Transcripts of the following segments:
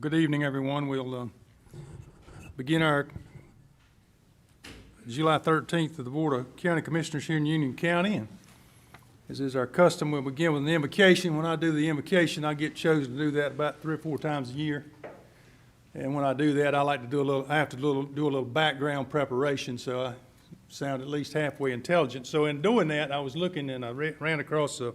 Good evening, everyone. We'll begin our July 13th of the Board of County Commissioners here in Union County. And as is our custom, we'll begin with an invocation. When I do the invocation, I get chosen to do that about 3 or 4 times a year. And when I do that, I like to do I have to do a little background preparation so I sound at least halfway intelligent. So in doing that, I was looking and I ran across a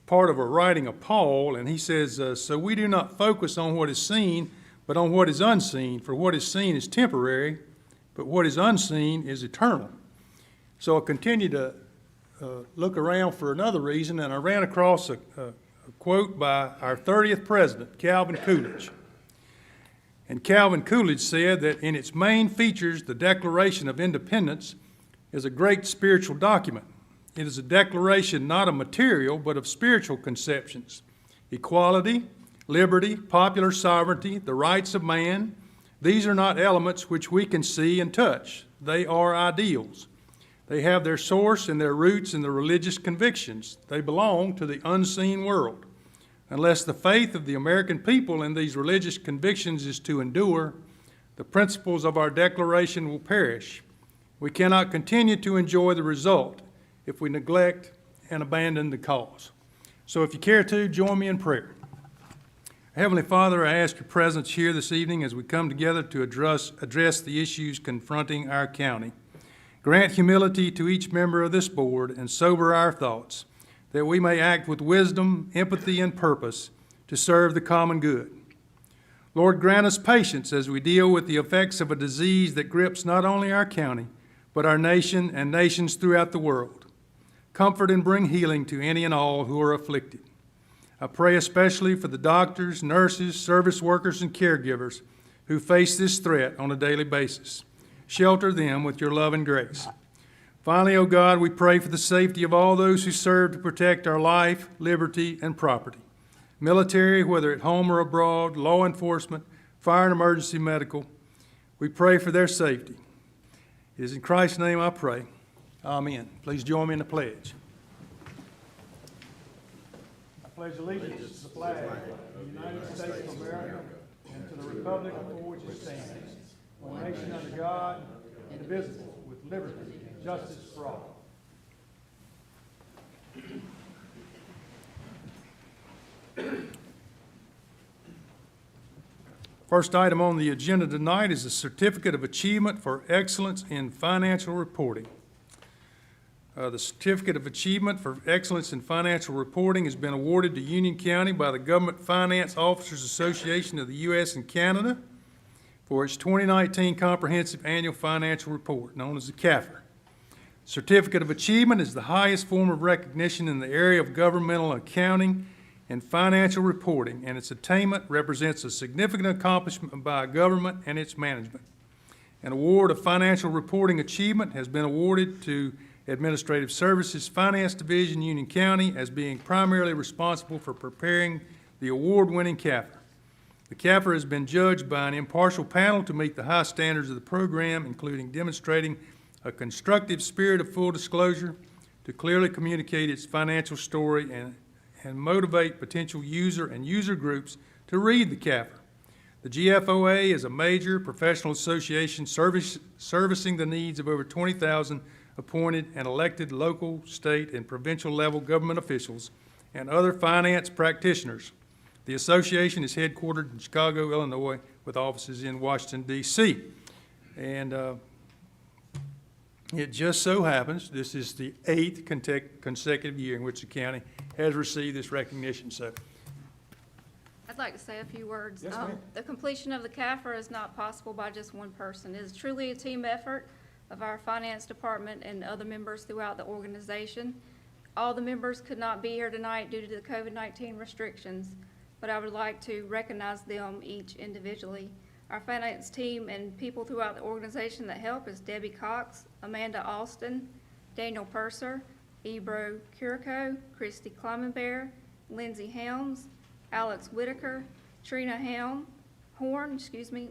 part of a writing of Paul, and he says, so we do not focus on what is seen, but on what is unseen. For what is seen is temporary, but what is unseen is eternal. So I continued to look around for another reason, and I ran across a quote by our 30th president, Calvin Coolidge. And Calvin Coolidge said that in its main features, the Declaration of Independence is a great spiritual document. It is a declaration not of material, but of spiritual conceptions. Equality, liberty, popular sovereignty, the rights of man, these are not elements which we can see and touch. They are ideals. They have their source and their roots in the religious convictions. They belong to the unseen world. Unless the faith of the American people in these religious convictions is to endure, the principles of our declaration will perish. We cannot continue to enjoy the result if we neglect and abandon the cause. So if you care to, join me in prayer. Heavenly Father, I ask your presence here this evening as we come together to address the issues confronting our county. Grant humility to each member of this board and sober our thoughts, that we may act with wisdom, empathy, and purpose to serve the common good. Lord, grant us patience as we deal with the effects of a disease that grips not only our county, but our nation and nations throughout the world. Comfort and bring healing to any and all who are afflicted. I pray especially for the doctors, nurses, service workers, and caregivers who face this threat on a daily basis. Shelter them with your love and grace. Finally, O God, we pray for the safety of all those who serve to protect our life, liberty, and property. Military, whether at home or abroad, law enforcement, fire and emergency medical, we pray for their safety. It is in Christ's name I pray. Amen. Please join me in the pledge. I pledge allegiance to the flag of the United States of America and to the republic for which it stands, one nation under God, indivisible, with liberty and justice for all. First item on the agenda tonight is a Certificate of Achievement for Excellence in Financial Reporting. The Certificate of Achievement for Excellence in Financial Reporting has been awarded to Union County by the Government Finance Officers Association of the U.S. and Canada for its 2019 Comprehensive Annual Financial Report, known as the CAFR. Certificate of Achievement is the highest form of recognition in the area of governmental accounting and financial reporting, and its attainment represents a significant accomplishment by a government and its management. An award of financial reporting achievement has been awarded to Administrative Services Finance Division, Union County, as being primarily responsible for preparing the award-winning CAFR. The CAFR has been judged by an impartial panel to meet the high standards of the program, including demonstrating a constructive spirit of full disclosure, to clearly communicate its financial story and motivate potential user and user groups to read the CAFR. The GFOA is a major professional association servicing the needs of over 20,000 appointed and elected local, state, and provincial level government officials and other finance practitioners. The association is headquartered in Chicago, Illinois, with offices in Washington, D.C. And it just so happens this is the 8th consecutive year in which the county has received this recognition. So, I'd like to say a few words. Yes, ma'am. The completion of the CAFR is not possible by just one person. It is truly a team effort of our finance department and other members throughout the organization. All the members could not be here tonight due to the COVID-19 restrictions, but I would like to recognize them each individually. Our finance team and people throughout the organization that help is Debbie Cox, Amanda Alston, Daniel Purser, Ebro Curico, Christy Climenbear, Lindsay Helms, Alex Whitaker, Trina Horn,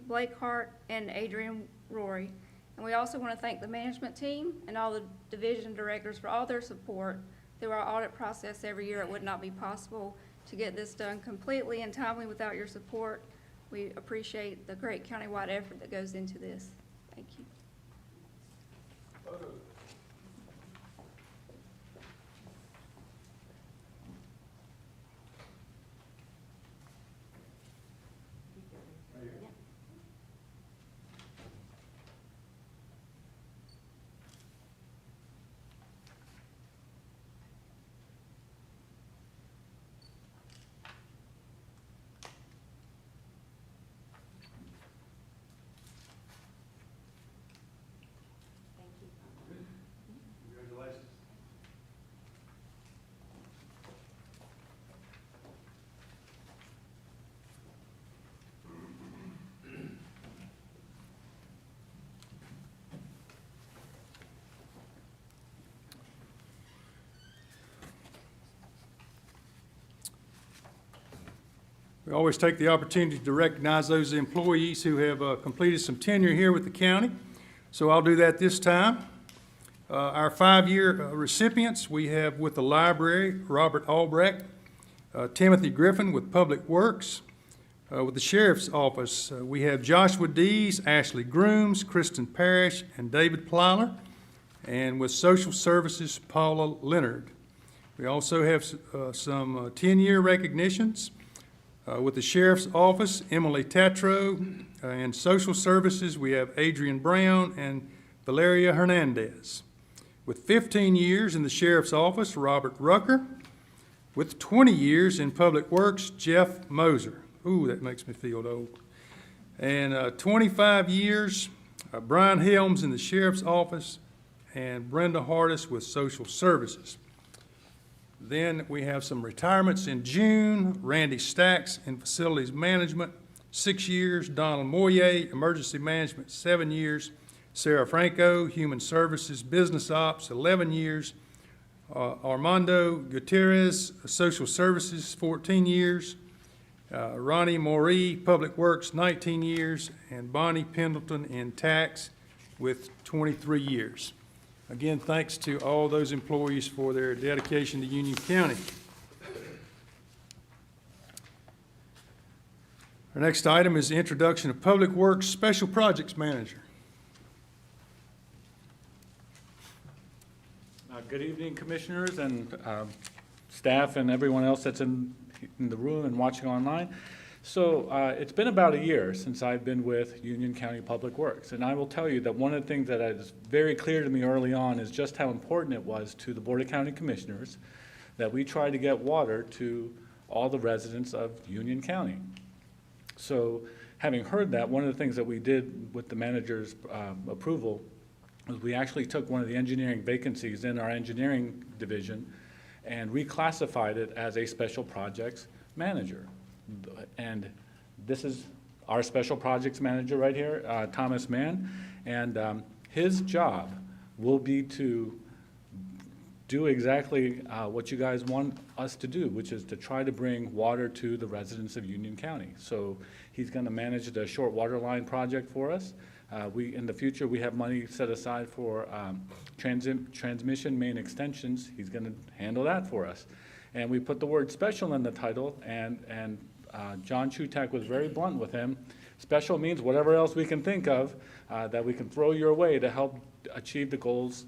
Blake Hart, and Adrian Rory. And we also want to thank the management team and all the division directors for all their support through our audit process every year. It would not be possible to get this done completely and timely without your support. We appreciate the great countywide effort that goes into this. Thank you. Congratulations. We always take the opportunity to recognize those employees who have completed some tenure here with the county, so I'll do that this time. Our 5-year recipients, we have with the library, Robert Albrecht, Timothy Griffin with Public Works. With the Sheriff's Office, we have Joshua Dees, Ashley Grooms, Kristen Parrish, and David Plyler. And with Social Services, Paula Leonard. We also have some 10-year recognitions. With the Sheriff's Office, Emily Tatro, and Social Services, we have Adrian Brown and Valeria Hernandez. With 15 years in the Sheriff's Office, Robert Rucker. With 20 years in Public Works, Jeff Moser. Ooh, that makes me feel old. And 25 years, Brian Helms in the Sheriff's Office, and Brenda Hardis with Social Services. Then we have some retirements in June. Randy Stacks in Facilities Management, 6 years. Donald Moyer, Emergency Management, 7 years. Sarah Franco, Human Services, Business Ops, 11 years. Armando Gutierrez, Social Services, 14 years. Ronnie Moree, Public Works, 19 years. And Bonnie Pendleton in Tax with 23 years. Again, thanks to all those employees for their dedication to Union County. Our next item is the introduction of Public Works Special Projects Manager. Good evening, Commissioners and staff and everyone else that's in the room and watching online. So it's been about a year since I've been with Union County Public Works, and I will tell you that one of the things that is very clear to me early on is just how important it was to the Board of County Commissioners that we try to get water to all the residents of Union County. So having heard that, one of the things that we did with the manager's approval was we actually took one of the engineering vacancies in our engineering division and reclassified it as a special projects manager. And this is our special projects manager right here, Thomas Mann, and his job will be to do exactly what you guys want us to do, which is to try to bring water to the residents of Union County. So he's going to manage the short water line project for us. In the future, we have money set aside for transmission main extensions. He's going to handle that for us. And we put the word special in the title, and John Chutak was very blunt with him. Special means whatever else we can think of that we can throw your way to help achieve the goals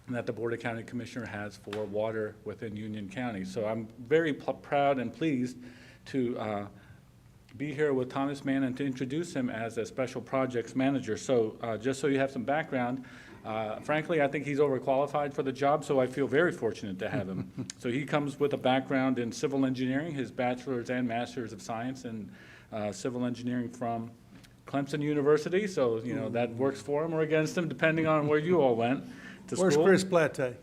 that the Board of County Commissioner has for water within Union County. So I'm very proud and pleased to be here with Thomas Mann and to introduce him as a special projects manager. So just so you have some background, frankly, I think he's overqualified for the job, so I feel very fortunate to have him. So he comes with a background in civil engineering, his bachelor's and master's of science in civil engineering from Clemson University. So, you know, that works for him or against him, depending on where you all went to Where's school. Chris Platte?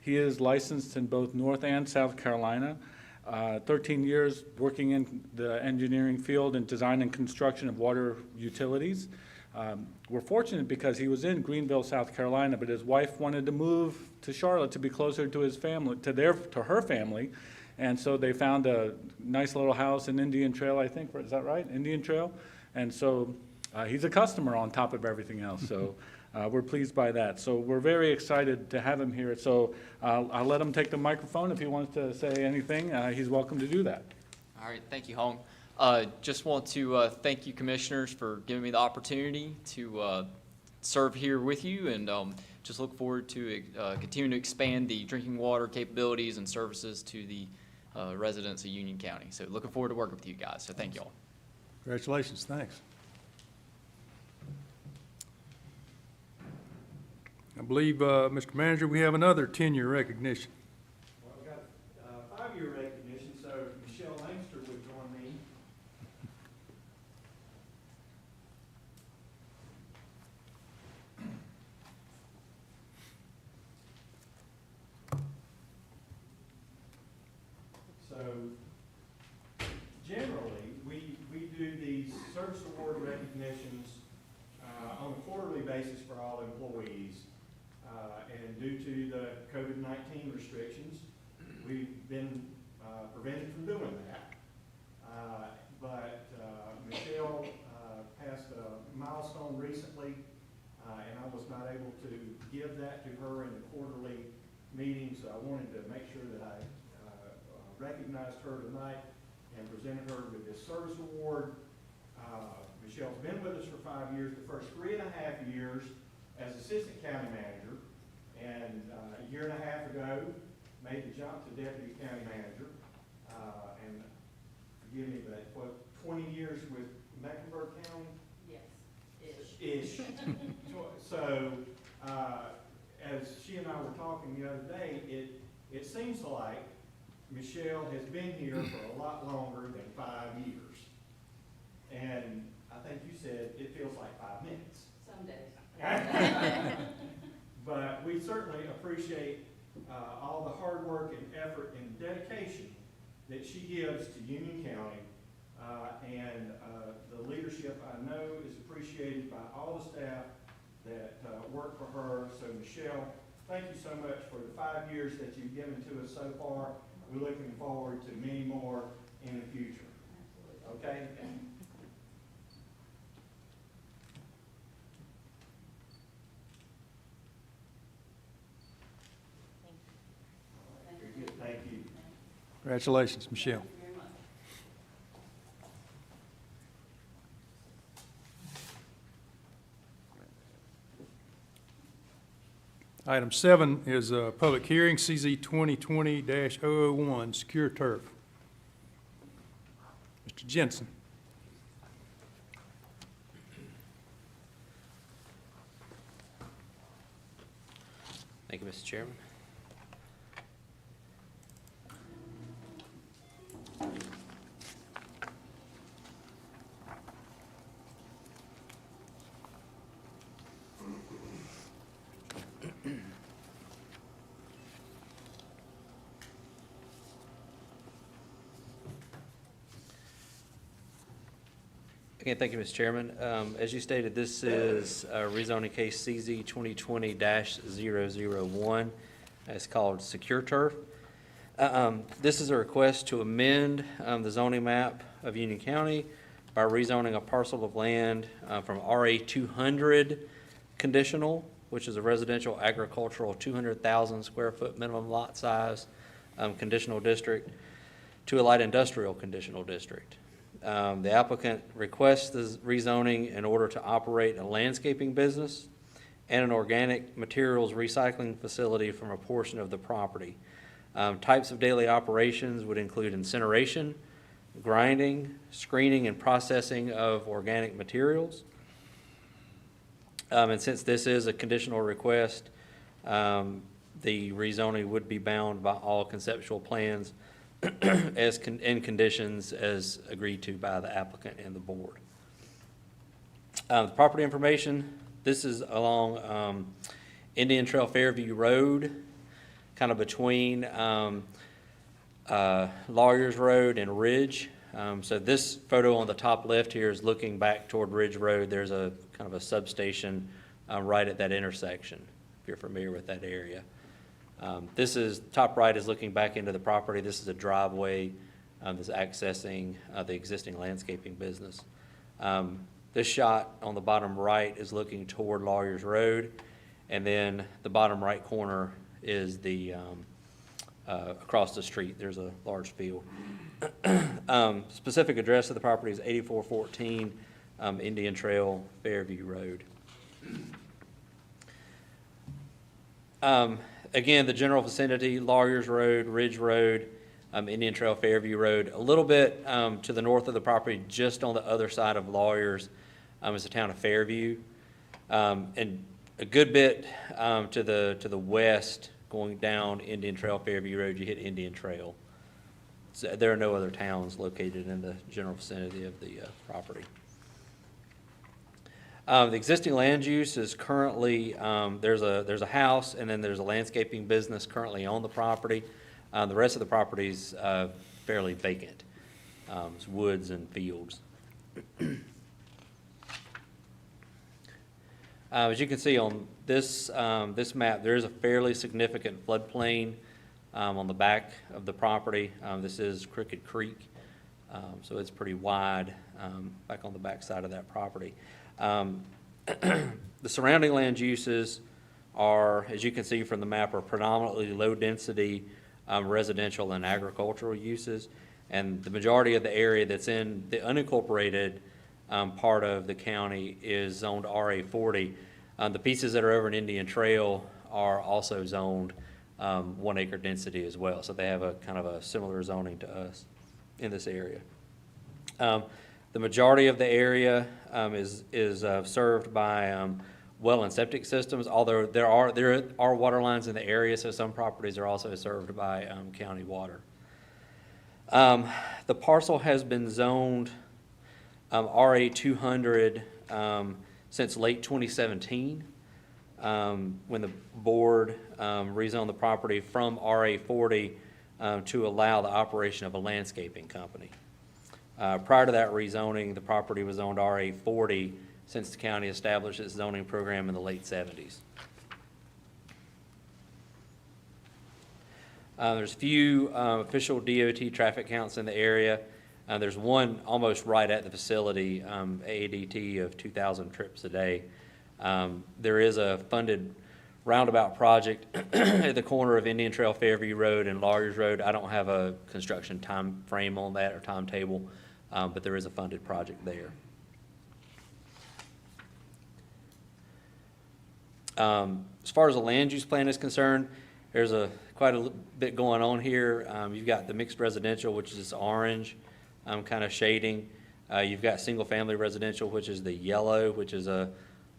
He is licensed in both North and South Carolina. 13 years working in the engineering field and design and construction of water utilities. We're fortunate because he was in Greenville, South Carolina, but his wife wanted to move to Charlotte to be closer to his family, to her family, and so they found a nice little house in Indian Trail, I think. Is that right? Indian Trail, and so he's a customer on top of everything else. So we're pleased by that. So we're very excited to have him here. So I'll let him take the microphone if he wants to say anything. He's welcome to do that. All right, thank you, Hong. Just want to thank you, commissioners, for giving me the opportunity to serve here with you, and just look forward to continuing to expand the drinking water capabilities and services to the residents of Union County. So looking forward to working with you guys, so thank you all. Congratulations, thanks. I believe, Mr. Manager, we have another tenure recognition. Well, I've got 5-year recognition, so if Michelle Langster would join me. So generally, we do these service award recognitions on a quarterly basis for all employees. And due to the COVID-19 restrictions, we've been prevented from doing that. But Michelle passed a milestone recently, and I was not able to give that to her in the quarterly meeting, so I wanted to make sure that I recognized her tonight and presented her with this service award. Michelle's been with us for 5 years, the first 3.5 years as assistant county manager, and a year and a half ago made the jump to deputy county manager. And forgive me, but what, 20 years with Mecklenburg County? Yes, Ish. So, as she and I were talking the other day, it seems like Michelle has been here for a lot longer than 5 years. And I think you said it feels like 5 minutes. some days. But we certainly appreciate all the hard work and effort and dedication that she gives to Union County. And the leadership, I know, is appreciated by all the staff that work for her. So Michelle, thank you so much for the 5 years that you've given to us so far. We're looking forward to many more in the future. Okay? Very good. Thank you. Congratulations, Michelle. Thank you very much. Item 7 is a public hearing, CZ 2020-001, Secure Turf. Mr. Jensen. Thank you, Mr. Chairman. Again, thank you, Mr. Chairman. As you stated, this is rezoning case CZ 2020-001. It's called Secure Turf. This is a request to amend the zoning map of Union County by rezoning a parcel of land from RA 200 conditional, which is a residential agricultural 200,000 square foot minimum lot size conditional district, to a light industrial conditional district. The applicant requests the rezoning in order to operate a landscaping business and an organic materials recycling facility from a portion of the property. Types of daily operations would include incineration, grinding, screening, and processing of organic materials. And since this is a conditional request, the rezoning would be bound by all conceptual plans in conditions as agreed to by the applicant and the board. The property information, this is along Indian Trail Fairview Road, kind of between Lawyers Road and Ridge. So this photo on the top left here is looking back toward Ridge Road. There's a kind of a substation right at that intersection, if you're familiar with that area. This is, top right is looking back into the property. This is a driveway that's accessing the existing landscaping business. This shot on the bottom right is looking toward Lawyers Road, and then the bottom right corner is the, across the street, there's a large field. Specific address of the property is 8414 Indian Trail, Fairview Road. Again, the general vicinity, Lawyers Road, Ridge Road, Indian Trail, Fairview Road. A little bit to the north of the property, just on the other side of Lawyers, is the town of Fairview. And a good bit to the west, going down Indian Trail, Fairview Road, you hit Indian Trail. So there are no other towns located in the general vicinity of the property. The existing land use is currently, there's a house, and then there's a landscaping business currently on the property. The rest of the property's fairly vacant. It's woods and fields. As you can see on this, this map, there is a fairly significant floodplain on the back of the property. This is Crooked Creek, so it's pretty wide back on the back side of that property. The surrounding land uses are, as you can see from the map, are predominantly low-density residential and agricultural uses, and the majority of the area that's in the unincorporated part of the county is zoned RA40. The pieces that are over in Indian Trail are also zoned 1 acre density as well, so they have a kind of a similar zoning to us in this area. The majority of the area is served by well and septic systems, although there are water lines in the area, so some properties are also served by county water. The parcel has been zoned RA 200 since late 2017, when the board rezoned the property from RA 40 to allow the operation of a landscaping company. Prior to that rezoning, the property was zoned RA 40 since the county established its zoning program in the late 70s. There's few official DOT traffic counts in the area. There's one almost right at the facility, AADT of 2,000 trips a day. There is a funded roundabout project at the corner of Indian Trail, Fairview Road, and Lawyers Road. I don't have a construction time frame on that or timetable, but there is a funded project there. As far as the land use plan is concerned, there's quite a bit going on here. You've got the mixed residential, which is orange kind of shading. You've got single-family residential, which is the yellow, which is a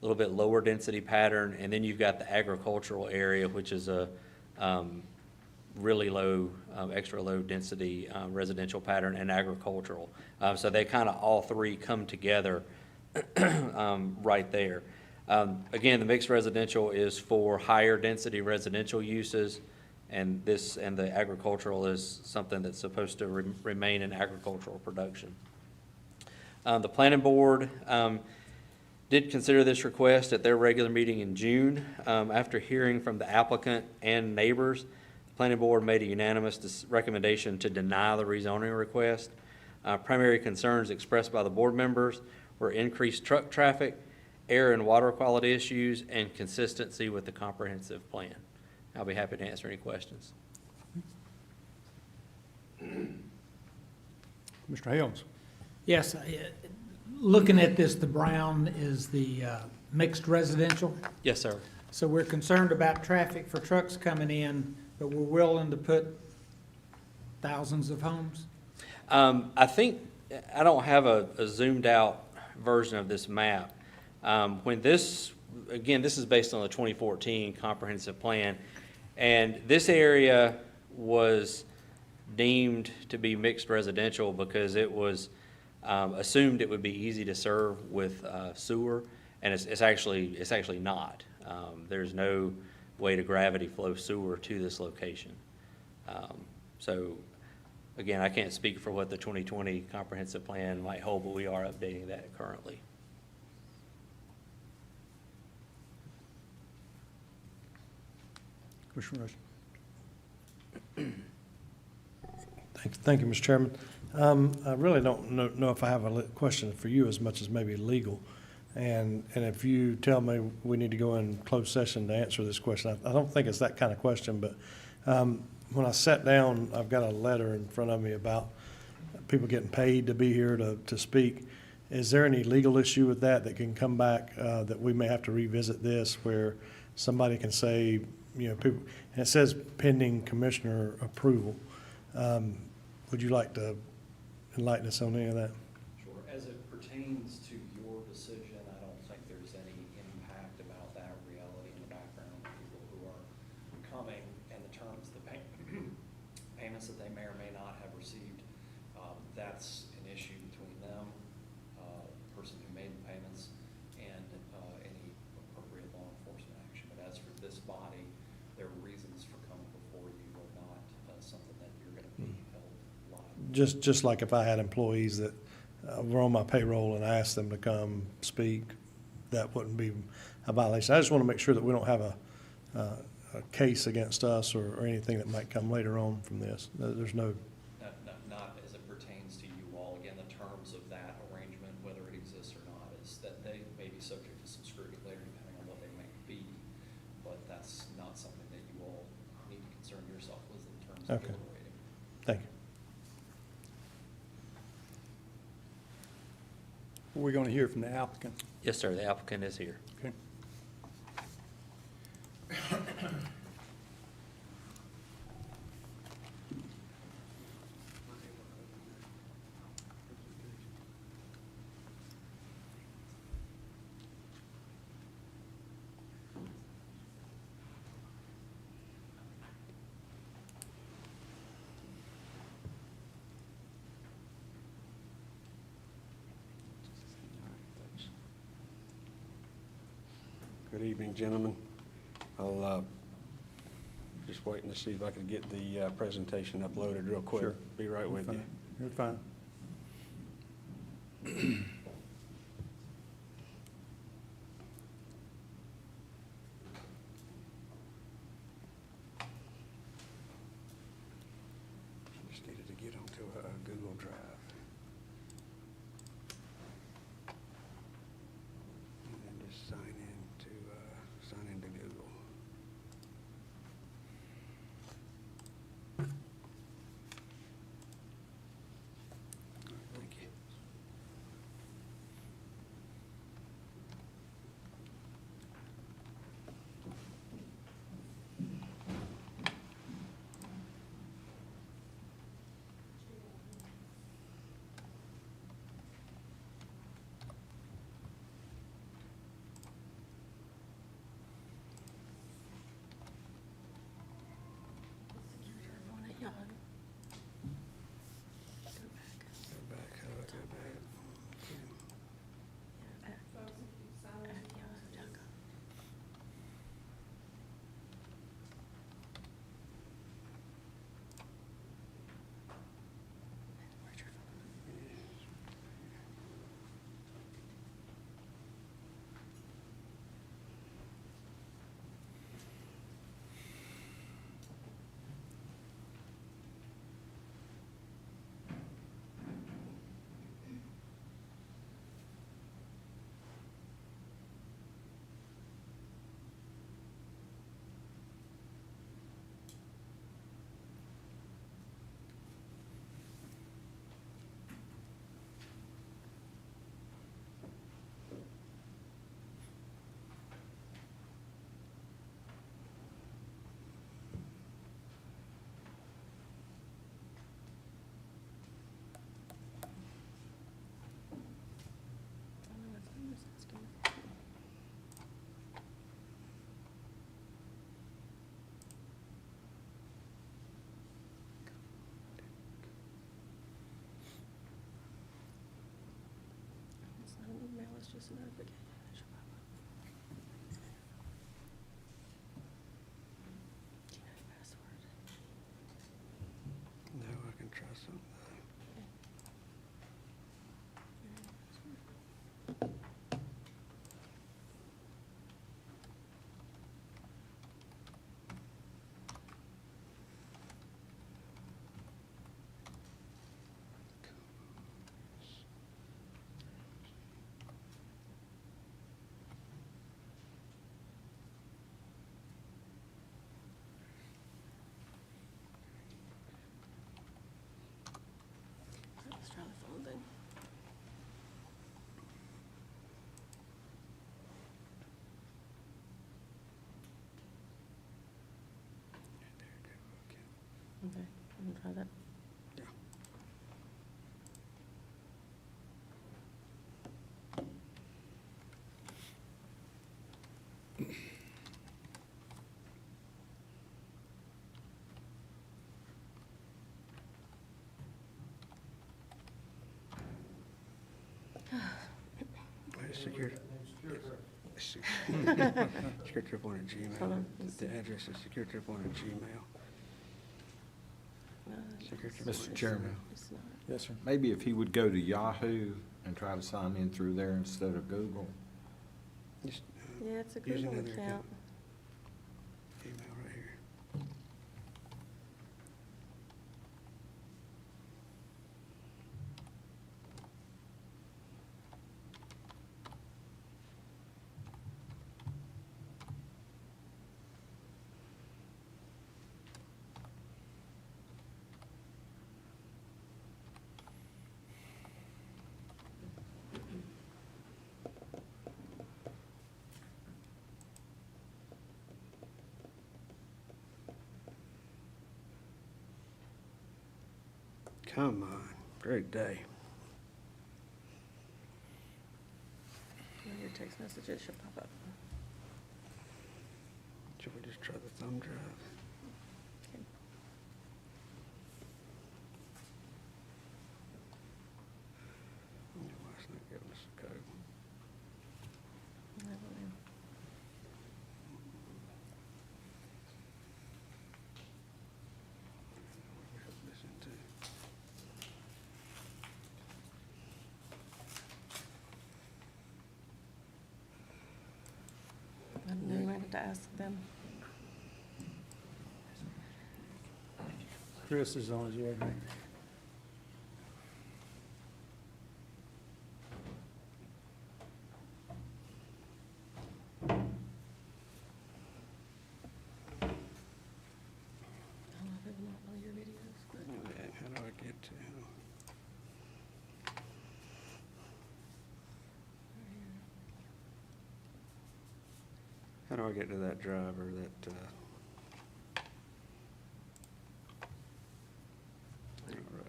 little bit lower density pattern, and then you've got the agricultural area, which is a really low, extra low density residential pattern and agricultural. So they kind of all three come together right there. Again, the mixed residential is for higher density residential uses, and the agricultural is something that's supposed to remain in agricultural production. The planning board did consider this request at their regular meeting in June. After hearing from the applicant and neighbors, the planning board made a unanimous recommendation to deny the rezoning request. Primary concerns expressed by the board members were increased truck traffic, air and water quality issues, and consistency with the comprehensive plan. I'll be happy to answer any questions. Mr. Helms? Yes, looking at this, the brown is the mixed residential. Yes, sir. So we're concerned about traffic for trucks coming in, but we're willing to put thousands of homes? I think, I don't have a zoomed out version of this map. When this, again, this is based on the 2014 comprehensive plan, and this area was deemed to be mixed residential because it was assumed it would be easy to serve with sewer, and it's actually not. There's no way to gravity flow sewer to this location. So again, I can't speak for what the 2020 comprehensive plan might hold, but we are updating that currently. Commissioner Rush? Thank you, Mr. Chairman. I really don't know if I have a question for you as much as maybe legal. And if you tell me we need to go in closed session to answer this question, I don't think it's that kind of question, but when I sat down, I've got a letter in front of me about people getting paid to be here to speak. Is there any legal issue with that can come back, that we may have to revisit this, where somebody can say, people, and it says pending commissioner approval. Would you like to enlighten us on any of that? Sure. As it pertains to your decision, I don't think there's any impact about that reality in the background of people who are coming and the terms, the payments that they may or may not have received. That's an issue between them, the person who made the payments, and any appropriate law enforcement action. But as for this body, their reasons for coming before you are not something that you're going to be held liable. Just like if I had employees that were on my payroll and I asked them to come speak, that wouldn't be a violation. I just want to make sure that we don't have a case against us or anything that might come later on from this. There's no. Not as it pertains to you all. Again, the terms of that arrangement, whether it exists or not, is that they may be subject to some scrutiny later depending on what they may be, but that's not something that you all need to concern yourself with in terms of Okay. deliberating. Thank you. We're going to hear from the applicant. Yes, sir, the applicant is here. Okay. Good evening, gentlemen. I'll just waiting to see if I can get the presentation uploaded real quick. Sure. Be right with you. You're fine. Just needed to get onto a Google Drive. And then just sign into Google. Thank you. Okay, I'll try that. Secure trip on a Gmail. Hold on, let's The address is secure trip on a Gmail. Secure trip on Mr. a Chairman. Gmail. It's not. Yes, sir. Maybe if he would go to Yahoo and try to sign in through there instead of Google. Just, Yeah, it's a Use Google another account. Gmail right here. Come on, great day. Your text messages should pop up. Should we just try the thumb drive? Okay. Why it's not giving us the code? I don't know. Listen to. I don't know, you might have to ask them. Chris is on his way back. I don't know if it will not know your videos, but. Okay, how do I get to? How do I get to that drive or that, all right.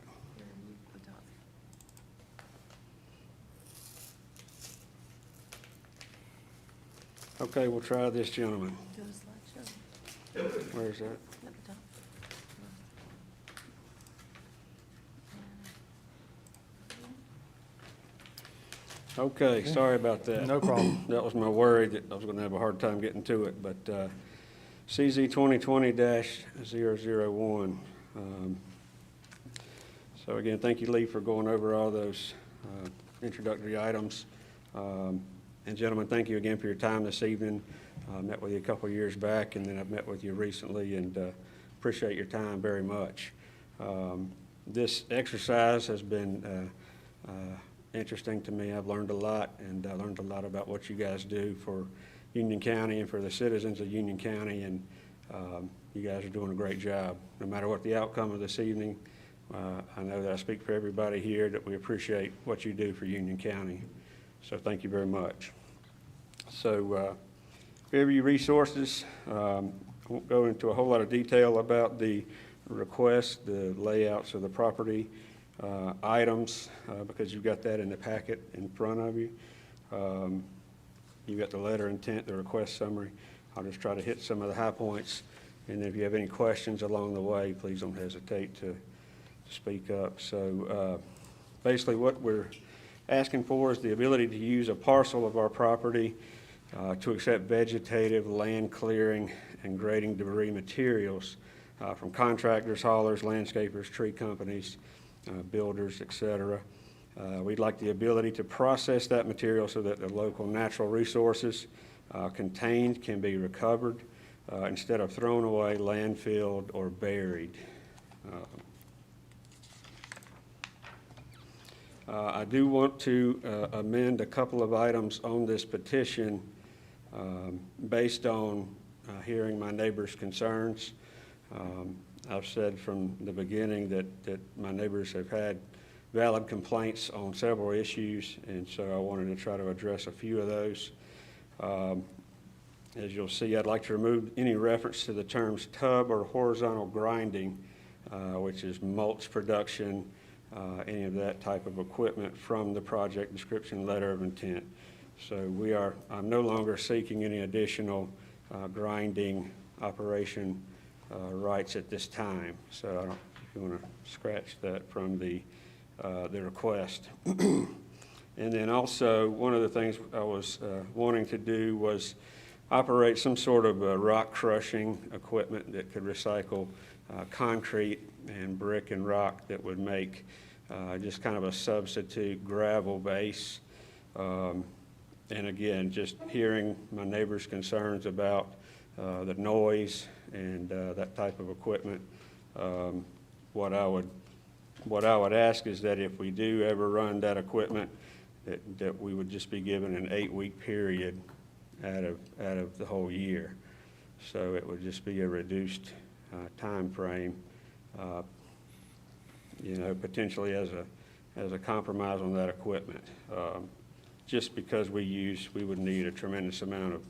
Okay, we'll try this gentleman. Do a slideshow Where's that? at the top. Okay, sorry about that. No problem. That was my worry, that I was gonna have a hard time getting to it, but, CZ 2020-001. So again, thank you, Lee, for going over all those, introductory items. And gentlemen, thank you again for your time this evening. I met with you a couple of years back, and then I've met with you recently, and, appreciate your time very much. This exercise has been, interesting to me. I've learned a lot, and I learned a lot about what you guys do for Union County and for the citizens of Union County, and you guys are doing a great job. No matter what the outcome of this evening, I know that I speak for everybody here that we appreciate what you do for Union County. So thank you very much. So Fairview Resources, I won't go into a whole lot of detail about the request, the layouts of the property items, because you've got that in the packet in front of you. You've got the letter intent, the request summary. I'll just try to hit some of the high points, and then if you have any questions along the way, please don't hesitate to speak up. So basically what we're asking for is the ability to use a parcel of our property to accept vegetative, land clearing, and grading debris materials from contractors, haulers, landscapers, tree companies, builders, etc. We'd like the ability to process that material so that the local natural resources contained can be recovered instead of thrown away, landfilled, or buried. I do want to amend a couple of items on this petition based on hearing my neighbors' concerns. I've said from the beginning that my neighbors have had valid complaints on several issues, and so I wanted to try to address a few of those. As you'll see, I'd like to remove any reference to the terms tub or horizontal grinding which is mulch production, any of that type of equipment from the project description letter of intent. So I'm no longer seeking any additional grinding operation rights at this time. So I don't, if you want to scratch that from the request. And then also, one of the things I was wanting to do was operate some sort of rock crushing equipment that could recycle concrete and brick and rock that would make just kind of a substitute gravel base. And again, just hearing my neighbors' concerns about the noise and that type of equipment, what I would ask is that if we do ever run that equipment, that we would just be given an 8-week period out of the whole year. So it would just be a reduced time frame, potentially as a compromise on that equipment. Just because we would need a tremendous amount of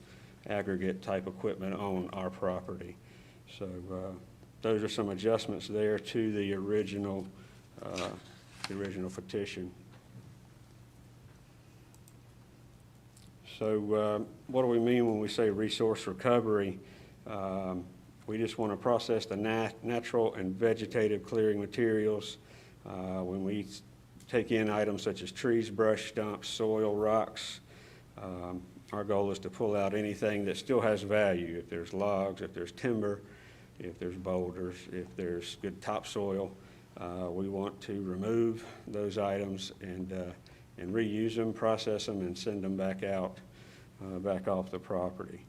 aggregate type equipment on our property. So those are some adjustments there to the original petition. So what do we mean when we say resource recovery? We just want to process the natural and vegetative clearing materials. When we take in items such as trees, brush, stumps, soil, rocks, our goal is to pull out anything that still has value. If there's logs, if there's timber, if there's boulders, if there's good topsoil, we want to remove those items and reuse them, process them, and send them back out, back off the property.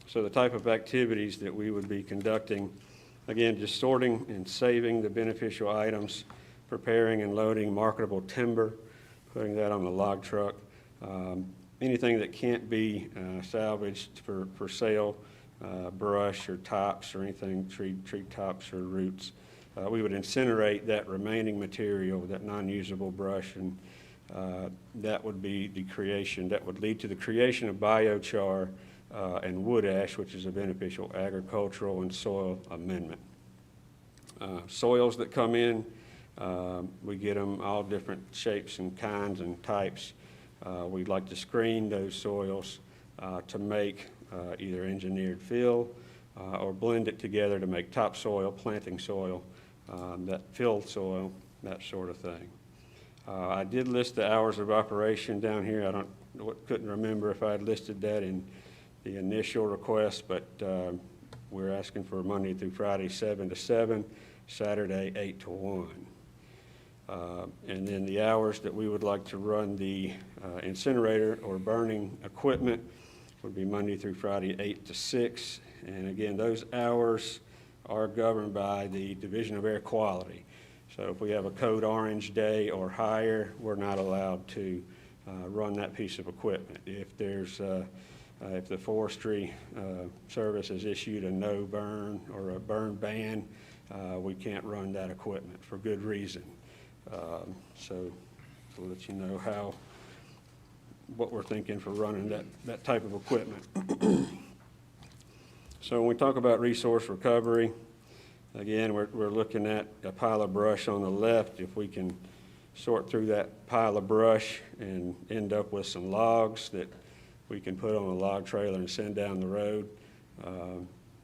So the type of activities that we would be conducting, again, just sorting and saving the beneficial items, preparing and loading marketable timber, putting that on the log truck, anything that can't be salvaged for sale, brush or tops or anything, tree tops or roots. We would incinerate that remaining material, that non-usable brush, and that would be the creation, that would lead to the creation of biochar and wood ash, which is a beneficial agricultural and soil amendment. Soils that come in, we get them all different shapes and kinds and types. We'd like to screen those soils to make either engineered fill or blend it together to make topsoil, planting soil, that filled soil, that sort of thing. I did list the hours of operation down here. Couldn't remember if I had listed that in the initial request, but we're asking for Monday through Friday, 7 to 7, Saturday, 8 to 1. And then the hours that we would like to run the incinerator or burning equipment would be Monday through Friday, 8 to 6. And again, those hours are governed by the Division of Air Quality. So if we have a code orange day or higher, we're not allowed to run that piece of equipment. If there's if the Forestry Service has issued a no burn or a burn ban, we can't run that equipment for good reason. So to let you know what we're thinking for running that type of equipment. So when we talk about resource recovery, again, we're looking at a pile of brush on the left. If we can sort through that pile of brush and end up with some logs that we can put on a log trailer and send down the road,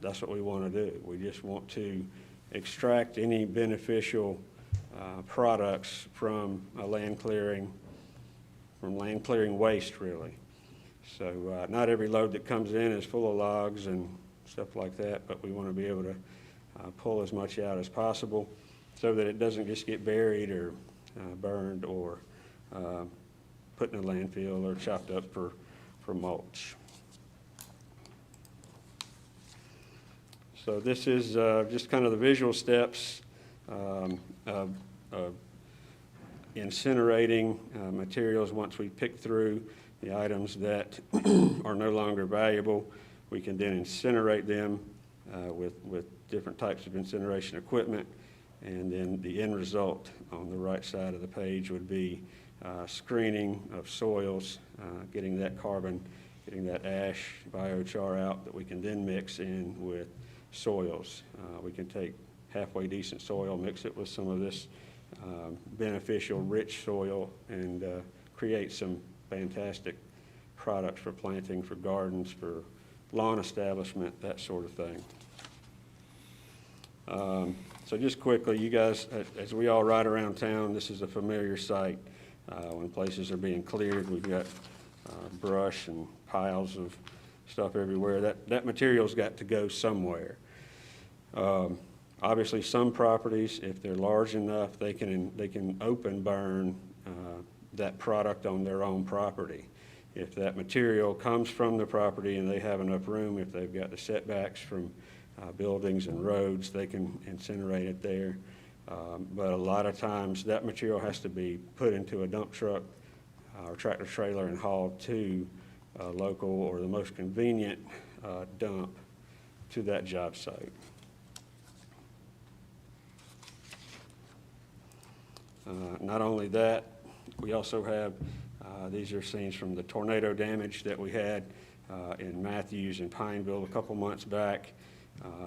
that's what we want to do. We just want to extract any beneficial products from land clearing waste, really. So not every load that comes in is full of logs and stuff like that, but we want to be able to pull as much out as possible so that it doesn't just get buried or burned or put in a landfill or chopped up for mulch. So this is just kind of the visual steps of incinerating materials. Once we pick through the items that are no longer valuable, we can then incinerate them with different types of incineration equipment. And then the end result on the right side of the page would be screening of soils, getting that carbon getting that ash biochar out that we can then mix in with soils. We can take halfway decent soil, mix it with some of this beneficial, rich soil, and create some fantastic products for planting, for gardens, for lawn establishment, that sort of thing. So just quickly, you guys, as we all ride around town, this is a familiar sight. When places are being cleared, we've got brush and piles of stuff everywhere. That material's got to go somewhere. Obviously, some properties, if they're large enough, they can open burn that product on their own property. If that material comes from the property and they have enough room, if they've got the setbacks from buildings and roads, they can incinerate it there. But a lot of times, that material has to be put into a dump truck or tractor trailer and hauled to a local or the most convenient dump to that job site. Not only that, we also have, these are scenes from the tornado damage that we had in Matthews and Pineville a couple months back.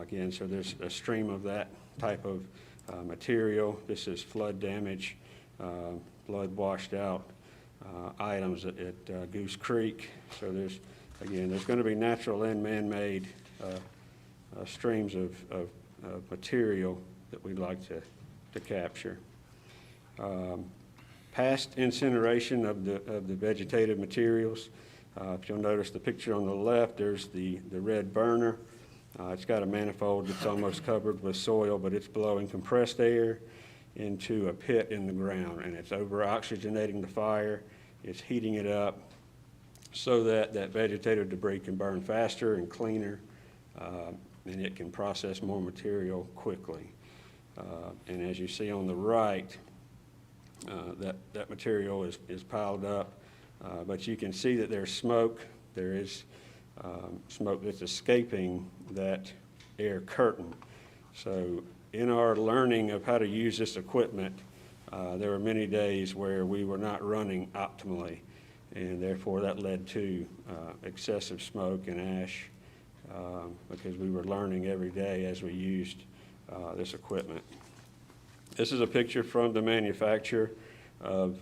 Again, so there's a stream of that type of material. This is flood damage, blood washed out items at Goose Creek. So there's going to be natural and man-made streams of material that we'd like to capture. Past incineration of the vegetative materials. If you'll notice the picture on the left, there's the red burner. It's got a manifold that's almost covered with soil, but it's blowing compressed air into a pit in the ground, and it's over-oxygenating the fire. It's heating it up so that that vegetative debris can burn faster and cleaner, and it can process more material quickly. And as you see on the right, that material is piled up, but you can see that there's smoke. There is smoke that's escaping that air curtain. So in our learning of how to use this equipment, there were many days where we were not running optimally, and therefore that led to excessive smoke and ash because we were learning every day as we used this equipment. This is a picture from the manufacturer of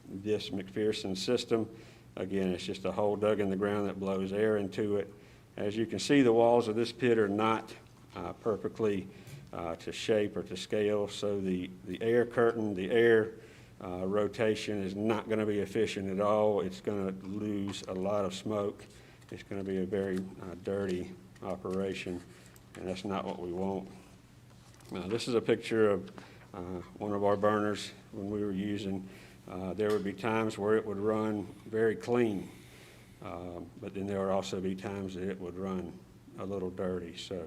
this McPherson system. Again, it's just a hole dug in the ground that blows air into it. As you can see, the walls of this pit are not perfectly to shape or to scale, so the air curtain, the air rotation is not going to be efficient at all. It's going to lose a lot of smoke. It's going to be a very dirty operation, and that's not what we want. This is a picture of one of our burners when we were using. There would be times where it would run very clean, but then there would also be times that it would run a little dirty. So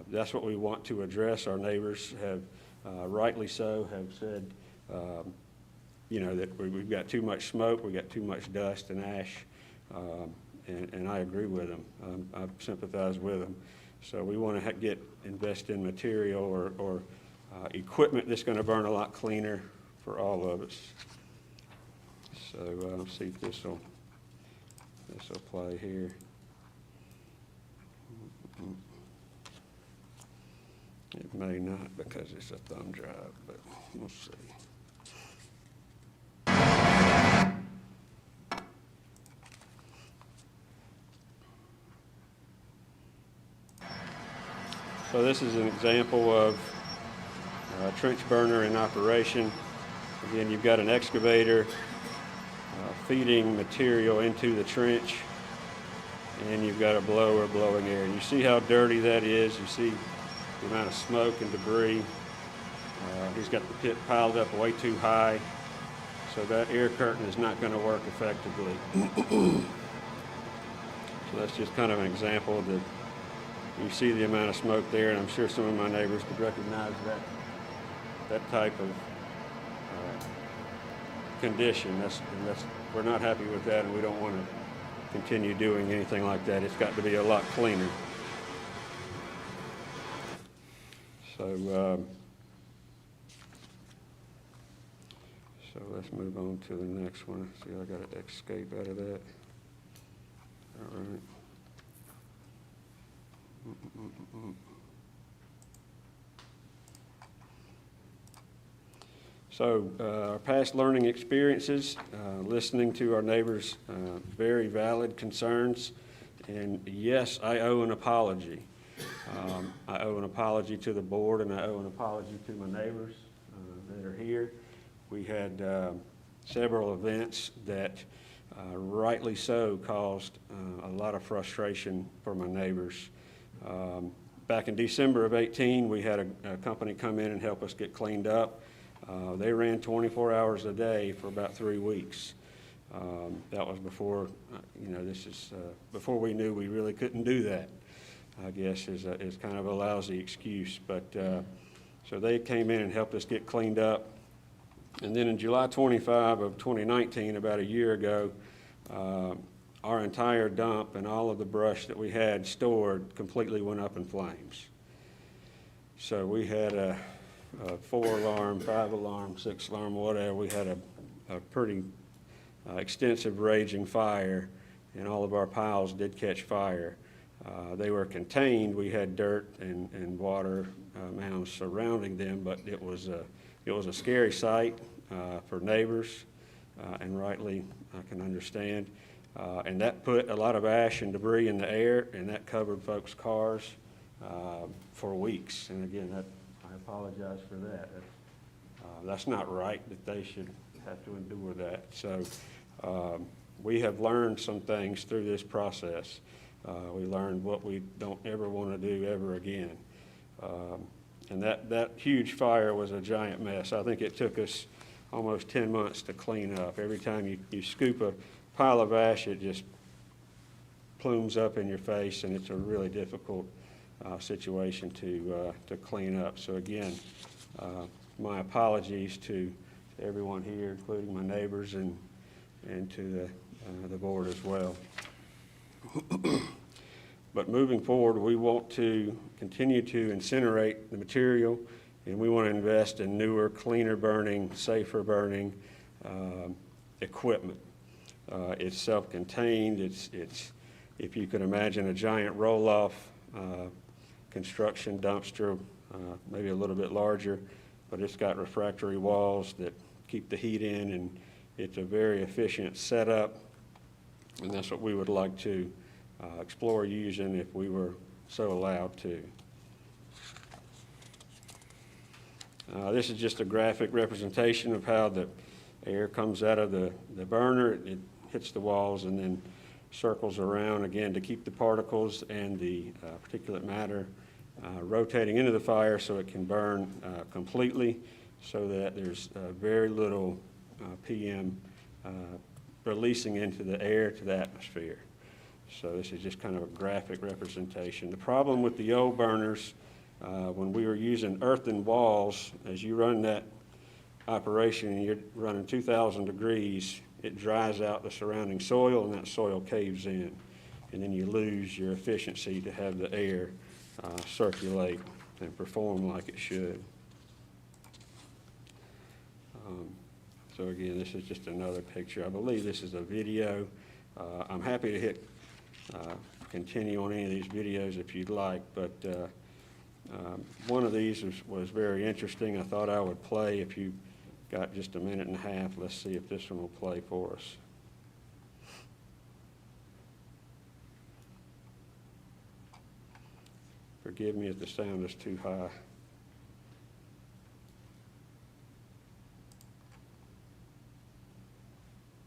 that's what we want to address. Our neighbors have, rightly so, have said, that we've got too much smoke, we've got too much dust and ash, and I agree with them. I sympathize with them. So we want to invest in material or equipment that's going to burn a lot cleaner for all of us. So let's see if this will play here. It may not because it's a thumb drive, but we'll see. So this is an example of a trench burner in operation. Again, you've got an excavator feeding material into the trench, and you've got a blower blowing air. And you see how dirty that is. You see the amount of smoke and debris. He's got the pit piled up way too high, so that air curtain is not going to work effectively. So that's just kind of an example that you see the amount of smoke there, and I'm sure some of my neighbors could recognize that type of condition. We're not happy with that, and we don't want to continue doing anything like that. It's got to be a lot cleaner. So let's move on to the next one. See, I got to escape out of that. So our past learning experiences, listening to our neighbors' very valid concerns, and yes, I owe an apology. I owe an apology to the board, and I owe an apology to my neighbors that are here. We had several events that rightly so caused a lot of frustration for my neighbors. Back in December of 18, we had a company come in and help us get cleaned up. They ran 24 hours a day for about 3 weeks. That was before, before we knew we really couldn't do that, I guess is kind of a lousy excuse. But so they came in and helped us get cleaned up. And then in July 25 of 2019, about a year ago, our entire dump and all of the brush that we had stored completely went up in flames. So we had a 4-alarm, 5-alarm, 6-alarm, whatever. We had a pretty extensive raging fire, and all of our piles did catch fire. They were contained. We had dirt and water mounds surrounding them, but it was a scary sight for neighbors, and rightly I can understand. And that put a lot of ash and debris in the air, and that covered folks' cars for weeks. And again, I apologize for that. That's not right that they should have to endure that. So we have learned some things through this process. We learned what we don't ever want to do ever again. And that huge fire was a giant mess. I think it took us almost 10 months to clean up. Every time you scoop a pile of ash, it just plumes up in your face, and it's a really difficult situation to clean up. So again, my apologies to everyone here, including my neighbors and to the board as well. But moving forward, we want to continue to incinerate the material, and we want to invest in newer, cleaner burning, safer burning equipment. It's self-contained. It's if you can imagine a giant roll-off construction dumpster, maybe a little bit larger, but it's got refractory walls that keep the heat in, and it's a very efficient setup, and that's what we would like to explore using if we were so allowed to. This is just a graphic representation of how the air comes out of the burner. It hits the walls and then circles around again to keep the particles and the particulate matter rotating into the fire so it can burn completely, so that there's very little PM releasing into the air to the atmosphere. So this is just kind of a graphic representation. The problem with the old burners, when we were using earthen walls, as you run that operation and you're running 2,000 degrees, it dries out the surrounding soil, and that soil caves in. And then you lose your efficiency to have the air circulate and perform like it should. So again, this is just another picture. I believe this is a video. I'm happy to hit continue on any of these videos if you'd like, but one of these was very interesting. I thought I would play. If you got just a minute and a half, let's see if this one will play for us. Forgive me if the sound is too high.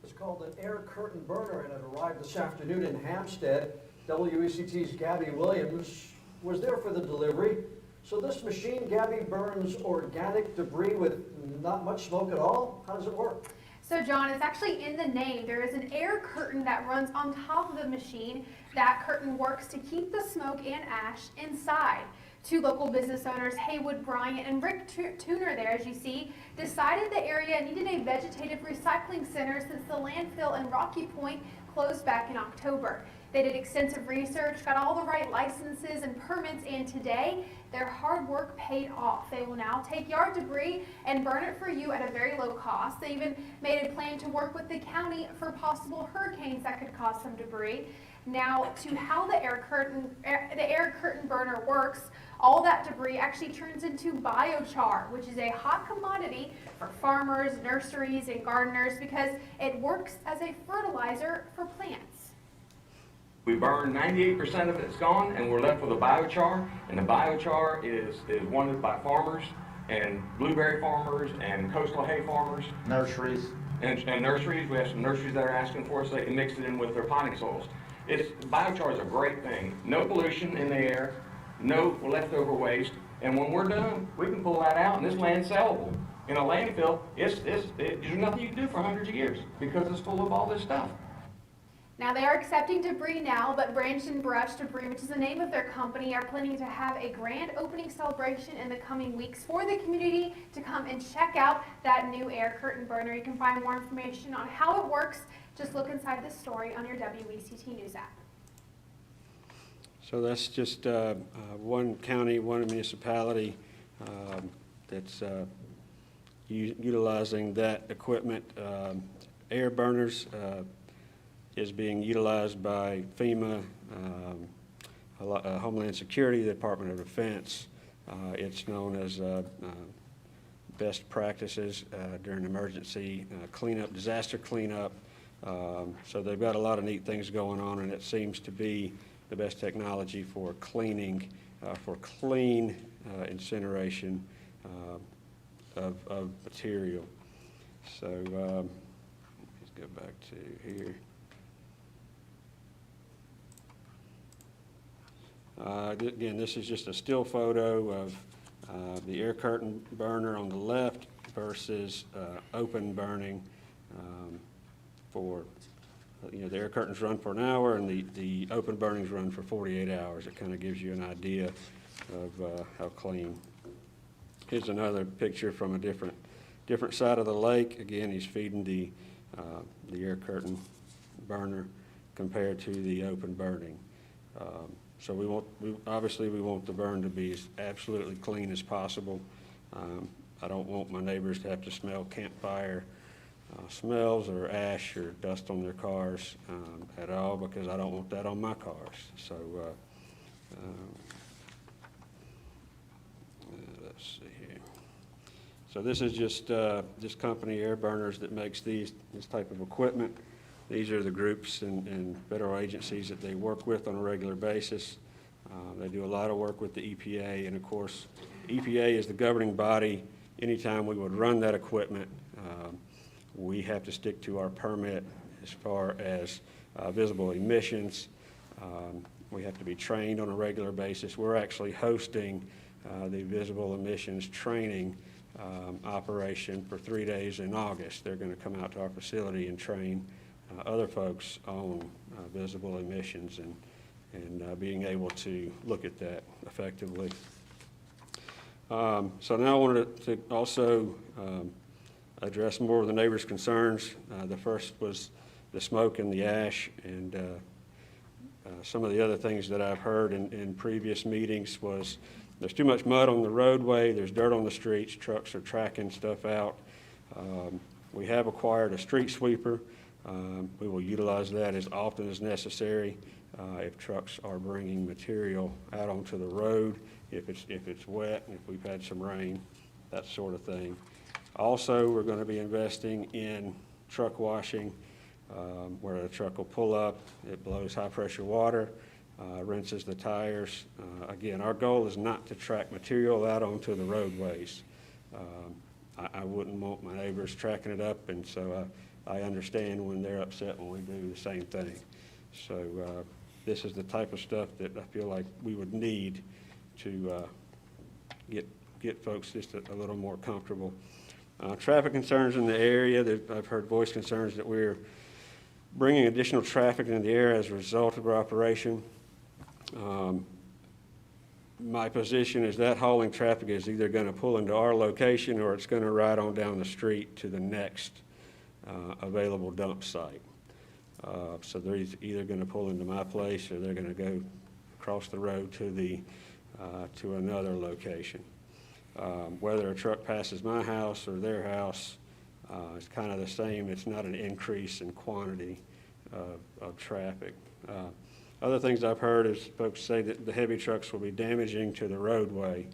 It's called an air curtain burner, and it arrived this afternoon in Hampstead. WECT's Gabby Williams was there for the delivery. So this machine, Gabby, burns organic debris with not much smoke at all? How does it work? So John, it's actually in the name. There is an air curtain that runs on top of the machine. That curtain works to keep the smoke and ash inside. Two local business owners, Haywood Bryant and Rick Tuner there, as you see, decided the area needed a vegetative recycling center since the landfill in Rocky Point closed back in October. They did extensive research, got all the right licenses and permits, and today their hard work paid off. They will now take yard debris and burn it for you at a very low cost. They even made a plan to work with the county for possible hurricanes that could cause some debris. Now, to how the air curtain burner works, all that debris actually turns into biochar, which is a hot commodity for farmers, nurseries, and gardeners because it works as a fertilizer for plants. We burn 98% of it's gone, and we're left with a biochar, and the biochar is wanted by farmers and blueberry farmers and coastal hay farmers. Nurseries. And nurseries. We have some nurseries that are asking for us. They can mix it in with their potting soils. Biochar is a great thing. No pollution in the air, no leftover waste, and when we're done, we can pull that out, and this land's sellable. In a landfill, there's nothing you can do for hundreds of years because it's full of all this stuff. Now, they are accepting debris now, but Branch and Brush Debris, which is the name of their company, are planning to have a grand opening celebration in the coming weeks for the community to come and check out that new air curtain burner. You can find more information on how it works. Just look inside this story on your WECT News app. So that's just one county, one municipality that's utilizing that equipment. Air burners is being utilized by FEMA, Homeland Security, the Department of Defense. It's known as best practices during emergency cleanup, disaster cleanup. So they've got a lot of neat things going on, and it seems to be the best technology for cleaning, for clean incineration of material. So let's go back to here. Again, this is just a still photo of the air curtain burner on the left versus open burning for, the air curtains run for an hour and the open burnings run for 48 hours. It kind of gives you an idea of how clean. Here's another picture from a different side of the lake. Again, he's feeding the air curtain burner compared to the open burning. So obviously we want the burn to be as absolutely clean as possible. I don't want my neighbors to have to smell campfire smells or ash or dust on their cars at all, because I don't want that on my cars. So let's see here. So this is just this company, Air Burners, that makes this type of equipment. These are the groups and federal agencies that they work with on a regular basis. They do a lot of work with the EPA, and of course, EPA is the governing body. Anytime we would run that equipment, we have to stick to our permit as far as visible emissions. We have to be trained on a regular basis. We're actually hosting the visible emissions training operation for 3 days in August. They're going to come out to our facility and train other folks on visible emissions and being able to look at that effectively. So now I wanted to also address more of the neighbors' concerns. The first was the smoke and the ash, and some of the other things that I've heard in previous meetings was there's too much mud on the roadway, there's dirt on the streets, trucks are tracking stuff out. We have acquired a street sweeper. We will utilize that as often as necessary if trucks are bringing material out onto the road, if it's wet, if we've had some rain, that sort of thing. Also, we're going to be investing in truck washing, where the truck will pull up, it blows high-pressure water, rinses the tires. Again, our goal is not to track material out onto the roadways. I wouldn't want my neighbors tracking it up, and so I understand when they're upset when we do the same thing. So this is the type of stuff that I feel like we would need to get folks just a little more comfortable. Traffic concerns in the area, I've heard voice concerns that we're bringing additional traffic into the area as a result of our operation. My position is that hauling traffic is either going to pull into our location or it's going to ride on down the street to the next available dump site. So they're either going to pull into my place or they're going to go across the road to another location. Whether a truck passes my house or their house, it's kind of the same. It's not an increase in quantity of traffic. Other things I've heard is folks say that the heavy trucks will be damaging to the roadway.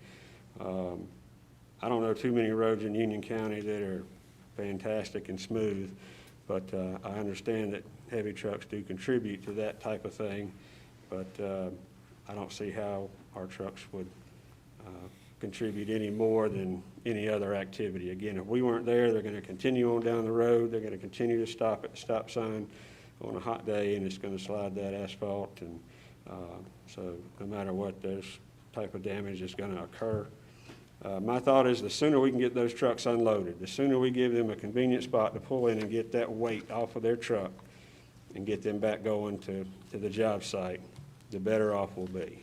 I don't know too many roads in Union County that are fantastic and smooth, but I understand that heavy trucks do contribute to that type of thing, but I don't see how our trucks would contribute any more than any other activity. Again, if we weren't there, they're going to continue on down the road. They're going to continue to stop at the stop sign on a hot day, and it's going to slide that asphalt. And so no matter what, this type of damage is going to occur. My thought is the sooner we can get those trucks unloaded, the sooner we give them a convenient spot to pull in and get that weight off of their truck and get them back going to the job site, the better off we'll be.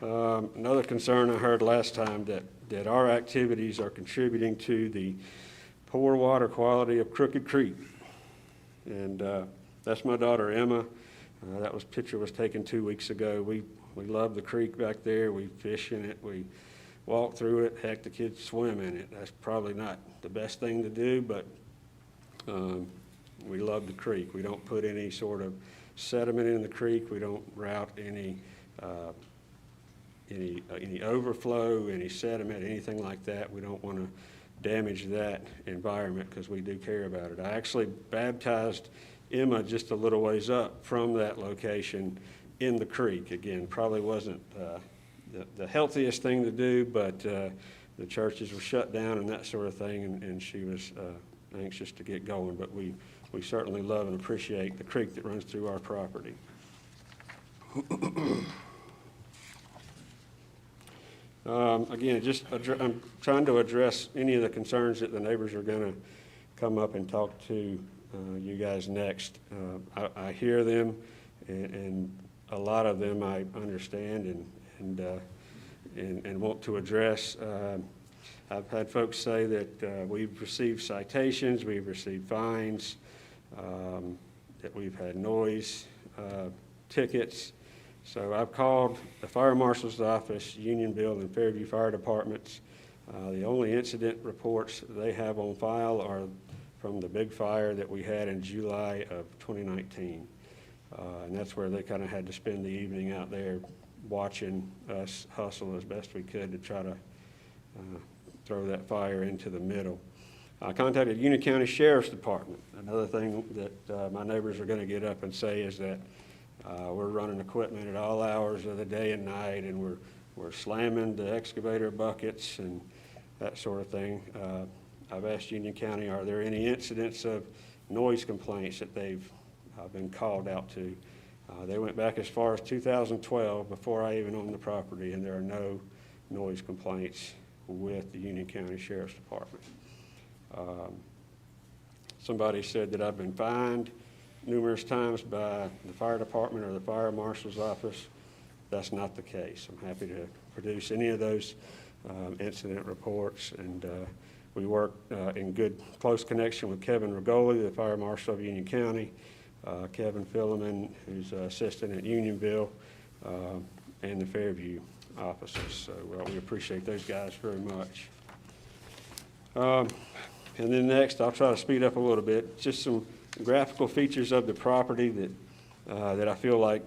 Another concern I heard last time that our activities are contributing to the poor water quality of Crooked Creek. And that's my daughter Emma. That picture was taken 2 weeks ago. We love the creek back there. We fish in it. We walk through it. Heck, the kids swim in it. That's probably not the best thing to do, but we love the creek. We don't put any sort of sediment in the creek. We don't route any overflow, any sediment, anything like that. We don't want to damage that environment because we do care about it. I actually baptized Emma just a little ways up from that location in the creek. Again, probably wasn't the healthiest thing to do, but the churches were shut down and that sort of thing, and she was anxious to get going. But we certainly love and appreciate the creek that runs through our property. Again, I'm trying to address any of the concerns that the neighbors are going to come up and talk to you guys next. I hear them, and a lot of them I understand and want to address. I've had folks say that we've received citations, we've received fines, that we've had noise tickets. So I've called the fire marshal's office, Unionville and Fairview Fire Departments. The only incident reports they have on file are from the big fire that we had in July of 2019. And that's where they kind of had to spend the evening out there watching us hustle as best we could to try to throw that fire into the middle. I contacted Union County Sheriff's Department. Another thing that my neighbors are going to get up and say is that we're running equipment at all hours of the day and night, and we're slamming the excavator buckets and that sort of thing. I've asked Union County, are there any incidents of noise complaints that they've been called out to? They went back as far as 2012, before I even owned the property, and there are no noise complaints with the Union County Sheriff's Department. Somebody said that I've been fined numerous times by the fire department or the fire marshal's office. That's not the case. I'm happy to produce any of those incident reports, and we work in close connection with Kevin Rigoli, the fire marshal of Union County, Kevin Phileman, who's assistant at Unionville, and the Fairview offices. So we appreciate those guys very much. And then next, I'll try to speed up a little bit. Just some graphical features of the property that I feel like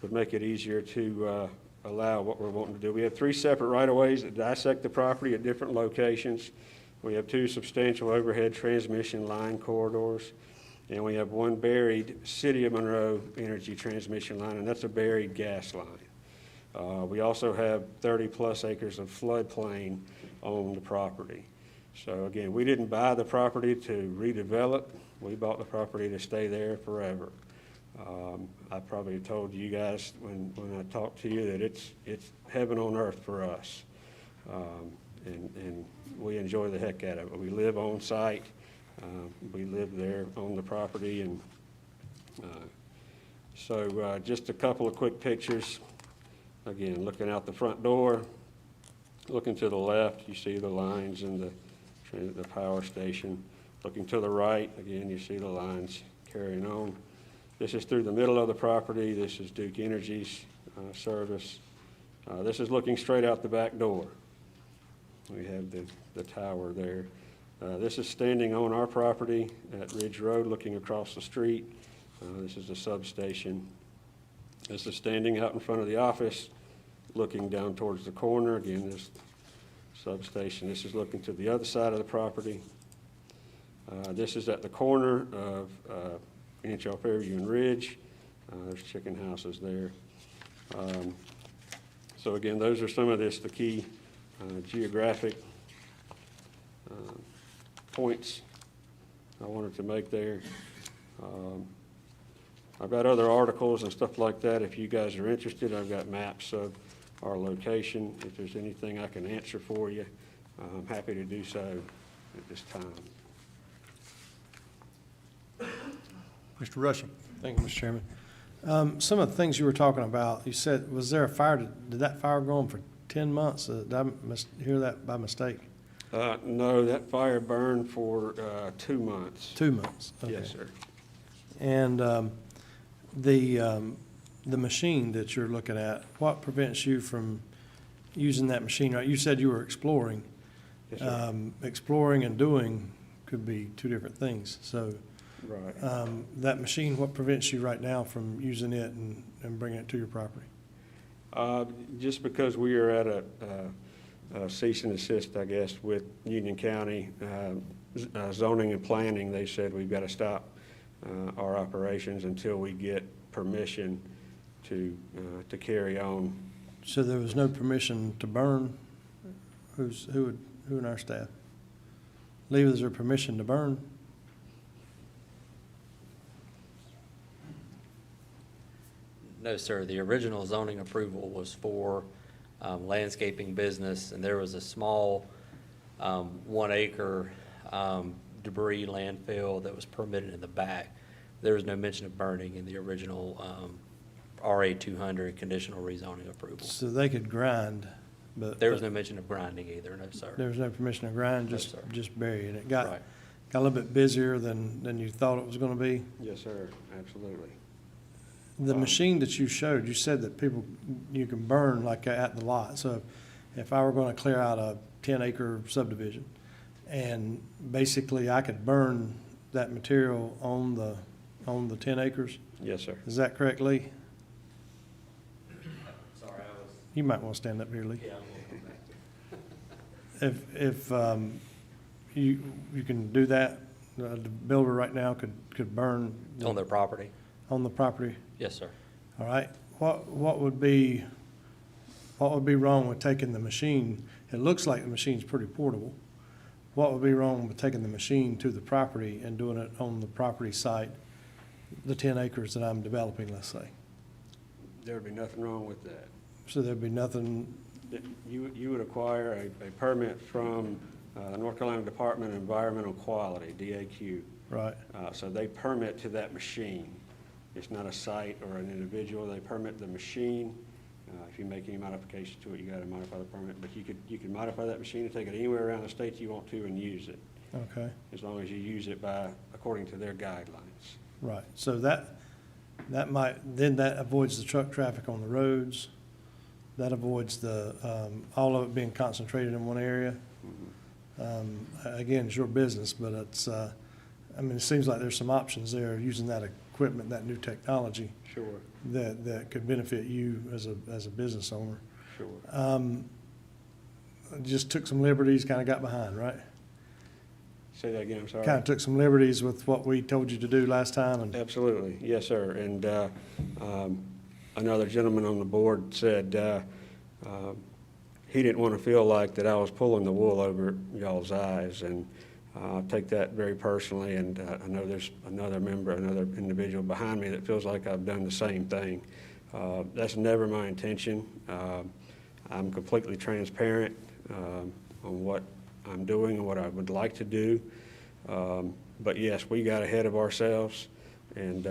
would make it easier to allow what we're wanting to do. We have 3 separate right-of-ways that dissect the property at different locations. We have 2 substantial overhead transmission line corridors, and we have 1 buried City of Monroe energy transmission line, and that's a buried gas line. We also have 30-plus acres of floodplain on the property. So again, we didn't buy the property to redevelop. We bought the property to stay there forever. I probably told you guys when I talked to you that it's heaven on earth for us. And we enjoy the heck out of it. We live on site. We live there on the property. And so just a couple of quick pictures. Again, looking out the front door, Looking to the left, you see the lines in the power station. Looking to the right, again, you see the lines carrying on. This is through the middle of the property. This is Duke Energy's service. This is looking straight out the back door. We have the tower there. This is standing on our property at Ridge Road, looking across the street. This is the substation. This is standing out in front of the office, looking down towards the corner. Again, this substation. This is looking to the other side of the property. This is at the corner of NHL Fairview and Ridge. There's chicken houses there. So again, those are some of the key geographic points I wanted to make there. I've got other articles and stuff like that. If you guys are interested, I've got maps of our location. If there's anything I can answer for you, I'm happy to do so at this time. Mr. Rushing. Thank you, Mr. Chairman. Some of the things you were talking about, you said, was there a fire, did that fire go on for 10 months? Did I hear that by mistake? No, that fire burned for 2 months. 2 months? Okay. Yes, sir. And the machine that you're looking at, what prevents you from using that machine? Right, you said you were exploring. Yes, sir. Exploring and doing could be two different things. So Right. that machine, what prevents you right now from using it and bringing it to your property? Just because we are at a cease and desist, I guess, with Union County zoning and planning, they said we've got to stop our operations until we get permission to carry on. So there was no permission to burn? Who in our staff? Lee, was there permission to burn? No, sir. The original zoning approval was for landscaping business, and there was a small 1 acre debris landfill that was permitted in the back. There was no mention of burning in the original RA 200 conditional rezoning approval. So they could grind, but. There was no mention of grinding either, no, sir. There was no permission to grind, No, just, sir. just bury it. It Right. got a little bit busier than you thought it was gonna be. Yes, sir, absolutely. The machine that you showed, you said that you can burn like at the lot. So if I were gonna clear out a 10-acre subdivision, and basically I could burn that material on the 10 acres, Yes, sir. is that correct, Lee? Sorry, I was. You might wanna stand up here, Lee. Yeah, I'm gonna come back. If you can do that, the builder right now could burn. On their property? On the property? Yes, sir. All right, what would be wrong with taking the machine? It looks like the machine's pretty portable. What would be wrong with taking the machine to the property and doing it on the property site, the 10 acres that I'm developing, let's say? There would be nothing wrong with that. So there'd be nothing, You would acquire a permit from the North Carolina Department of Environmental Quality, DAQ. right? So they permit to that machine. It's not a site or an individual. They permit the machine. If you make any modifications to it, you got to modify the permit. But you can modify that machine and take it anywhere around the state you want to and use it, Okay, as long as you use it according to their guidelines. right. So that avoids the truck traffic on the roads. That avoids all of it being concentrated in one area. Again, it's your business, but it seems like there's some options there using that equipment, that new technology Sure, that could benefit you as a business owner. sure. Just took some liberties, kind of got behind, right? Say that again, I'm sorry. Kind of took some liberties with what we told you to do last time, and Absolutely, yes, sir. And another gentleman on the board said he didn't want to feel like that I was pulling the wool over y'all's eyes, and I take that very personally, and I know there's another individual behind me that feels like I've done the same thing. That's never my intention. I'm completely transparent on what I'm doing and what I would like to do. But yes, we got ahead of ourselves, and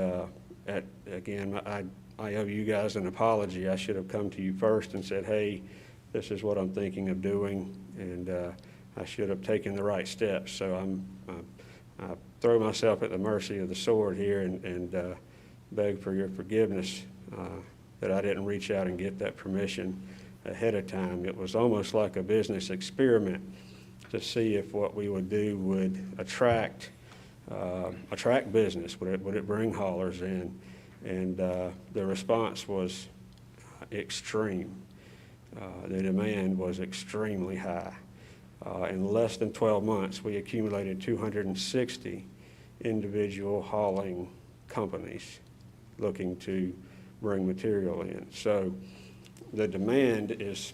again, I owe you guys an apology. I should have come to you first and said, hey, this is what I'm thinking of doing, and I should have taken the right steps. So I throw myself at the mercy of the sword here and beg for your forgiveness that I didn't reach out and get that permission ahead of time. It was almost like a business experiment to see if what we would do would attract business. Would it bring haulers in? And the response was extreme. The demand was extremely high. In less than 12 months, we accumulated 260 individual hauling companies looking to bring material in. So the demand is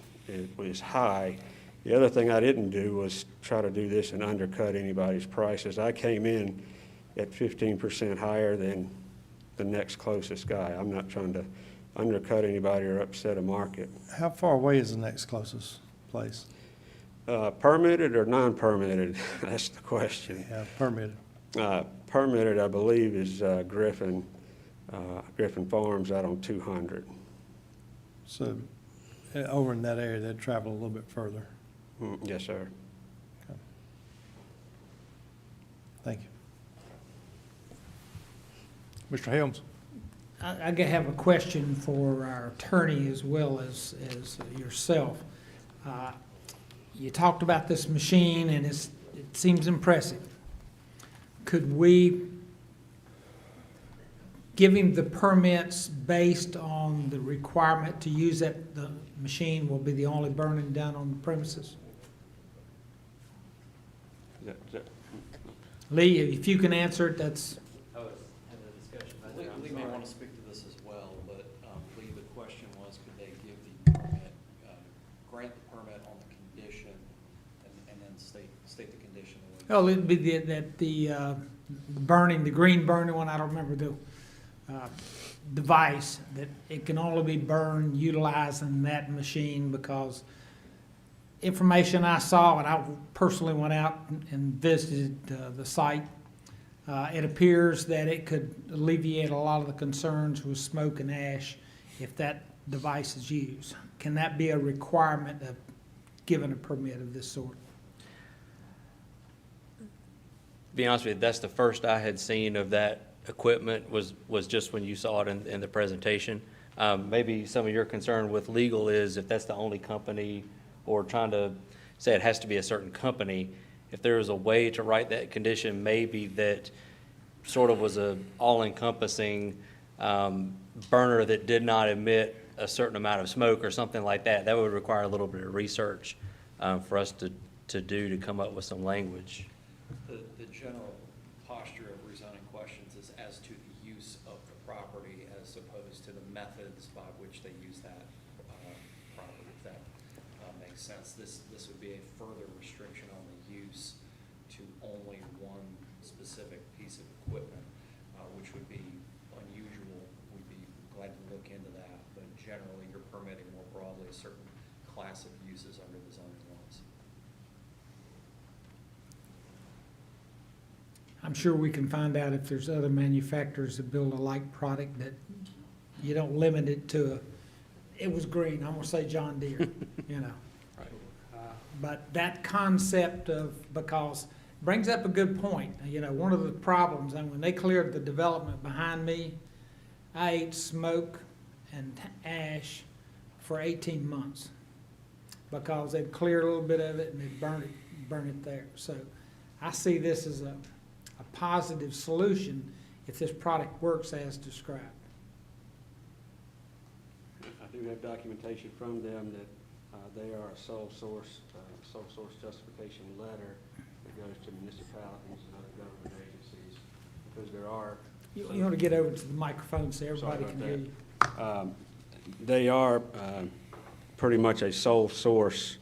high. The other thing I didn't do was try to do this and undercut anybody's prices. I came in at 15% higher than the next closest guy. I'm not trying to undercut anybody or upset a market. How far away is the next closest place? Permitted or non-permitted? That's the question. Yeah, permitted. Permitted, I believe, is Griffin Farms out on 200. So over in that area, they'd travel a little bit further. Yes, sir. Okay. Thank you. Mr. Helms? I have a question for our attorney as well as yourself. You talked about this machine and it seems impressive. Could we give him the permits based on the requirement to use the machine will be the only burning done on the premises? Lee, if you can answer it, that's. Lee may want to speak to this as well, but Lee, the question was, could they give the permit, grant the permit on the condition, and then state the condition? Oh, it'd be the burning, the green burning one, I don't remember the device, that it can only be burned utilizing that machine, because information I saw, and I personally went out and visited the site, it appears that it could alleviate a lot of the concerns with smoke and ash if that device is used. Can that be a requirement of giving a permit of this sort? To be honest with you, that's the first I had seen of that equipment was just when you saw it in the presentation. Maybe some of your concern with legal is if that's the only company, or trying to say it has to be a certain company, if there was a way to write that condition, maybe that sort of was a all-encompassing burner that did not emit a certain amount of smoke or something like that, that would require a little bit of research for us to do to come up with some language. The general posture of rezoning questions is as to the use of the property as opposed to the methods by which they use that property, if that makes sense. This would be a further restriction on the use to only one specific piece of equipment, which would be unusual. We'd be glad to look into that, but generally you're permitting more broadly a certain class of uses under the zoning laws. I'm sure we can find out if there's other manufacturers that build a like product, that you don't limit it to it was green, I'm gonna say John Deere, you know. But that concept of, because brings up a good point. You know, one of the problems, and when they cleared the development behind me, I ate smoke and ash for 18 months because they'd cleared a little bit of it and they'd burn it there. So I see this as a positive solution if this product works as described. I do have documentation from them that they are a sole source justification letter that goes to municipalities and other government agencies, because there are. You want to get over to the microphone so everybody can hear you. They are pretty much a sole source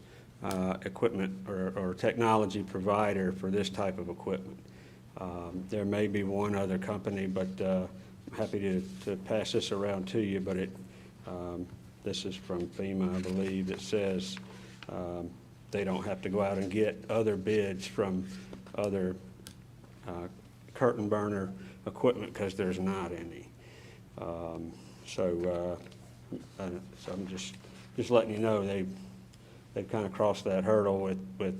equipment or technology provider for this type of equipment. There may be one other company, but I'm happy to pass this around to you, but this is from FEMA, I believe, that says they don't have to go out and get other bids from other curtain burner equipment because there's not any. So I'm just letting you know they've kind of crossed that hurdle with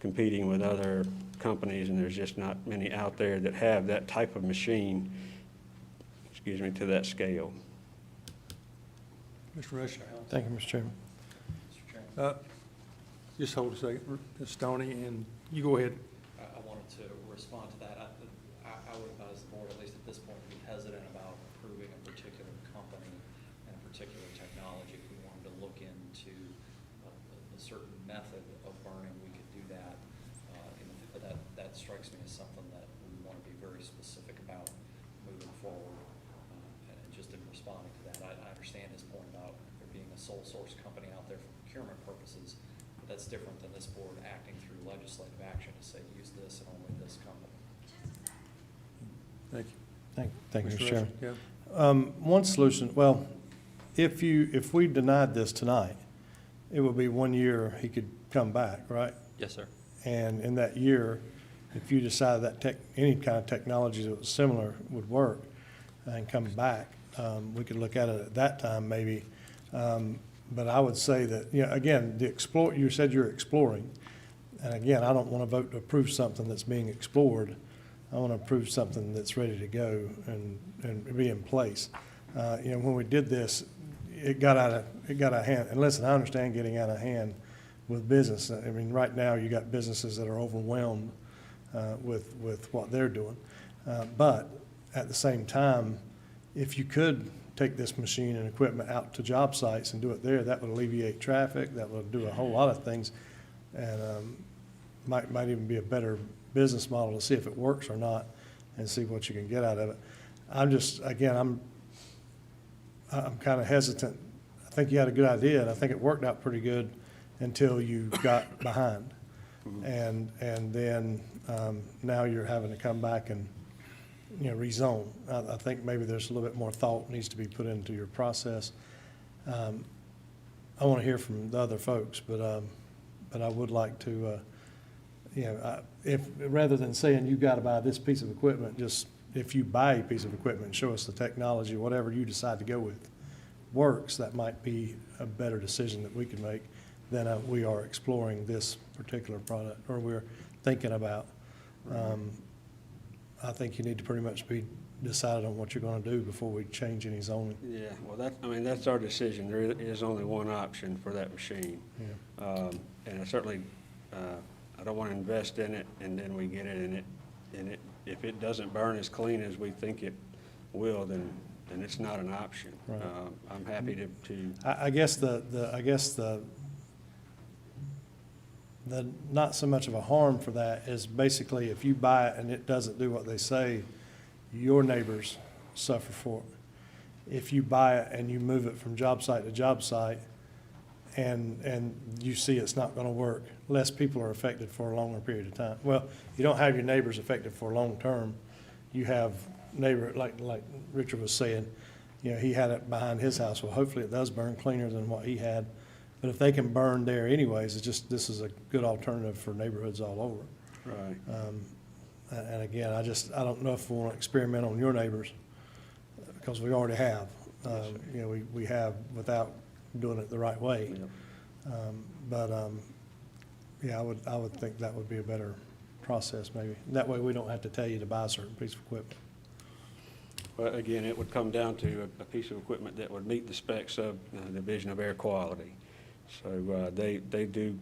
competing with other companies, and there's just not many out there that have that type of machine, excuse me, to that scale. Mr. Rush. Thank you, Mr. Chairman. Mr. Chairman, Just hold a second, Ms. Stoney, and you go ahead. I wanted to respond to that. I would advise the board, at least at this point, be hesitant about approving a particular company and a particular technology. If we wanted to look into a certain method of burning, we could do that. But that strikes me as something that we want to be very specific about moving forward. And just in responding to that, I understand his point about there being a sole source company out there for procurement purposes. But that's different than this board acting through legislative action to say, use this and only this company. Thank you. Thank you, Mr. Rush, Chairman. yeah. One solution, well, if we denied this tonight, it would be 1 year he could come back, right? Yes, sir. And in that year, if you decided that any kind of technology that was similar would work and come back, we could look at it at that time maybe. But I would say that, again, you said you're exploring. And again, I don't want to vote to approve something that's being explored. I want to approve something that's ready to go and be in place. When we did this, it got out of hand. And listen, I understand getting out of hand with business. I mean, right now you got businesses that are overwhelmed with what they're doing. But at the same time, if you could take this machine and equipment out to job sites and do it there, that would alleviate traffic. That would do a whole lot of things, and might even be a better business model to see if it works or not, and see what you can get out of it. I'm kind of hesitant. I think you had a good idea, and I think it worked out pretty good until you got behind, and then now you're having to come back and rezone. I think maybe there's a little bit more thought needs to be put into your process. I want to hear from the other folks, but I would like to, if rather than saying you got to buy this piece of equipment, just if you buy a piece of equipment and show us the technology, whatever you decide to go with works, that might be a better decision that we can make than we are exploring this particular product, or we're thinking about. I think you need to pretty much be decided on what you're going to do before we change any zoning. Yeah, well, that's our decision. There is only one option for that machine. Yeah. And I certainly, I don't want to invest in it and then we get it and if it doesn't burn as clean as we think it will, then it's not an option. Right. I'm happy to. I guess the not so much of a harm for that is basically if you buy it and it doesn't do what they say, your neighbors suffer for it. If you buy it and you move it from job site to job site and you see it's not going to work, less people are affected for a longer period of time. Well, you don't have your neighbors affected for long term. You have neighbor, like Richard was saying, he had it behind his house. Well, hopefully it does burn cleaner than what he had. But if they can burn there anyways, this is a good alternative for neighborhoods all over. Right. And again, I don't know if we want to experiment on your neighbors, because we already have. We have without doing it the right way. Yep. I would think that would be a better process maybe. That way we don't have to tell you to buy a certain piece of equipment. Well, again, it would come down to a piece of equipment that would meet the specs of the Division of Air Quality. So they do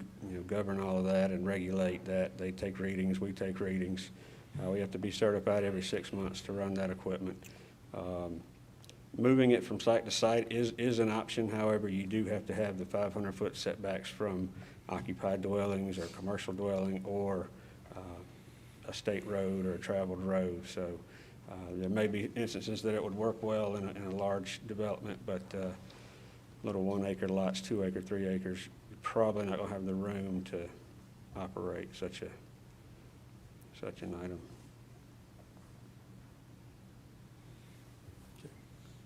govern all of that and regulate that. They take readings, we take readings. We have to be certified every 6 months to run that equipment. Moving it from site to site is an option. However, you do have to have the 500-foot setbacks from occupied dwellings or commercial dwelling or a state road or a traveled road. So there may be instances that it would work well in a large development, but little 1 acre lots, 2 acre, 3 acres, you're probably not going to have the room to operate such an item.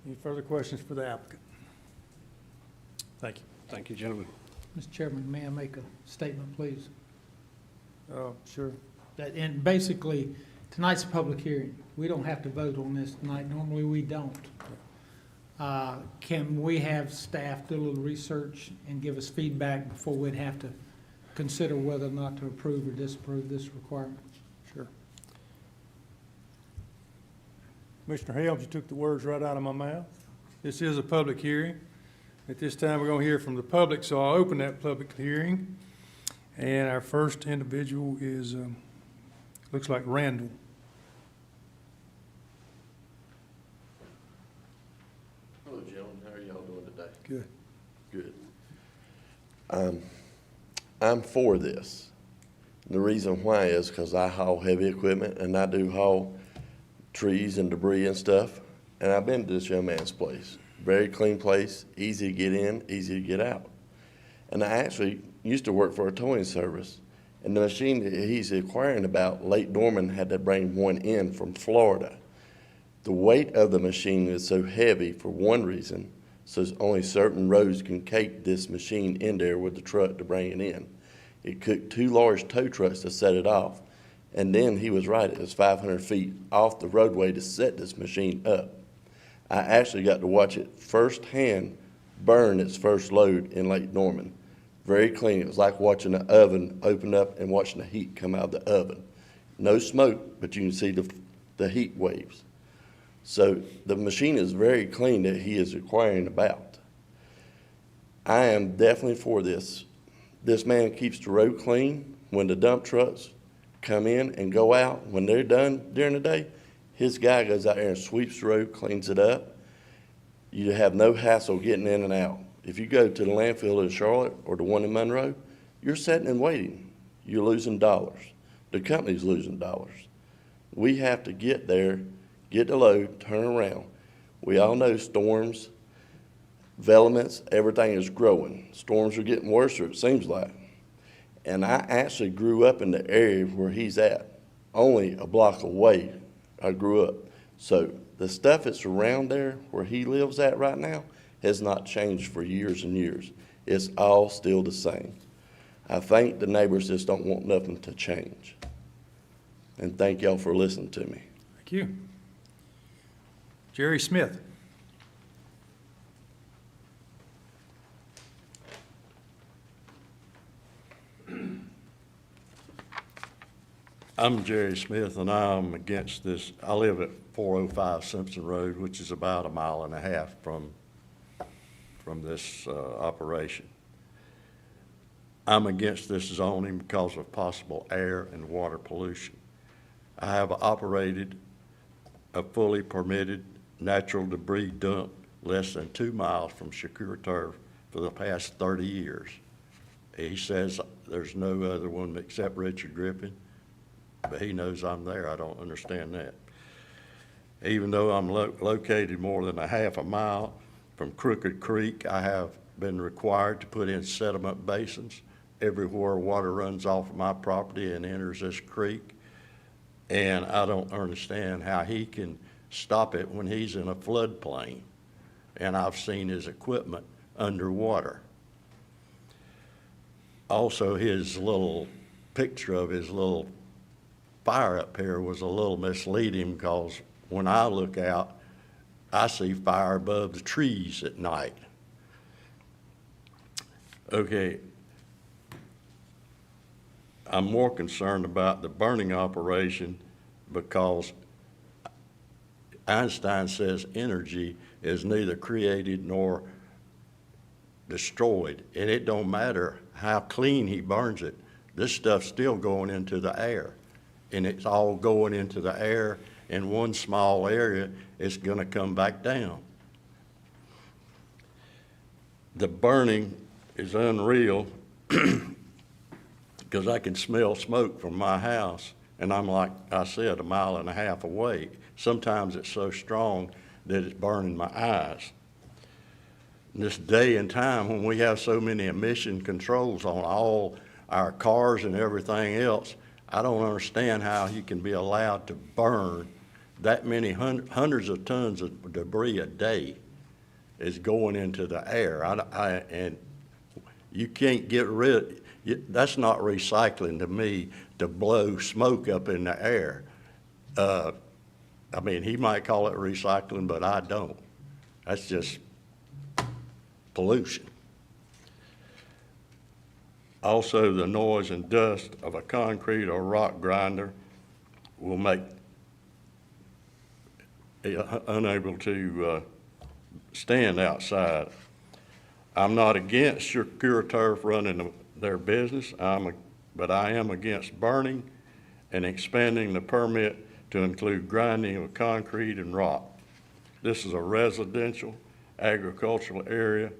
Any further questions for the applicant? Thank you. Thank you, gentlemen. Mr. Chairman, may I make a statement, please? Sure. And basically, tonight's a public hearing. We don't have to vote on this tonight. Normally, we don't. Can we have staff do a little research and give us feedback before we'd have to consider whether or not to approve or disapprove this requirement? Sure. Commissioner Helms, you took the words right out of my mouth. This is a public hearing. At this time, we're going to hear from the public, so I'll open that public hearing. And our first individual is, looks like Randall. Hello, gentlemen. How are y'all doing today? Good. Good. I'm for this. The reason why is because I haul heavy equipment and I do haul trees and debris and stuff. And I've been to this young man's place. Very clean place, easy to get in, easy to get out. And I actually used to work for a towing service. And the machine that he's acquiring about, Lake Norman had to bring one in from Florida. The weight of the machine is so heavy for one reason, so only certain roads can take this machine in there with the truck to bring it in. It took 2 large tow trucks to set it off. And then he was right, it was 500 feet off the roadway to set this machine up. I actually got to watch it firsthand burn its first load in Lake Norman. Very clean. It was like watching an oven open up and watching the heat come out of the oven. No smoke, but you can see the heat waves. So the machine is very clean that he is inquiring about. I am definitely for this. This man keeps the road clean. When the dump trucks come in and go out, when they're done during the day, his guy goes out there and sweeps the road, cleans it up. You have no hassle getting in and out. If you go to the landfill in Charlotte or the one in Monroe, you're sitting and waiting. You're losing dollars. The company's losing dollars. We have to get there, get the load, turn around. We all know storms, developments, everything is growing. Storms are getting worse, it seems like. And I actually grew up in the area where he's at, only a block away. I grew up. So the stuff that's around there where he lives at right now has not changed for years and years. It's all still the same. I think the neighbors just don't want nothing to change. And thank y'all for listening to me. Thank you. Jerry Smith. I'm Jerry Smith, and I'm against this. I live at 405 Simpson Road, which is about 1.5 miles from this operation. I'm against this zoning because of possible air and water pollution. I have operated a fully permitted natural debris dump less than 2 miles from Secure Turf for the past 30 years. He says there's no other one except Richard Griffin, but he knows I'm there. I don't understand that. Even though I'm located more than 1/2 mile from Crooked Creek, I have been required to put in sediment basins everywhere water runs off of my property and enters this creek. And I don't understand how he can stop it when he's in a floodplain. And I've seen his equipment underwater. Also, his little picture of his little fire up here was a little misleading, because when I look out, I see fire above the trees at night. Okay, I'm more concerned about the burning operation because Einstein says energy is neither created nor destroyed, and it don't matter how clean he burns it. This stuff's still going into the air, and it's all going into the air in one small area. It's going to come back down. The burning is unreal because I can smell smoke from my house, and I'm, like I said, 1.5 miles away. Sometimes it's so strong that it's burning my eyes. In this day and time when we have so many emission controls on all our cars and everything else, I don't understand how you can be allowed to burn that many hundreds of tons of debris a day is going into the air. And you can't get rid, that's not recycling to me, to blow smoke up in the air. I mean, he might call it recycling, but I don't. That's just pollution. Also, the noise and dust of a concrete or rock grinder will make it unable to stand outside. I'm not against Secure Turf running their business, but I am against burning and expanding the permit to include grinding of concrete and rock. This is a residential agricultural area,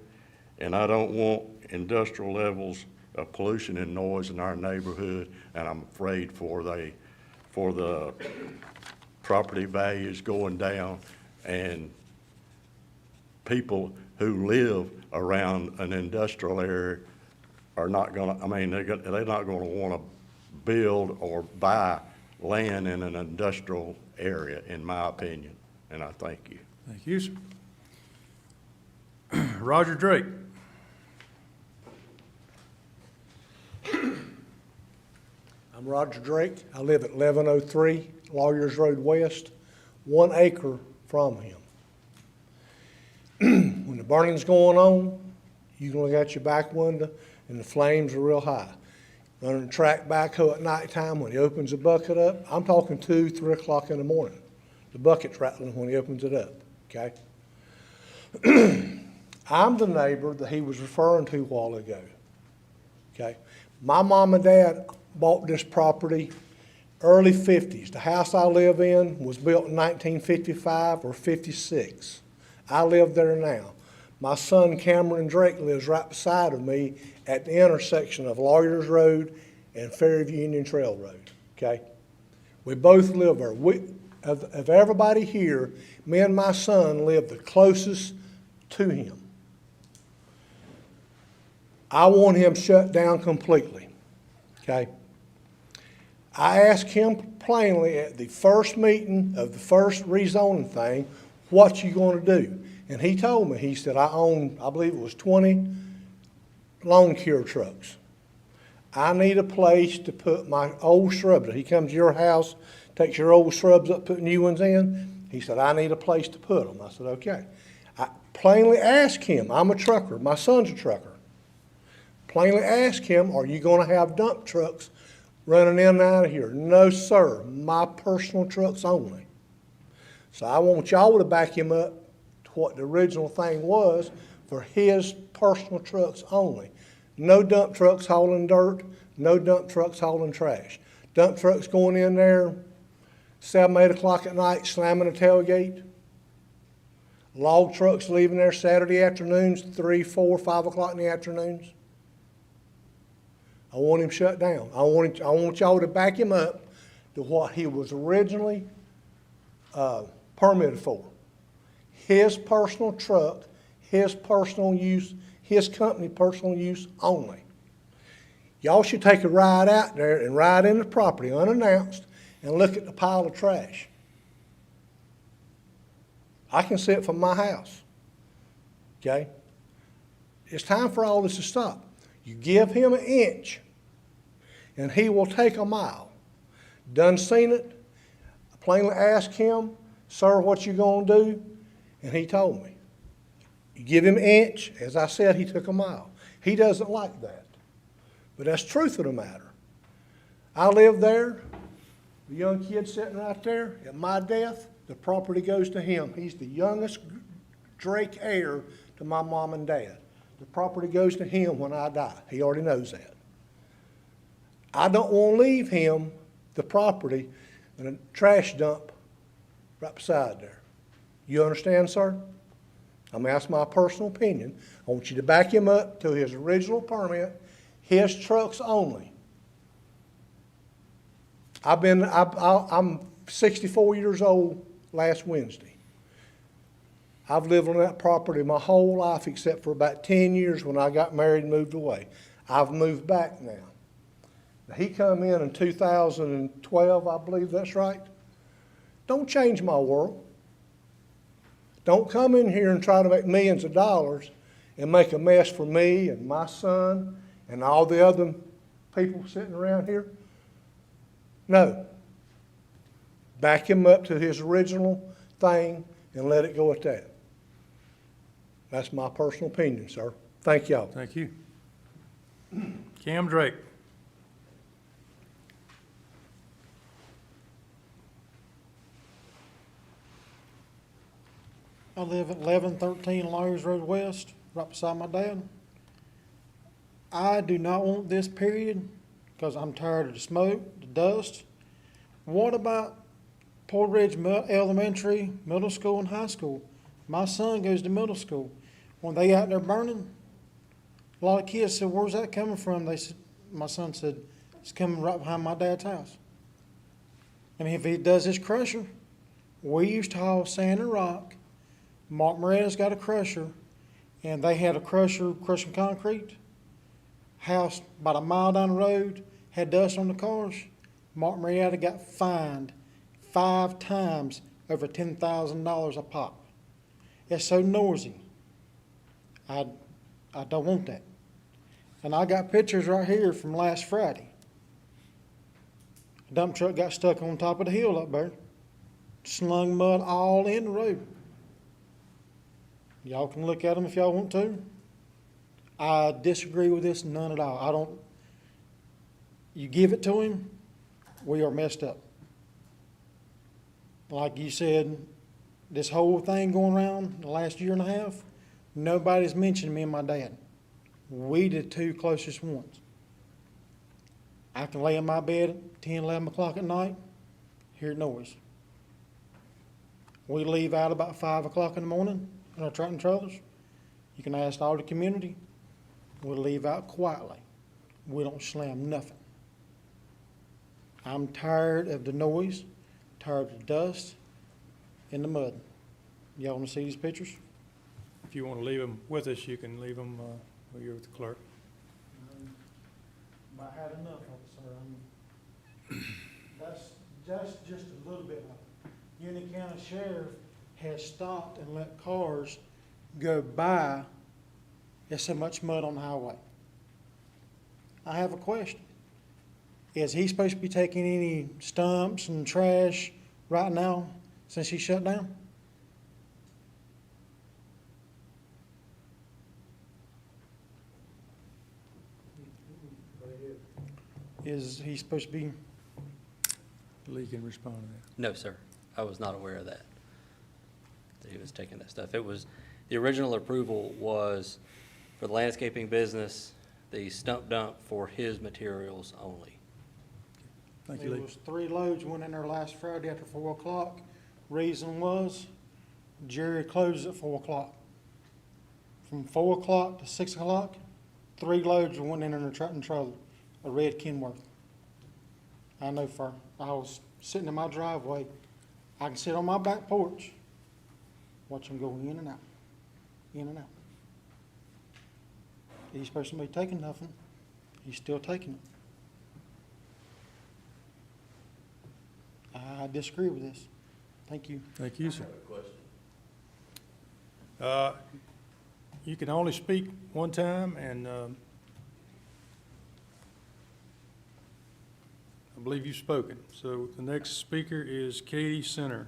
and I don't want industrial levels of pollution and noise in our neighborhood, and I'm afraid for the property values going down, and people who live around an industrial area are not gonna, I mean, they're not gonna wanna build or buy land in an industrial area, in my opinion, and I thank you. Thank you, sir. Roger Drake. I'm Roger Drake. I live at 1103 Lawyers Road West, 1 acre from him. When the burning's going on, you can look out your back window and the flames are real high. Running a track backhoe at nighttime, when he opens the bucket up, I'm talking 2, 3 o'clock in the morning. The bucket's rattling when he opens it up, okay? I'm the neighbor that he was referring to a while ago, okay? My mom and dad bought this property early 50s. The house I live in was built in 1955 or 56. I live there now. My son Cameron Drake lives right beside of me at the intersection of Lawyers Road and Fairview Union Trail Road, okay? We both live there. Of everybody here, me and my son live the closest to him. I want him shut down completely, okay? I asked him plainly at the first meeting of the first rezoning thing, what you gonna do? And he told me, he said, I own, I believe it was 20 lawn care trucks. I need a place to put my old shrubs. He comes to your house, takes your old shrubs up, put new ones in. He said, I need a place to put them. I said, okay. I plainly asked him, I'm a trucker, my son's a trucker. Plainly asked him, are you gonna have dump trucks running in and out of here? No, sir, my personal trucks only. So I want y'all to back him up to what the original thing was for his personal trucks only. No dump trucks hauling dirt, no dump trucks hauling trash. Dump trucks going in there 7, 8 o'clock at night, slamming a tailgate. Log trucks leaving there Saturday afternoons, 3, 4, 5 o'clock in the afternoons. I want him shut down. I want y'all to back him up to what he was originally permitted for. His personal truck, his personal use, his company personal use only. Y'all should take a ride out there and ride in the property unannounced and look at the pile of trash. I can see it from my house, okay? It's time for all this to stop. You give him an inch and he will take a mile. Done seen it. I plainly asked him, sir, what you gonna do? And he told me. You give him an inch, as I said, he took a mile. He doesn't like that. But that's the truth of the matter. I live there, the young kid sitting right there. At my death, the property goes to him. He's the youngest Drake heir to my mom and dad. The property goes to him when I die. He already knows that. I don't want to leave him the property in a trash dump right beside there. You understand, sir? I mean, that's my personal opinion. I want you to back him up to his original permit, his trucks only. I'm 64 years old last Wednesday. I've lived on that property my whole life except for about 10 years when I got married and moved away. I've moved back now. Now, he come in 2012, I believe that's right. Don't change my world. Don't come in here and try to make millions of dollars and make a mess for me and my son and all the other people sitting around here. No. Back him up to his original thing and let it go at that. That's my personal opinion, sir. Thank y'all. Thank you. Cam Drake. I live at 1113 Lawyers Road West, right beside my dad. I do not want this, period, because I'm tired of the smoke, the dust. What about Port Ridge Elementary, middle school, and high school? My son goes to middle school. When they out there burning, a lot of kids said, "Where's that coming from?" They said, my son said, "It's coming right behind my dad's house." I mean, if he does his crusher, we used to haul sand and rock. Mark Moretta's got a crusher, and they had a crusher crushing concrete. House about a mile down the road had dust on the cars. Mark Marietta got fined 5 times over $10,000 a pop. It's so noisy. I don't want that. And I got pictures right here from last Friday. A dump truck got stuck on top of the hill up there. Slung mud all in the road. Y'all can look at them if y'all want to. I disagree with this none at all. You give it to him, we are messed up. Like you said, this whole thing going around the last year and a half, nobody's mentioned me and my dad. We the 2 closest ones. I can lay in my bed at 10, 11 o'clock at night, hear noise. We leave out about 5 o'clock in the morning in our tractor trailers. You can ask all the community. We leave out quietly. We don't slam nothing. I'm tired of the noise, tired of the dust and the mud. Y'all want to see these pictures? If you want to leave them with us, you can leave them while you're with the clerk. About had enough of it, sir. That's just a little bit of it. Union County Sheriff has stopped and let cars go by. There's so much mud on the highway. I have a question. Is he supposed to be taking any stumps and trash right now since he shut down? Is he supposed to be? Lee can respond to that. No, sir. I was not aware of that he was taking that stuff. It was, the original approval was for the landscaping business, the stump dump for his materials only. Thank you, Lee. There was 3 loads went in there last Friday after 4 o'clock. Reason was Jerry closes at 4 o'clock. From 4 o'clock to 6 o'clock, 3 loads went in there tractor trailer, a red Kenworth. I know, for I was sitting in my driveway. I can sit on my back porch, watch them go in and out, in and out. He's supposed to be taking nothing. He's still taking it. I disagree with this. Thank you. Thank you, sir. You can only speak one time, and I believe you've spoken. So the next speaker is Katie Center.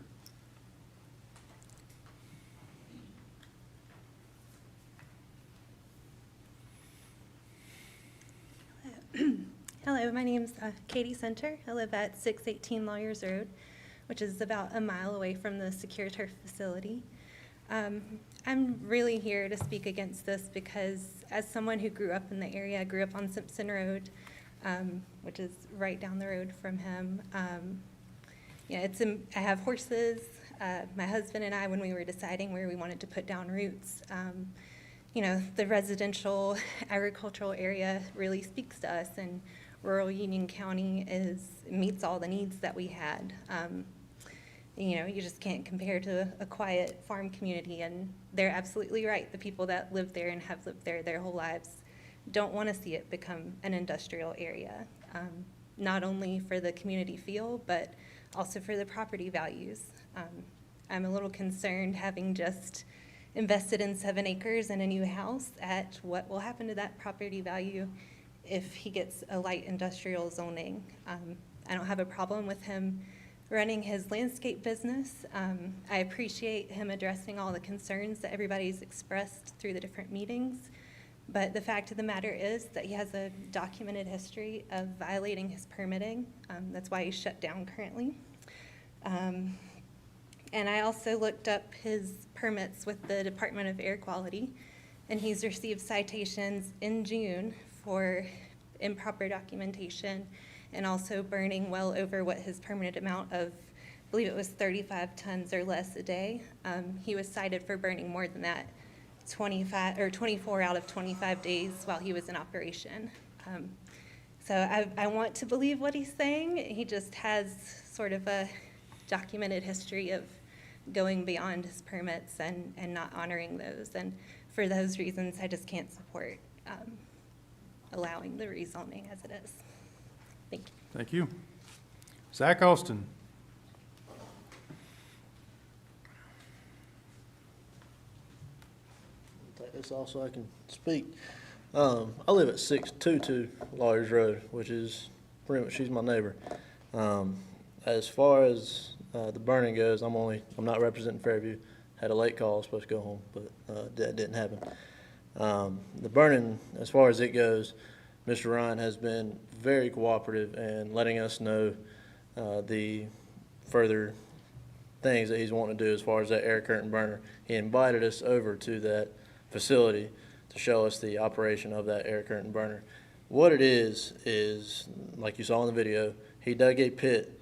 Hello, my name's Katie Center. I live at 618 Lawyers Road, which is about a mile away from the Secure Turf facility. I'm really here to speak against this because as someone who grew up in the area, I grew up on Simpson Road, which is right down the road from him. I have horses. My husband and I, when we were deciding where we wanted to put down roots, the residential agricultural area really speaks to us, and rural Union County meets all the needs that we had. You just can't compare to a quiet farm community, and they're absolutely right. The people that live there and have lived there their whole lives don't want to see it become an industrial area, not only for the community feel, but also for the property values. I'm a little concerned, having just invested in 7 acres and a new house, at what will happen to that property value if he gets a light industrial zoning. I don't have a problem with him running his landscape business. I appreciate him addressing all the concerns that everybody's expressed through the different meetings. But the fact of the matter is that he has a documented history of violating his permitting. That's why he's shut down currently. And I also looked up his permits with the Department of Air Quality, and he's received citations in June for improper documentation and also burning well over what his permitted amount of, I believe it was 35 tons or less a day. He was cited for burning more than that 24 out of 25 days while he was in operation. So I want to believe what he's saying. He just has sort of a documented history of going beyond his permits and not honoring those. And for those reasons, I just can't support allowing the rezoning as it is. Thank you. Thank you. Zach Austin. Take this off so I can speak. I live at 622 Lawyers Road, which is pretty much, she's my neighbor. As far as the burning goes, I'm not representing Fairview. Had a late call, I was supposed to go home, but that didn't happen. The burning, as far as it goes, Mr. Ryan has been very cooperative and letting us know the further things that he's wanting to do as far as that air curtain burner. He invited us over to that facility to show us the operation of that air curtain burner. What it is like you saw in the video, he dug a pit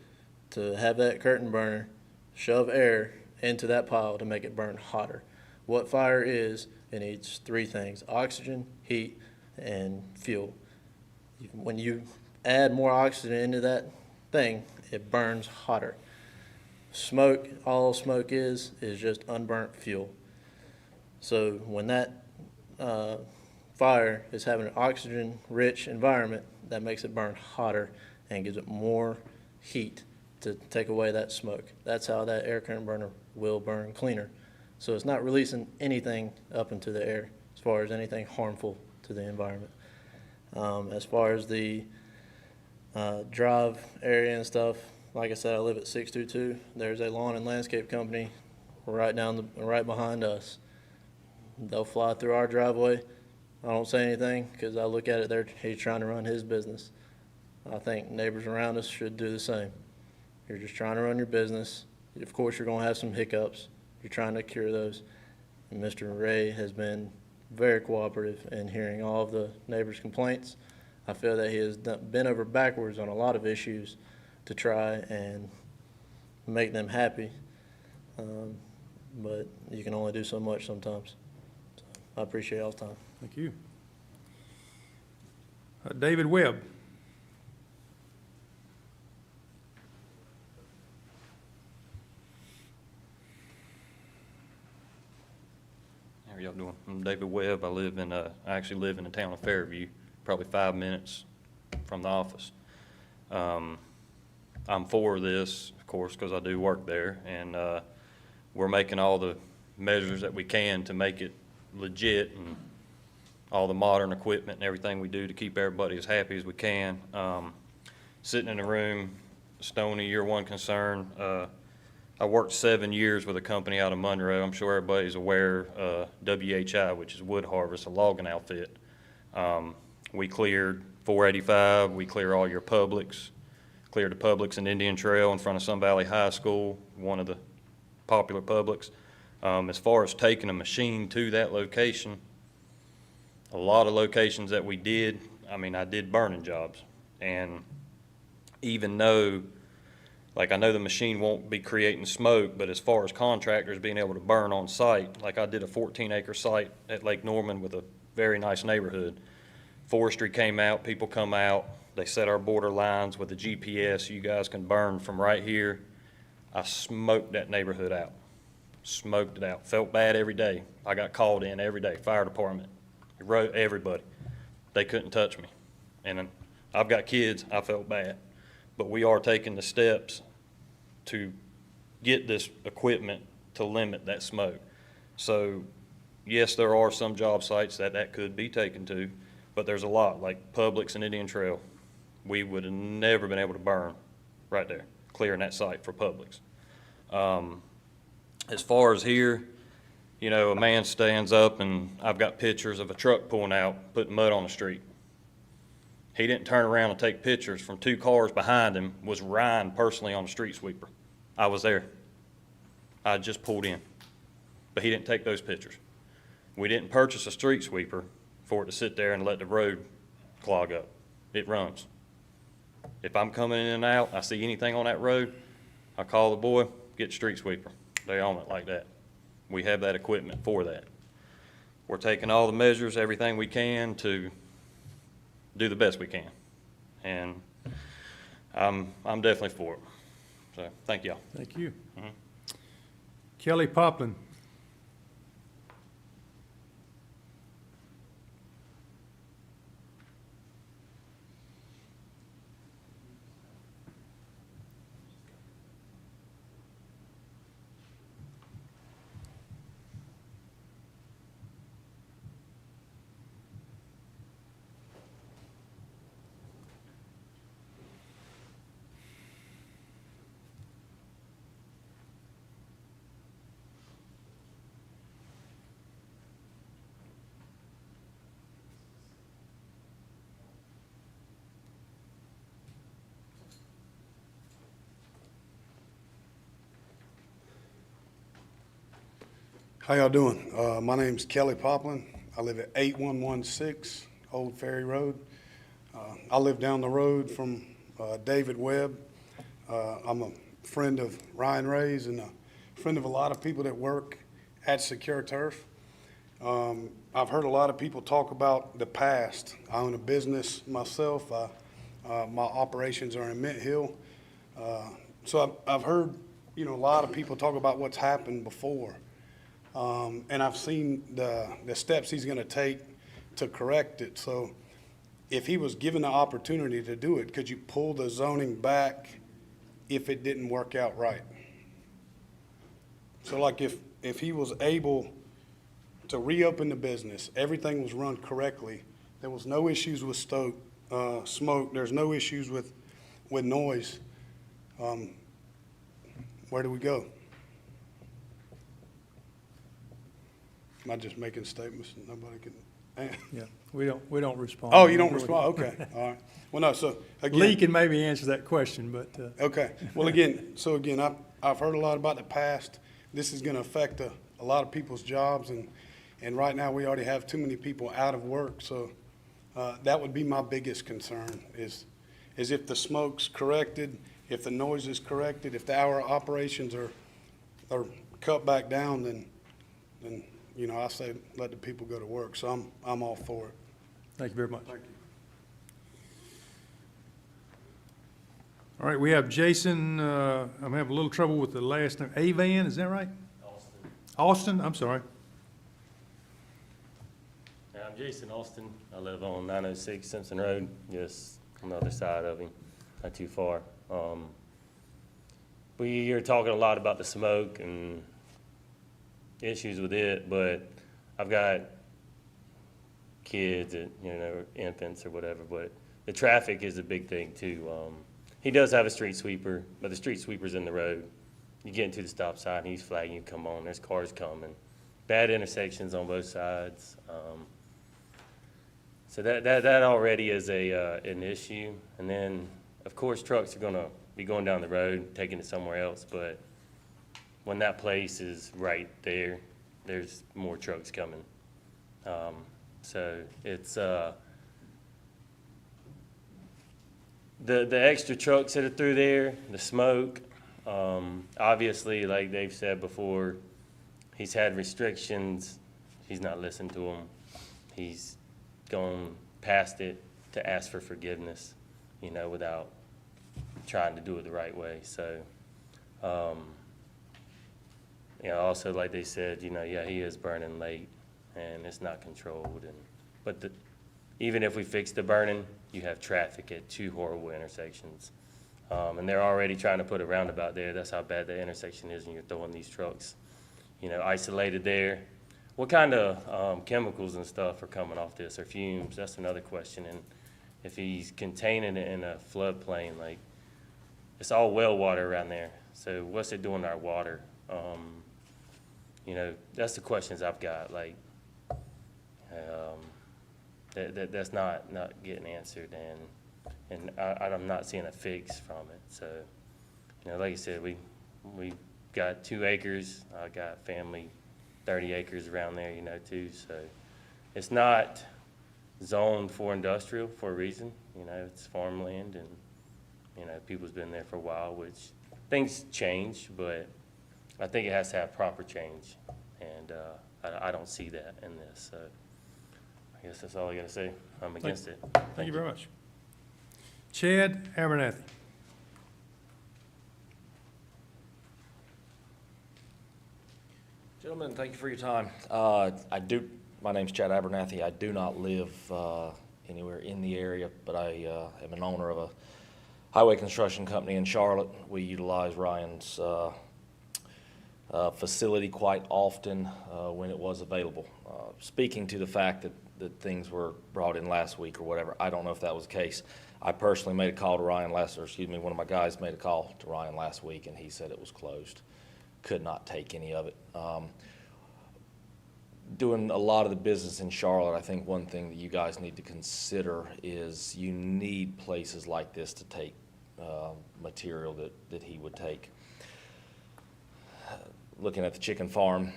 to have that curtain burner shove air into that pile to make it burn hotter. What fire is, it needs three things: oxygen, heat, and fuel. When you add more oxygen into that thing, it burns hotter. Smoke, all smoke is just unburnt fuel. So when that fire is having an oxygen-rich environment, that makes it burn hotter and gives it more heat to take away that smoke. That's how that air curtain burner will burn cleaner. So it's not releasing anything up into the air as far as anything harmful to the environment. As far as the drive area and stuff, like I said, I live at 622. There's a lawn and landscape company right behind us. They'll fly through our driveway. I don't say anything because I look at it, he's trying to run his business. I think neighbors around us should do the same. You're just trying to run your business. Of course, you're going to have some hiccups. You're trying to cure those. And Mr. Ray has been very cooperative in hearing all of the neighbors' complaints. I feel that he has bent over backwards on a lot of issues to try and make them happy. But you can only do so much sometimes. So I appreciate y'all's time. Thank you. David Webb. How are y'all doing? I'm David Webb. I actually live in the town of Fairview, probably 5 minutes from the office. I'm for this, of course, because I do work there, and we're making all the measures that we can to make it legit, and all the modern equipment and everything we do to keep everybody as happy as we can. Sitting in the room, Stoney, your one concern, I worked 7 years with a company out of Monroe. I'm sure everybody's aware, WHI, which is Wood Harvest, a logging outfit. We cleared 485, we clear all your Publix, cleared the Publix and Indian Trail in front of Sun Valley High School, one of the popular Publix. As far as taking a machine to that location, a lot of locations that we did, I did burning jobs. And even though, like, I know the machine won't be creating smoke, but as far as contractors being able to burn on site, like I did a 14-acre site at Lake Norman with a very nice neighborhood. Forestry came out, people come out, they set our border lines with a GPS. You guys can burn from right here. I smoked that neighborhood out. Smoked it out. Felt bad every day. I got called in every day, fire department, everybody. They couldn't touch me. And I've got kids, I felt bad. But we are taking the steps to get this equipment to limit that smoke. So, yes, there are some job sites that could be taken to, but there's a lot, like Publix and Indian Trail. We would have never been able to burn right there. clearing that site for Publix. As far as here, you know, a man stands up and I've got pictures of a truck pulling out, putting mud on the street. He didn't turn around and take pictures from 2 cars behind him, was Ryan personally on the street sweeper. I was there. I just pulled in, but he didn't take those pictures. We didn't purchase a street sweeper for it to sit there and let the road clog up. It runs. If I'm coming in and out, I see anything on that road, I call the boy, get the street sweeper. They own it like that. We have that equipment for that. We're taking all the measures, everything we can to do the best we can. And I'm definitely for it. So, thank y'all. Thank you. Kelly Poplin. How y'all doing? My name's Kelly Poplin. I live at 8116 Old Ferry Road. I live down the road from David Webb. I'm a friend of Ryan Ray's and a friend of a lot of people that work at Secure Turf. I've heard a lot of people talk about the past. I own a business myself. My operations are in Mint Hill. So I've heard, you know, a lot of people talk about what's happened before. And I've seen the steps he's going to take to correct it. So if he was given the opportunity to do it, could you pull the zoning back if it didn't work out right? So like if he was able to reopen the business, everything was run correctly, there was no issues with smoke, there's no issues with noise, where do we go? Am I just making statements and nobody can? Yeah, we don't respond. Oh, you don't respond? Okay, all right. Well, no, so again. Lee can maybe answer that question, but. Okay, well, again, I've heard a lot about the past. This is gonna affect a lot of people's jobs, and right now, we already have too many people out of work, so that would be my biggest concern, is if the smoke's corrected, if the noise is corrected, if the hour operations are cut back down, then you know, I say let the people go to work, so I'm all for it. Thank you very much. Thank you. All right, we have Jason, I'm having a little trouble with the last name, Avan, is that right? Austin, I'm sorry. I'm Jason Austin. I live on 906 Simpson Road, just on the other side of him, not too far. We are talking a lot about the smoke and issues with it, but I've got kids, that, you know, infants or whatever, but the traffic is a big thing too. He does have a street sweeper, but the street sweeper's in the road. You get into the stop sign, he's flagging you, come on, there's cars coming. Bad intersections on both sides. So that already is an issue. And then, of course, trucks are gonna be going down the road, taking it somewhere else, but when that place is right there, there's more trucks coming. So it's, the extra trucks that are through there, the smoke, obviously, like they've said before, he's had restrictions, he's not listened to them. He's gone past it to ask for forgiveness, you know, without trying to do it the right way. So, you know, also like they said, you know, yeah, he is burning late and it's not controlled. But even if we fix the burning, you have traffic at 2 horrible intersections. And they're already trying to put a roundabout there. That's how bad the intersection is, and you're throwing these trucks, you know, isolated there. What kind of chemicals and stuff are coming off this, or fumes? That's another question. And if he's containing it in a floodplain, like, it's all well water around there. So what's it doing to our water? You know, that's the questions I've got, like, that's not getting answered, and I'm not seeing a fix from it. So, you know, like I said, we got 2 acres. I got family, 30 acres around there, you know, too. So it's not zoned for industrial for a reason. You know, it's farmland, and, you know, people's been there for a while, which things change, but I think it has to have proper change, and I don't see that in this. So I guess that's all I got to say. I'm against it. Thank you very much. Chad Abernathy. Gentlemen, thank you for your time. My name's Chad Abernathy. I do not live anywhere in the area, but I am an owner of a highway construction company in Charlotte. We utilize Ryan's facility quite often when it was available. Speaking to the fact that things were brought in last week or whatever, I don't know if that was the case. I personally made a call to Ryan one of my guys made a call to Ryan last week, and he said it was closed. Could not take any of it. Doing a lot of the business in Charlotte, I think one thing that you guys need to consider is you need places like this to take material that he would take. Looking at the chicken farm,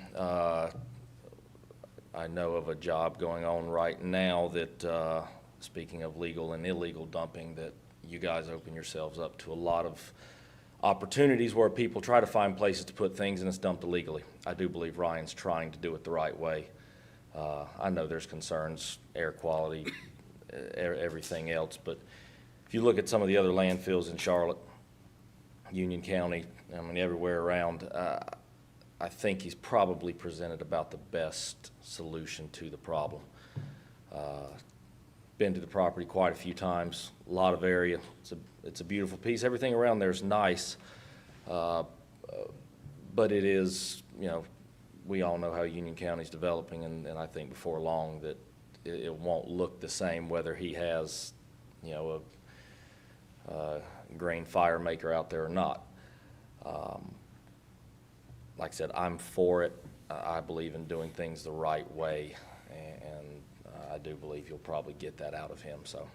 I know of a job going on right now that, speaking of legal and illegal dumping, that you guys open yourselves up to a lot of opportunities where people try to find places to put things and it's dumped illegally. I do believe Ryan's trying to do it the right way. I know there's concerns, air quality, everything else, but if you look at some of the other landfills in Charlotte, Union County, I mean, everywhere around, I think he's probably presented about the best solution to the problem. Been to the property quite a few times, a lot of area. It's a beautiful piece. Everything around there is nice, but it is, you know, we all know how Union County's developing, and I think before long that it won't look the same whether he has, you know, a grain fire maker out there or not. Like I said, I'm for it. I believe in doing things the right way, and I do believe you'll probably get that out of him. So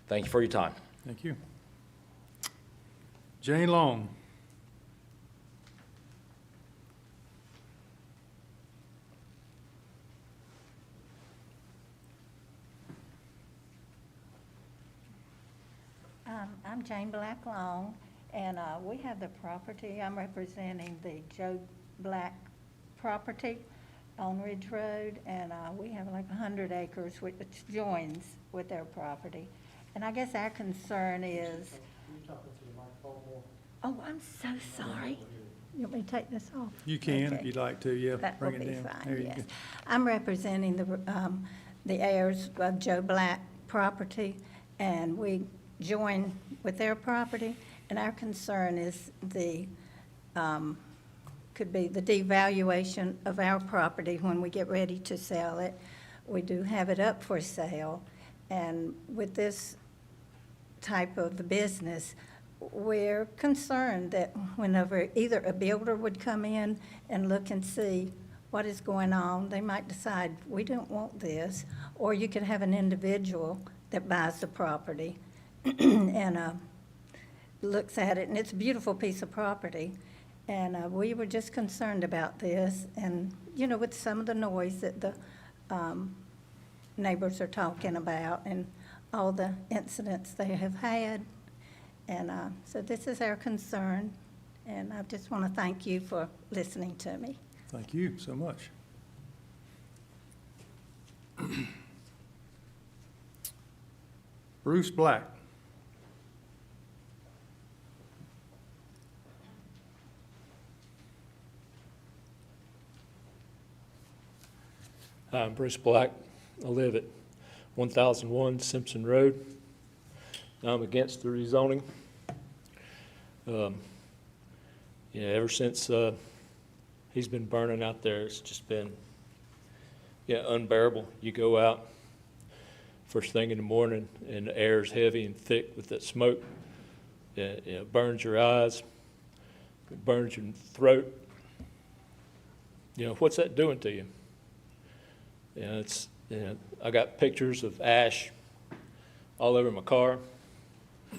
thank you for your time. Thank you. Jane Long. I'm Jane Black Long, and we have the property. I'm representing the Joe Black property on Ridge Road, and we have like 100 acres, which joins with their property. And I guess our concern is... Oh, I'm so sorry. You want me to take this off? You can, Okay. if you'd like to, yeah. That Bring will it be down. fine, There you yes. go. I'm representing the heirs of Joe Black property, and we join with their property, and our concern is could be the devaluation of our property when we get ready to sell it. We do have it up for sale, and with this type of business, we're concerned that whenever either a builder would come in and look and see what is going on, they might decide, we don't want this, or you could have an individual that buys the property and looks at it, and it's a beautiful piece of property. And we were just concerned about this, and, you know, with some of the noise that the neighbors are talking about and all the incidents they have had. And so this is our concern, and I just want to thank you for listening to me. Thank you so much. Bruce Black. I'm Bruce Black. I live at 1001 Simpson Road. I'm against the rezoning. Yeah, ever since he's been burning out there, it's just been unbearable. You go out first thing in the morning and the air is heavy and thick with that smoke. It burns your eyes, it burns your throat. What's that doing to you? I got pictures of ash all over my car,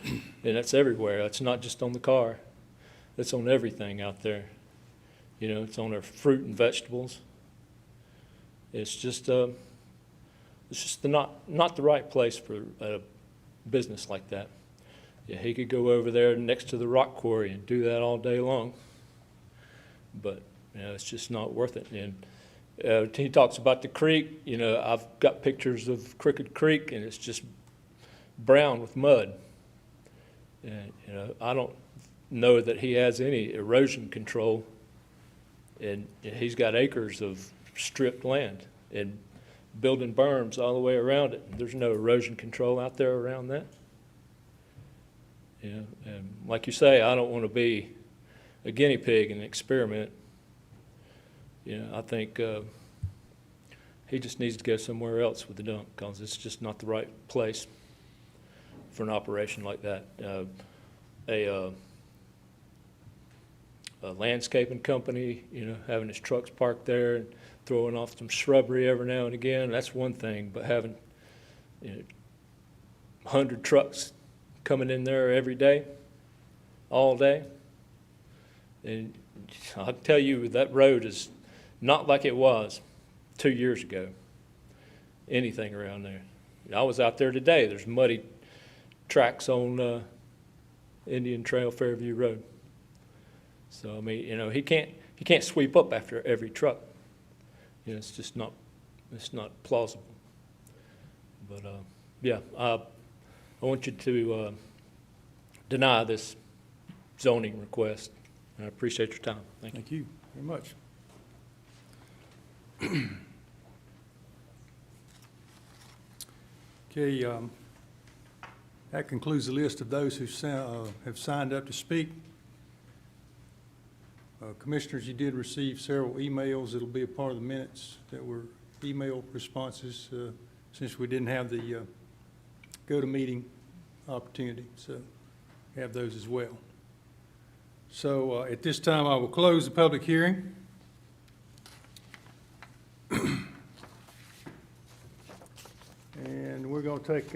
and that's everywhere. It's not just on the car. It's on everything out there. It's on our fruit and vegetables. It's just not the right place for a business like that. Yeah, he could go over there next to the rock quarry and do that all day long, but it's just not worth it. And he talks about the creek. I've got pictures of Crooked Creek, and it's just brown with mud. And I don't know that he has any erosion control, and he's got acres of stripped land and building berms all the way around it. There's no erosion control out there around that. And like you say, I don't want to be a guinea pig in an experiment. I think he just needs to go somewhere else with the dump, because it's just not the right place for an operation like that. A landscaping company, having his trucks parked there and throwing off some shrubbery every now and again, that's one thing, but having 100 trucks coming in there every day, all day, and I'll tell you, that road is not like it was 2 years ago, anything around there. I was out there today. There's muddy tracks on Indian Trail, Fairview Road. So, I mean, he can't sweep up after every truck. It's just not plausible. But, yeah, I want you to deny this zoning request. I appreciate your time. Thank you. Thank you very much. Okay, that concludes the list of those who have signed up to speak. Commissioners, you did receive several emails. It'll be a part of the minutes that were email responses since we didn't have the go-to-meeting opportunity. So we have those as well. So at this time, I will close the public hearing. And we're going to take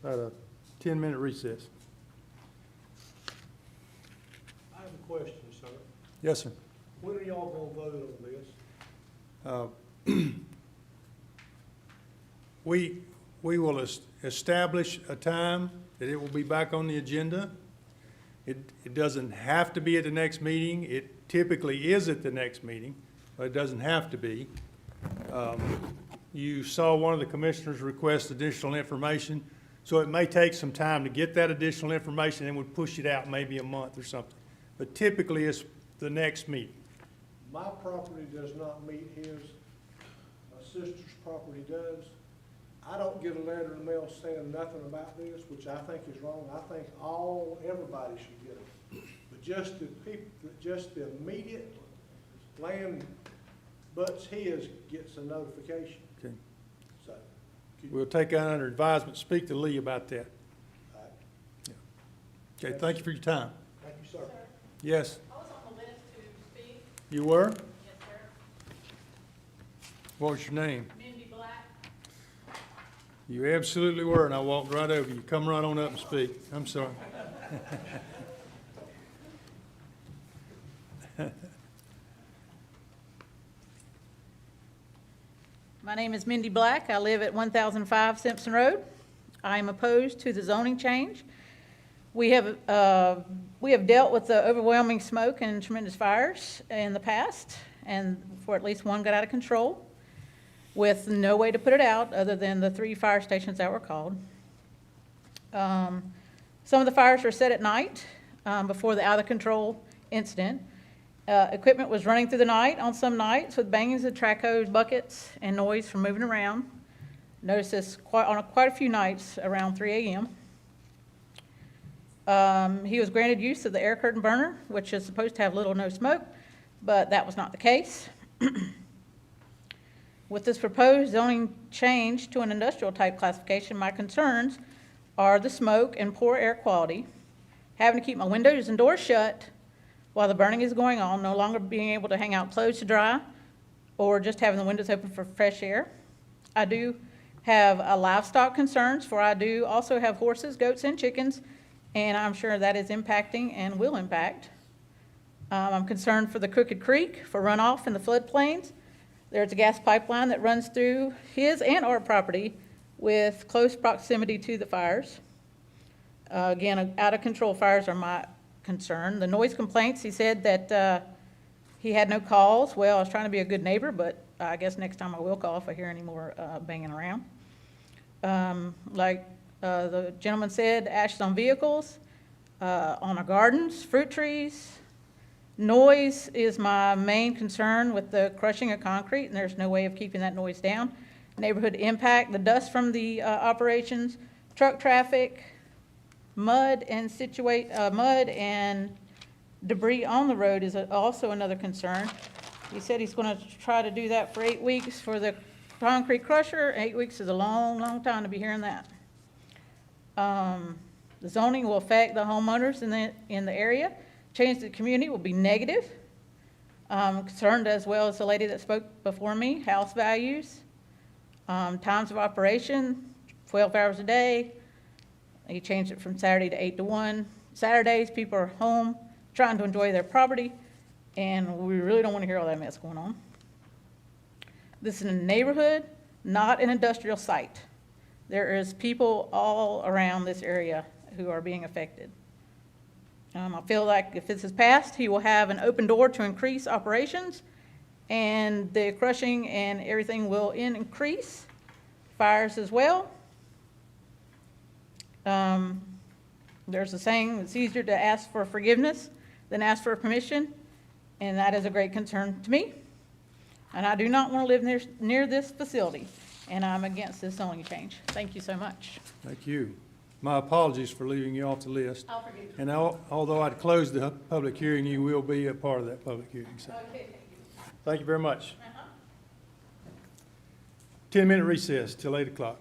about a 10-minute recess. I have a question, sir. Yes, sir. When are y'all gonna vote on this? We will establish a time that it will be back on the agenda. It doesn't have to be at the next meeting. It typically is at the next meeting, but it doesn't have to be. You saw one of the commissioners request additional information, so it may take some time to get that additional information, and would push it out maybe a month or something. But typically, it's the next meeting. My property does not meet his. My sister's property does. I don't get a letter in the mail saying nothing about this, which I think is wrong. I think everybody should get it. But just the people, just the immediate land butts his gets a notification. Okay. So. We'll take that under advisement. Speak to Lee about that. All right. Yeah. Okay, thank you for your time. Thank you, sir. Yes? I was on the list to speak. You were? Yes, sir. What was your name? Mindy Black. You absolutely were, and I walked right over you. Come right on up and speak. I'm sorry. My name is Mindy Black. I live at 1005 Simpson Road. I am opposed to the zoning change. We have dealt with the overwhelming smoke and tremendous fires in the past, and for at least one got out of control with no way to put it out other than the 3 fire stations that were called. Some of the fires were set at night before the out-of-control incident. Equipment was running through the night on some nights with bangings of track hose, buckets, and noise from moving around. Noticed this on quite a few nights around 3 a.m. He was granted use of the air curtain burner, which is supposed to have little or no smoke, but that was not the case. With this proposed zoning change to an industrial type classification, my concerns are the smoke and poor air quality, having to keep my windows and doors shut while the burning is going on, no longer being able to hang out clothes to dry, or just having the windows open for fresh air. I do have livestock concerns, for I do also have horses, goats, and chickens, and I'm sure that is impacting and will impact. I'm concerned for the Crooked Creek, for runoff in the floodplains. There's a gas pipeline that runs through his and our property with close proximity to the fires. Again, out-of-control fires are my concern. The noise complaints, he said that he had no calls. Well, I was trying to be a good neighbor, but I guess next time I will call if I hear any more banging around. Like the gentleman said, ashes on vehicles, on our gardens, fruit trees. Noise is my main concern with the crushing of concrete, and there's no way of keeping that noise down. Neighborhood impact, the dust from the operations, truck traffic, mud and debris on the road is also another concern. He said he's going to try to do that for 8 weeks for the concrete crusher. 8 weeks is a long, long time to be hearing that. The zoning will affect the homeowners in the area. Change to the community will be negative. I'm concerned, as well as the lady that spoke before me, house values, times of operation, 12 hours a day. He changed it from Saturday to 8 to 1. Saturdays, people are home trying to enjoy their property, and we really don't want to hear all that mess going on. This is a neighborhood, not an industrial site. There is people all around this area who are being affected. I feel like if this is passed, he will have an open door to increase operations, and the crushing and everything will increase. Fires as well. There's a saying, it's easier to ask for forgiveness than ask for permission, and that is a great concern to me. And I do not want to live near this facility, and I'm against this zoning change. Thank you so much. Thank you. My apologies for leaving you off the list. I'll forgive you. And although I'd closed the public hearing, you will be a part of that public hearing. So. Okay, thank you. Thank you very much. 10-minute recess till 8 o'clock.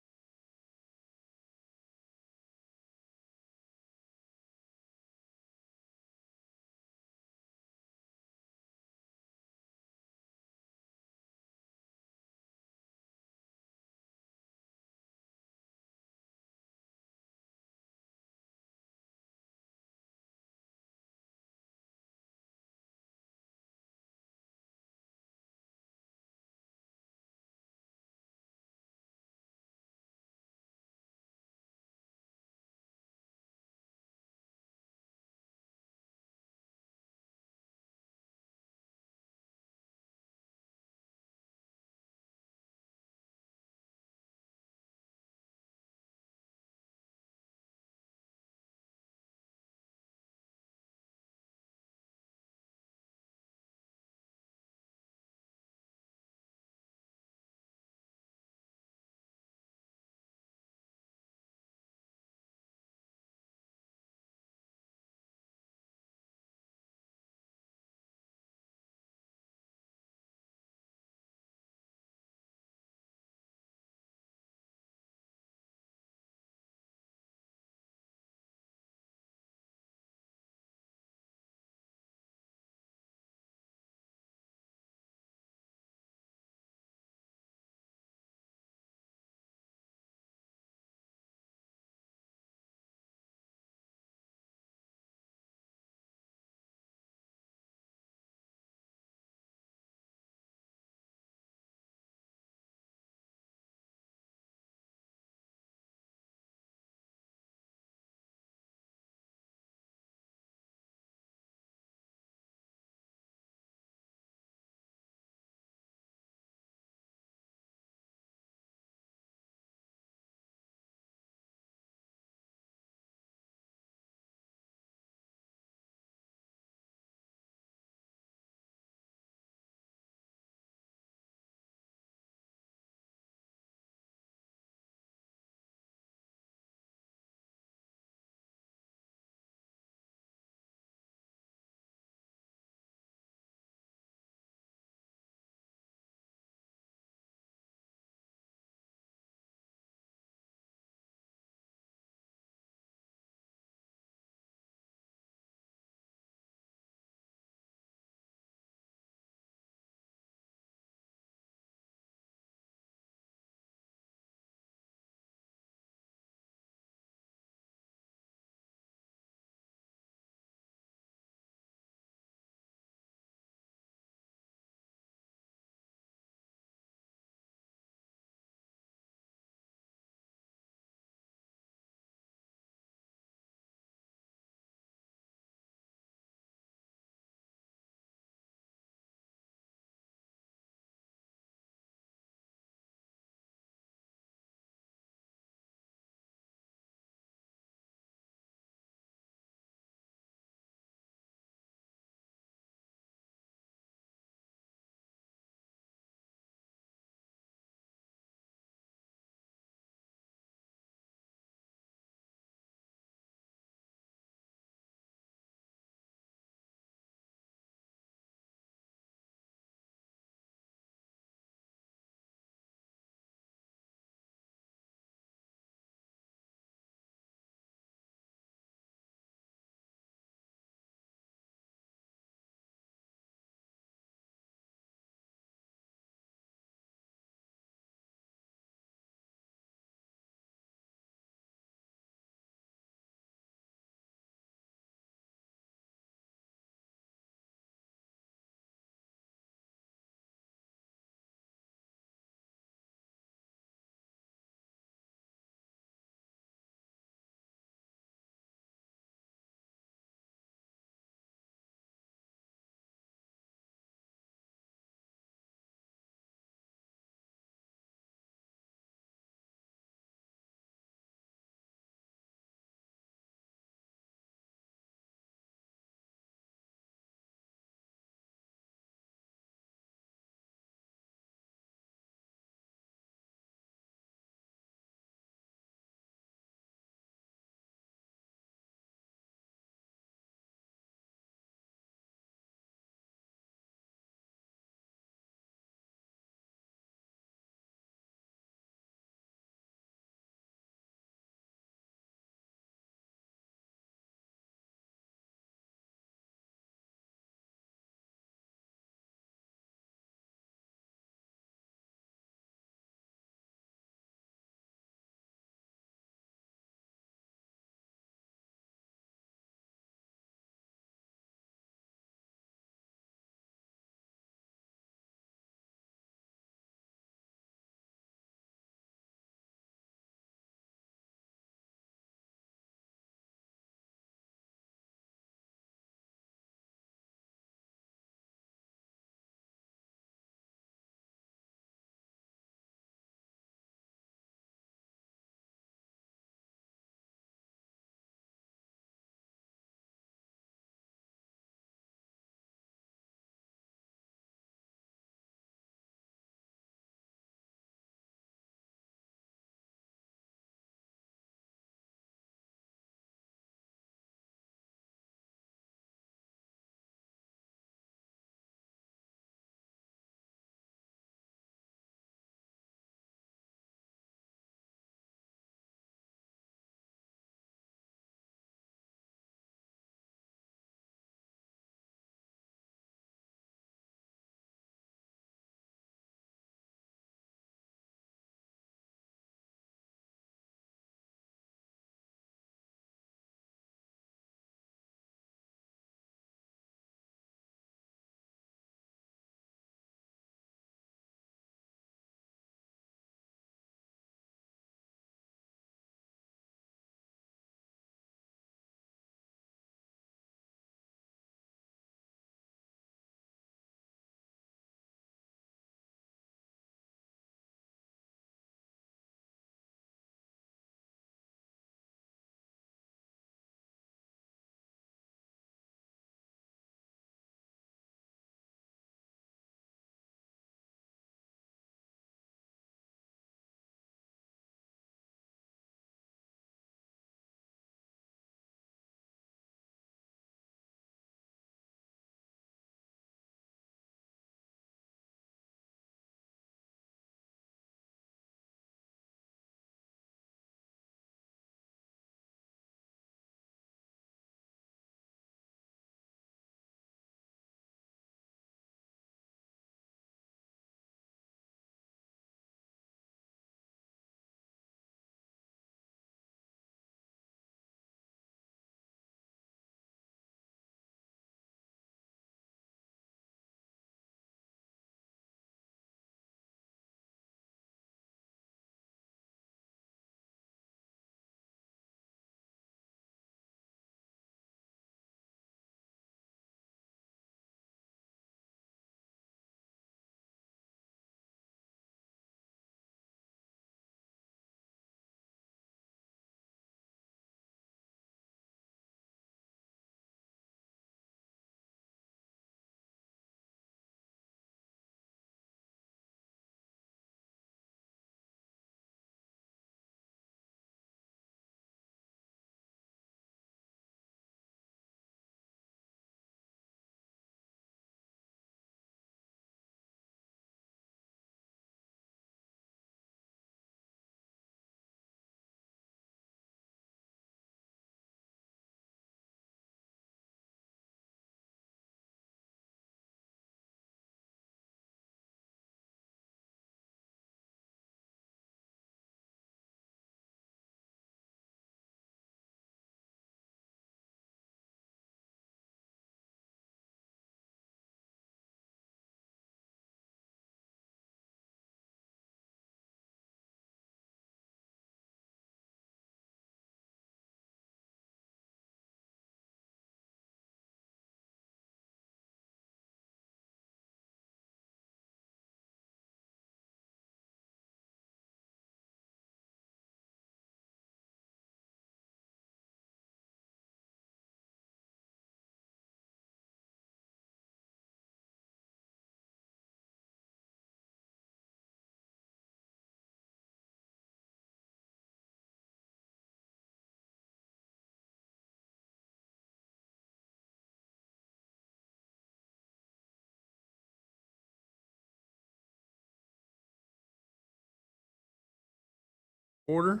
Order.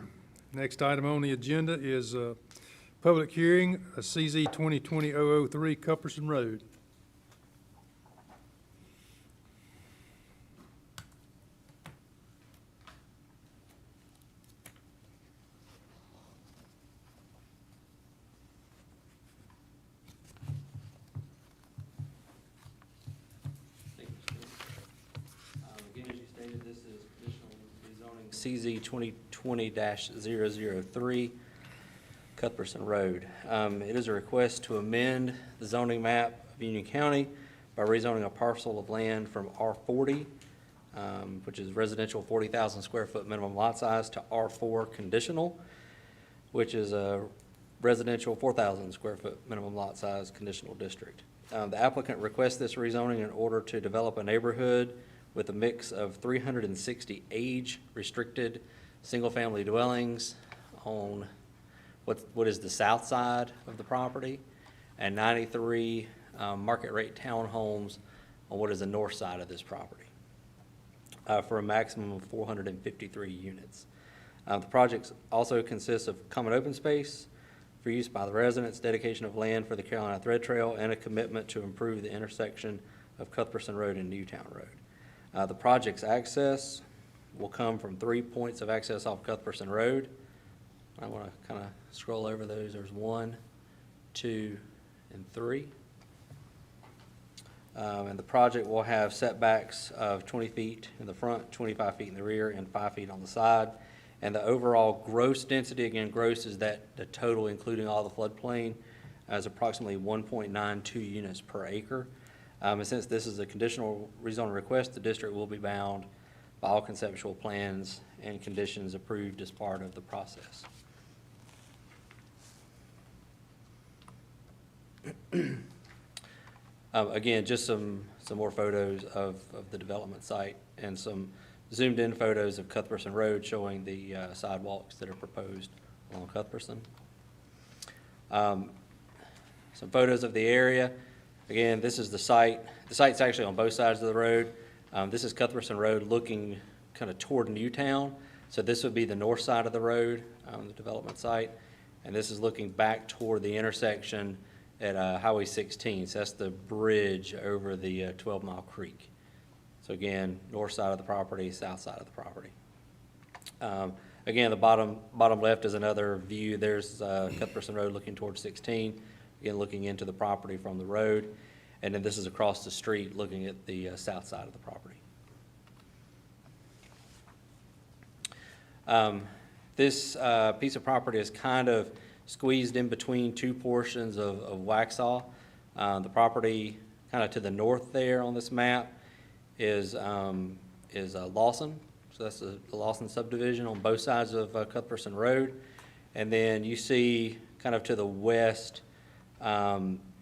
Next item on the agenda is public hearing, CZ 2020-003 Cupperson Road. Again, as you stated, this is conditional rezoning CZ 2020-003, Cuthbertson Road. It is a request to amend the zoning map of Union County by rezoning a parcel of land from R40, which is residential 40,000 square foot minimum lot size, to R4 conditional, which is a residential 4,000 square foot minimum lot size conditional district. The applicant requests this rezoning in order to develop a neighborhood with a mix of 360 age-restricted single-family dwellings on what is the south side of the property, and 93 market-rate townhomes on what is the north side of this property, for a maximum of 453 units. The project also consists of common open space for use by the residents, dedication of land for the Carolina Thread Trail, and a commitment to improve the intersection of Cuthbertson Road and Newtown Road. The project's access will come from 3 points of access off Cuthbertson Road. I want to kind of scroll over those. There's 1, 2, and 3. And the project will have setbacks of 20 feet in the front, 25 feet in the rear, and 5 feet on the side. And the overall gross density, again, gross is that the total including all the floodplain, is approximately 1.92 units per acre. And since this is a conditional rezone request, the district will be bound by all conceptual plans and conditions approved as part of the process. Again, just some more photos of the development site and some zoomed in photos of Cuthbertson Road showing the sidewalks that are proposed along Cuthbertson. Some photos of the area. Again, this is the site. The site's actually on both sides of the road. This is Cuthbertson Road looking kind of toward Newtown. So this would be the north side of the road, the development site. And this is looking back toward the intersection at Highway 16. So that's the bridge over the 12 Mile Creek. So again, north side of the property, south side of the property. Again, the bottom left is another view. There's Cuthbertson Road looking towards 16. Again, looking into the property from the road. And then this is across the street looking at the south side of the property. This piece of property is kind of squeezed in between two portions of Waxhaw. The property kind of to the north there on this map is Lawson. So that's the Lawson subdivision on both sides of Cuthbertson Road. And then you see kind of to the west,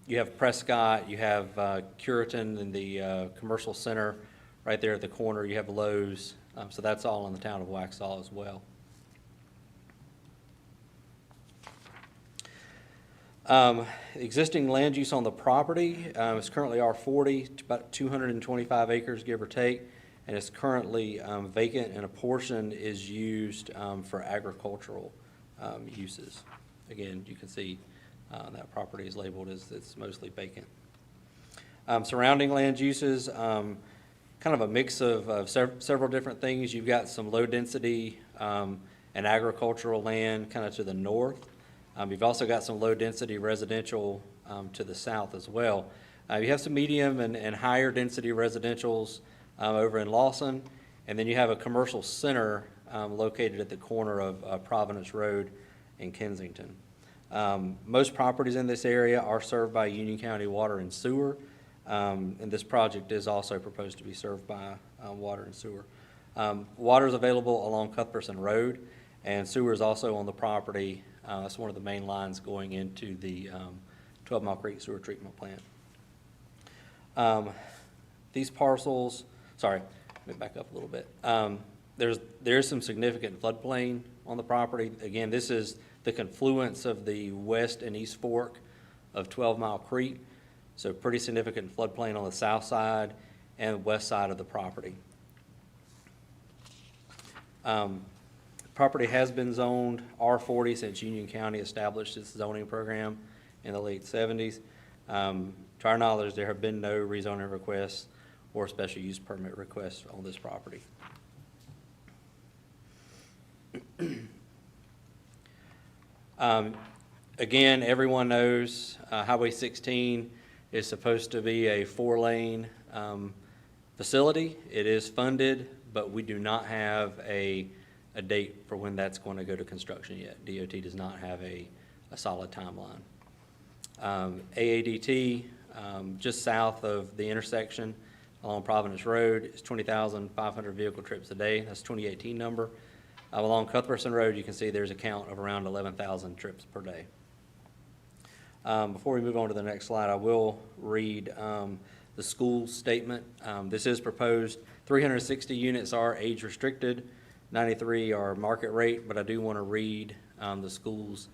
you have Prescott, you have Curitan and the commercial center right there at the corner. You have Lowe's. So that's all in the town of Waxhaw as well. Existing land use on the property is currently R40, about 225 acres, give or take, and it's currently vacant, and a portion is used for agricultural uses. Again, you can see that property is labeled as it's mostly vacant. Surrounding land uses, kind of a mix of several different things. You've got some low density and agricultural land kind of to the north. You've also got some low-density residential to the south as well. You have some medium and higher density residentials over in Lawson, and then you have a commercial center located at the corner of Providence Road in Kensington. Most properties in this area are served by Union County Water and Sewer, and this project is also proposed to be served by water and sewer. Water is available along Cuthbertson Road, and sewer is also on the property. That's one of the main lines going into the 12 Mile Creek Sewer Treatment Plant. These parcels, sorry, let me back up a little bit. There's some significant floodplain on the property. Again, this is the confluence of the west and east fork of 12 Mile Creek. So pretty significant floodplain on the south side and west side of the property. Property has been zoned R40 since Union County established its zoning program in the late 70s. To our knowledge, there have been no rezoning requests or special use permit requests on this property. Again, everyone knows Highway 16 is supposed to be a 4-lane facility. It is funded, but we do not have a date for when that's going to go to construction yet. DOT does not have a solid timeline. AADT, just south of the intersection along Providence Road, is 20,500 vehicle trips a day. That's 2018 number. Along Cuthbertson Road, you can see there's a count of around 11,000 trips per day. Before we move on to the next slide, I will read the school statement. This is proposed. 360 units are age restricted, 93 are market rate, but I do want to read the school's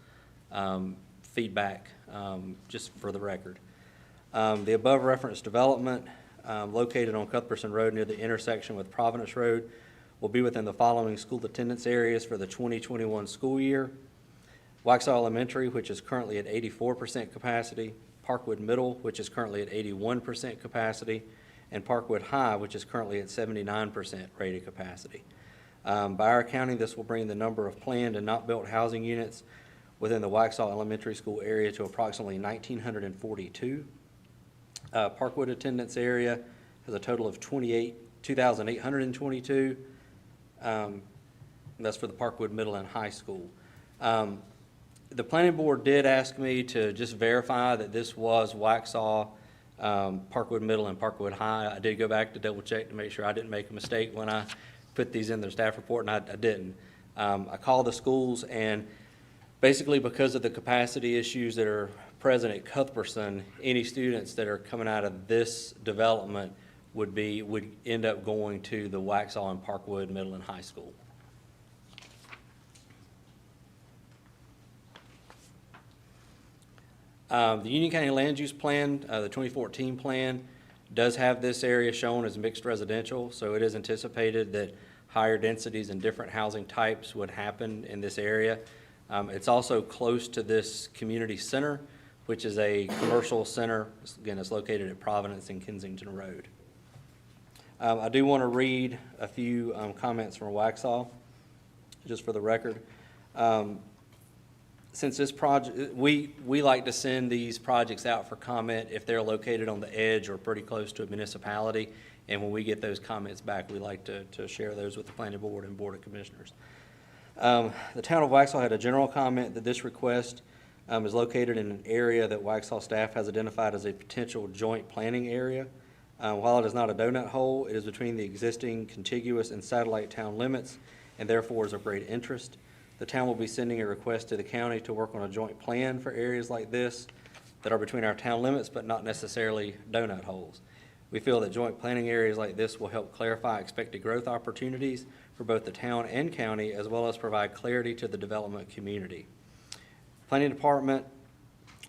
feedback just for the record. The above referenced development located on Cuthbertson Road near the intersection with Providence Road will be within the following school attendance areas for the 2021 school year. Waxhaw Elementary, which is currently at 84% capacity, Parkwood Middle, which is currently at 81% capacity, and Parkwood High, which is currently at 79% rated capacity. By our counting, this will bring the number of planned and not built housing units within the Waxhaw Elementary School area to approximately 1,942. Parkwood attendance area has a total of 2,822. That's for the Parkwood Middle and High School. The planning board did ask me to just verify that this was Waxhaw, Parkwood Middle, and Parkwood High. I did go back to double check to make sure I didn't make a mistake when I put these in their staff report, and I didn't. I called the schools, and basically because of the capacity issues that are present at Cuthbertson, any students that are coming out of this development would end up going to the Waxhaw and Parkwood Middle and High School. The Union County Land Use Plan, the 2014 plan, does have this area shown as mixed residential, so it is anticipated that higher densities and different housing types would happen in this area. It's also close to this community center, which is a commercial center. Again, it's located at Providence and Kensington Road. I do want to read a few comments from Waxhaw, just for the record. Since this project, we like to send these projects out for comment if they're located on the edge or pretty close to a municipality. And when we get those comments back, we like to share those with the Planning Board and Board of Commissioners. The town of Waxhaw had a general comment that this request is located in an area that Waxhaw staff has identified as a potential joint planning area. While it is not a donut hole, it is between the existing contiguous and satellite town limits and therefore is of great interest. The town will be sending a request to the county to work on a joint plan for areas like this that are between our town limits but not necessarily donut holes. We feel that joint planning areas like this will help clarify expected growth opportunities for both the town and county, as well as provide clarity to the development community. Planning Department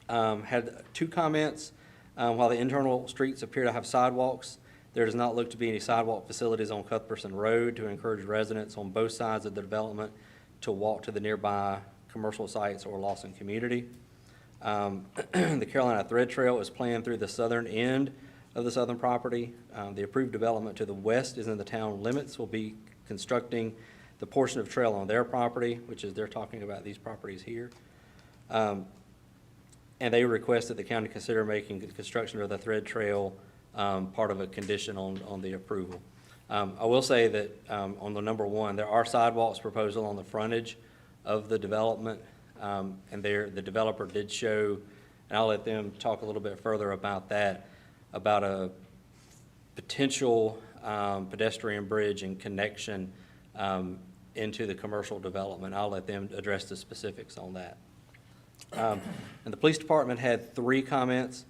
had 2 comments. While the internal streets appear to have sidewalks, there does not look to be any sidewalk facilities on Cuthbertson Road to encourage residents on both sides of the development to walk to the nearby commercial sites or Lawson community. The Carolina Thread Trail is planned through the southern end of the southern property. The approved development to the west is in the town limits. Will be constructing the portion of trail on their property, which is they're talking about these properties here. And they request that the county consider making the construction of the Thread Trail part of a condition on the approval. I will say that on the number 1, there are sidewalks proposal on the frontage of the development, and the developer did show, and I'll let them talk a little bit further about that, about a potential pedestrian bridge and connection into the commercial development. I'll let them address the specifics on that. And the police department had 3 comments.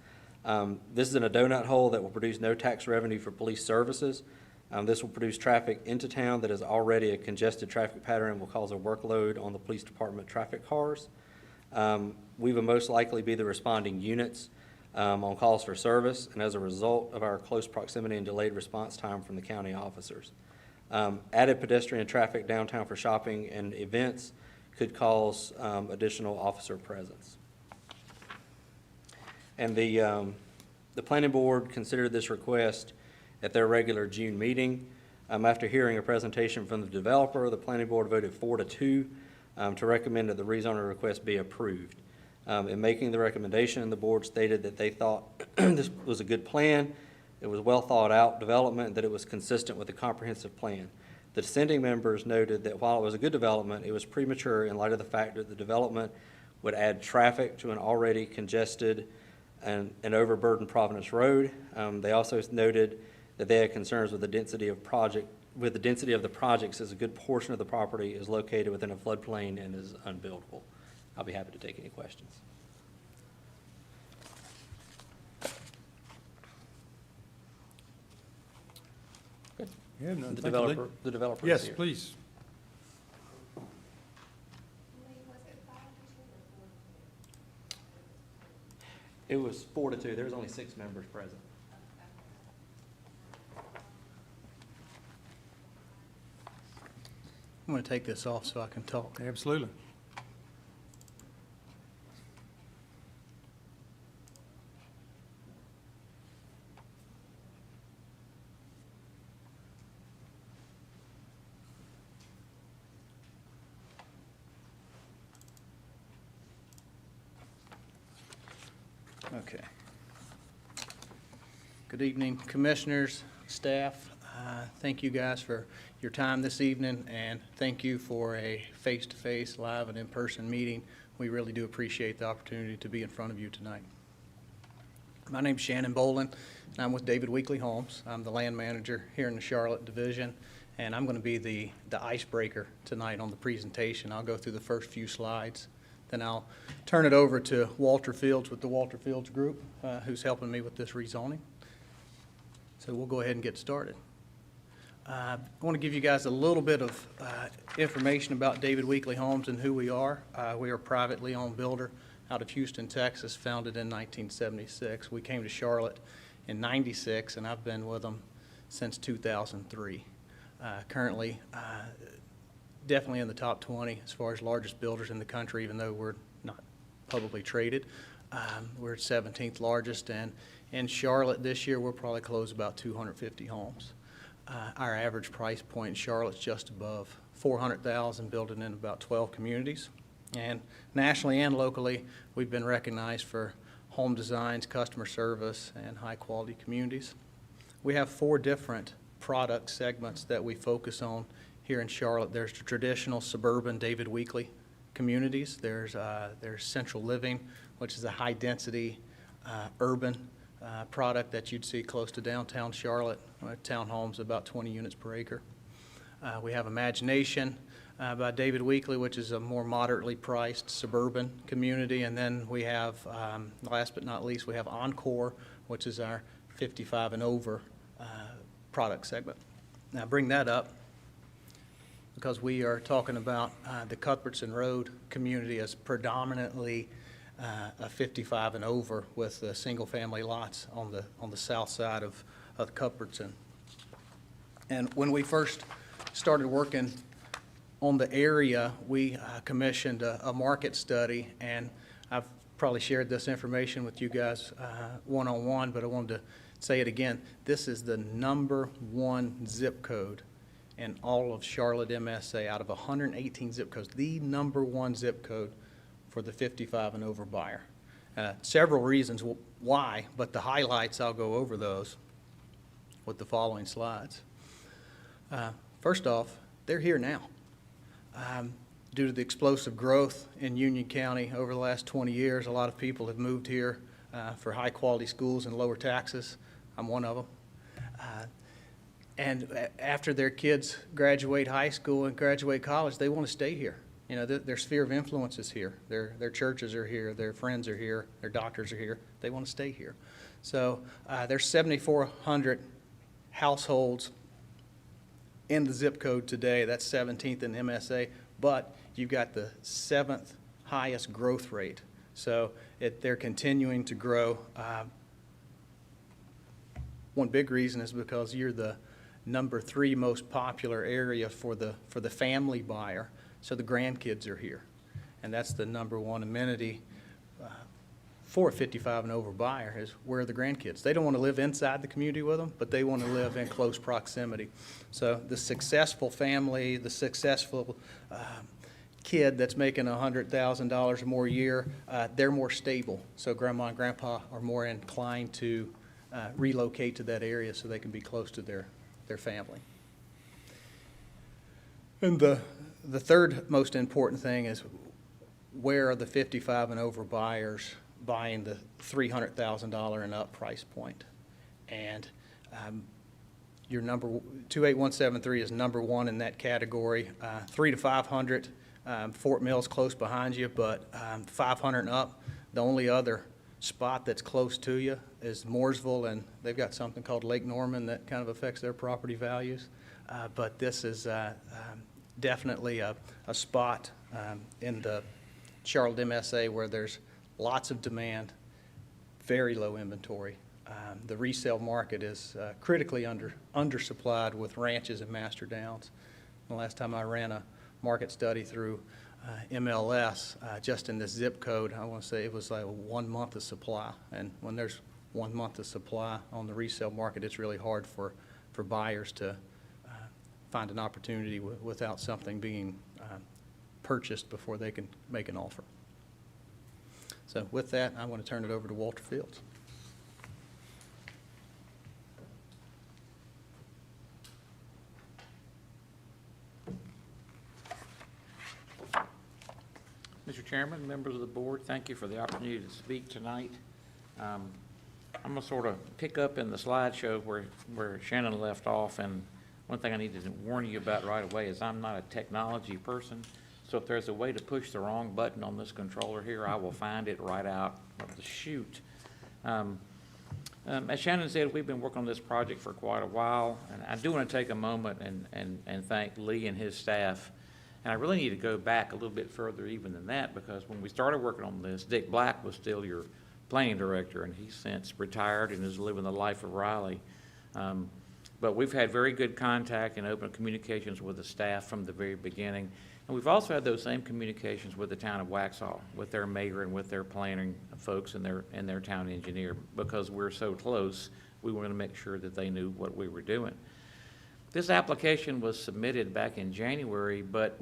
This is in a donut hole that will produce no tax revenue for police services. This will produce traffic into town that is already a congested traffic pattern and will cause a workload on the police department traffic cars. We will most likely be the responding units on calls for service, and as a result of our close proximity and delayed response time from the county officers. Added pedestrian traffic downtown for shopping and events could cause additional officer presence. And the planning board considered this request at their regular June meeting. After hearing a presentation from the developer, the planning board voted 4-2 to recommend that the rezoning request be approved. In making the recommendation, the board stated that they thought this was a good plan, it was well thought out development, that it was consistent with the comprehensive plan. The dissenting members noted that while it was a good development, it was premature in light of the fact that the development would add traffic to an already congested and overburdened Providence Road. They also noted that they had concerns with the density of the projects, as a good portion of the property is located within a floodplain and is unbuildable. I'll be happy to take any questions. You have none. The Thank you, Lee. developer is Yes, here. please. It was 4-2. There was only 6 members present. I'm going to take this off so I can talk. Absolutely. Okay. Good evening, commissioners, staff. Thank you guys for your time this evening, and thank you for a face-to-face, live and in-person meeting. We really do appreciate the opportunity to be in front of you tonight. My name's Shannon Bolin, and I'm with David Weekley Homes. I'm the land manager here in the Charlotte Division, and I'm going to be the icebreaker tonight on the presentation. I'll go through the first few slides. Then I'll turn it over to Walter Fields with the Walter Fields Group, who's helping me with this rezoning. So we'll go ahead and get started. I want to give you guys a little bit of information about David Weekley Homes and who we are. We are a privately owned builder out of Houston, Texas, founded in 1976. We came to Charlotte in '96, and I've been with them since 2003. Currently, definitely in the top 20 as far as largest builders in the country, even though we're not publicly traded. We're 17th largest, and in Charlotte this year, we'll probably close about 250 homes. Our average price point in Charlotte's just above $400,000, building in about 12 communities. And nationally and locally, we've been recognized for home designs, customer service, and high-quality communities. We have 4 different product segments that we focus on here in Charlotte. There's the traditional suburban David Weekley communities. There's Central Living, which is a high-density urban product that you'd see close to downtown Charlotte, townhomes about 20 units per acre. We have Imagination by David Weekley, which is a more moderately priced suburban community. And then we have, last but not least, we have Encore, which is our 55 and over product segment. Now bring that up because we are talking about the Cuthbertson Road community as predominantly a 55 and over with single-family lots on the south side of Cuthbertson. And when we first started working on the area, we commissioned a market study, and I've probably shared this information with you guys one-on-one, but I wanted to say it again. This is the #1 zip code in all of Charlotte MSA out of 118 zip codes, the #1 zip code for the 55 and over buyer. Several reasons why, but the highlights, I'll go over those with the following slides. First off, they're here now. Due to the explosive growth in Union County over the last 20 years, a lot of people have moved here for high-quality schools and lower taxes. I'm one of them. And after their kids graduate high school and graduate college, they want to stay here. You know, their sphere of influence is here. Their churches are here. Their friends are here. Their doctors are here. They want to stay here. So there's 7,400 households in the zip code today. That's 17th in MSA, but you've got the 7th highest growth rate. So they're continuing to grow. One big reason is because you're the number 3 most popular area for the family buyer, so the grandkids are here. And that's the number 1 amenity for a 55 and over buyer, is where are the grandkids? They don't want to live inside the community with them, but they want to live in close proximity. So the successful family, the successful kid that's making $100,000 or more a year, they're more stable. So grandma and grandpa are more inclined to relocate to that area so they can be close to their family. And the third most important thing is, where are the 55 and over buyers buying the $300,000 and up price point? And your number 28173 is number 1 in that category. 300 to 500, Fort Mill's close behind you, but 500 and up, the only other spot that's close to you is Mooresville, and they've got something called Lake Norman that kind of affects their property values. But this is definitely a spot in the Charlotte MSA where there's lots of demand, very low inventory. The resale market is critically undersupplied with ranches and master downs. The last time I ran a market study through MLS, just in this zip code, I want to say it was like 1 month of supply. And when there's 1 month of supply on the resale market, it's really hard for buyers to find an opportunity without something being purchased before they can make an offer. So with that, I want to turn it over to Walter Fields. Mr. Chairman, members of the board, thank you for the opportunity to speak tonight. I'm going to sort of pick up in the slideshow where Shannon left off, and one thing I need to warn you about right away is I'm not a technology person, so if there's a way to push the wrong button on this controller here, I will find it right out of the chute. As Shannon said, we've been working on this project for quite a while, and I do want to take a moment and thank Lee and his staff. And I really need to go back a little bit further even than that, because when we started working on this, Dick Black was still your planning director, and he's since retired and is living the life of Riley. But we've had very good contact and open communications with the staff from the very beginning. And we've also had those same communications with the town of Waxhaw, with their mayor and with their planning folks and their town engineer. Because we're so close, we wanted to make sure that they knew what we were doing. This application was submitted back in January, but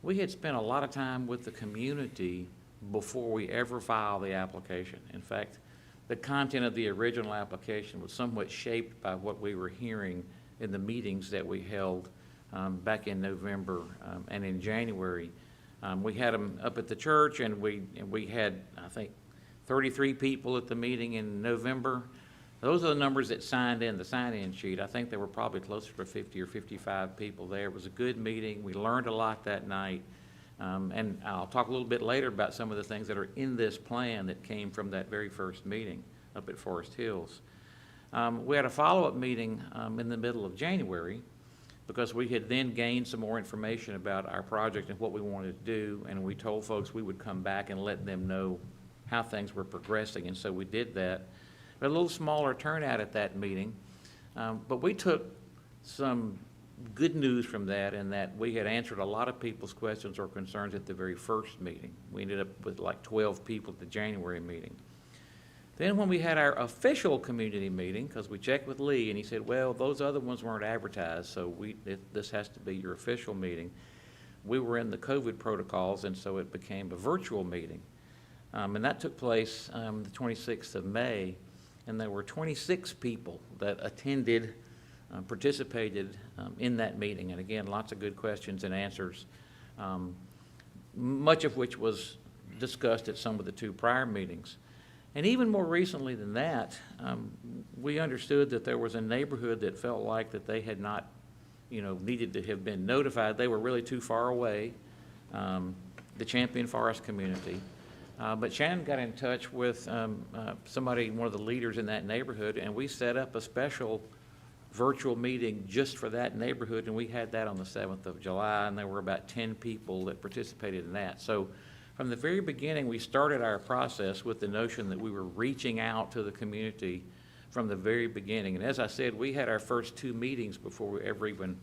we had spent a lot of time with the community before we ever filed the application. In fact, the content of the original application was somewhat shaped by what we were hearing in the meetings that we held back in November and in January. We had them up at the church, and we had, I think, 33 people at the meeting in November. Those are the numbers that signed in the sign-in sheet. I think there were probably closer to 50 or 55 people there. It was a good meeting. We learned a lot that night. And I'll talk a little bit later about some of the things that are in this plan that came from that very first meeting up at Forest Hills. We had a follow-up meeting in the middle of January, because we had then gained some more information about our project and what we wanted to do, and we told folks we would come back and let them know how things were progressing, and so we did that. A little smaller turnout at that meeting, but we took some good news from that, in that we had answered a lot of people's questions or concerns at the very first meeting. We ended up with like 12 people at the January meeting. Then when we had our official community meeting, because we checked with Lee, and he said, well, those other ones weren't advertised, so this has to be your official meeting. We were in the COVID protocols, and so it became a virtual meeting. And that took place the 26th of May, and there were 26 people that attended, participated in that meeting. And again, lots of good questions and answers, much of which was discussed at some of the 2 prior meetings. And even more recently than that, we understood that there was a neighborhood that felt like that they had not, needed to have been notified. They were really too far away, the Champion Forest community. But Shannon got in touch with somebody, one of the leaders in that neighborhood, and we set up a special virtual meeting just for that neighborhood, and we had that on the 7th of July, and there were about 10 people that participated in that. So from the very beginning, we started our process with the notion that we were reaching out to the community from the very beginning. And as I said, we had our first 2 meetings before we ever even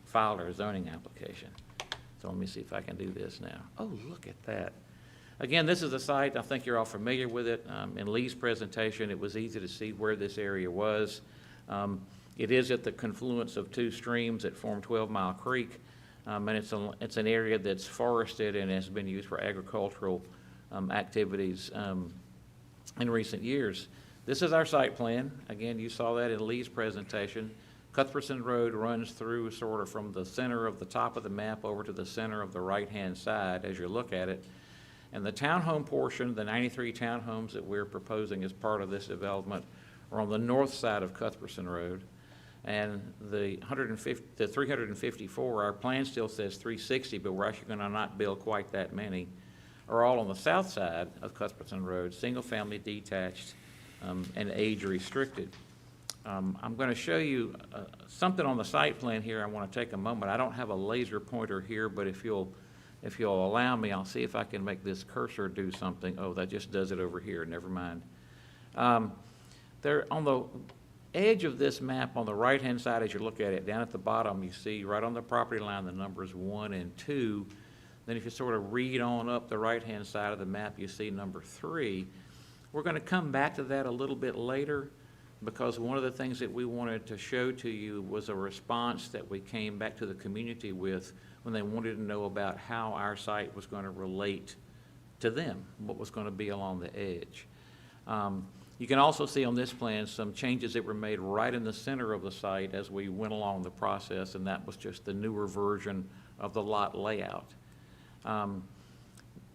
filed our zoning application. So let me see if I can do this now. Oh, look at that. Again, this is a site, I think you're all familiar with it. In Lee's presentation, it was easy to see where this area was. It is at the confluence of 2 streams that form 12 Mile Creek, and it's an area that's forested and has been used for agricultural activities in recent years. This is our site plan. Again, you saw that in Lee's presentation. Cuthbertson Road runs through sort of from the center of the top of the map over to the center of the right-hand side as you look at it. And the townhome portion, the 93 townhomes that we're proposing as part of this development, are on the north side of Cuthbertson Road. And the 354, our plan still says 360, but we're actually going to not build quite that many, are all on the south side of Cuthbertson Road, single-family detached and age-restricted. I'm going to show you something on the site plan here. I want to take a moment. I don't have a laser pointer here, but if you'll allow me, I'll see if I can make this cursor do something. Oh, that just does it over here. Never mind. There on the edge of this map on the right-hand side, as you look at it, down at the bottom, you see right on the property line the numbers 1 and 2. Then if you sort of read on up the right-hand side of the map, you see number 3. We're going to come back to that a little bit later, because one of the things that we wanted to show to you was a response that we came back to the community with when they wanted to know about how our site was going to relate to them, what was going to be along the edge. You can also see on this plan some changes that were made right in the center of the site as we went along the process, and that was just the newer version of the lot layout.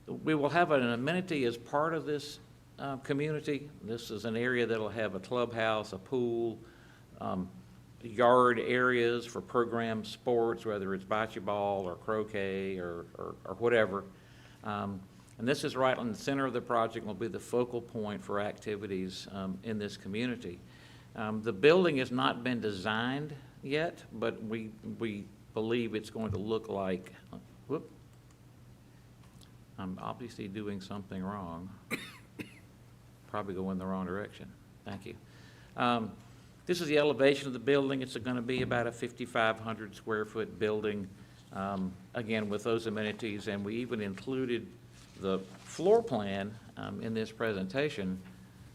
We will have an amenity as part of this community. This is an area that'll have a clubhouse, a pool, yard areas for program sports, whether it's bocce ball or croquet or whatever. And this is right on the center of the project and will be the focal point for activities in this community. The building has not been designed yet, but we believe it's going to look like, whoop, I'm obviously doing something wrong. Probably going the wrong direction. Thank you. This is the elevation of the building. It's going to be about a 5,500 square foot building, again, with those amenities, and we even included the floor plan in this presentation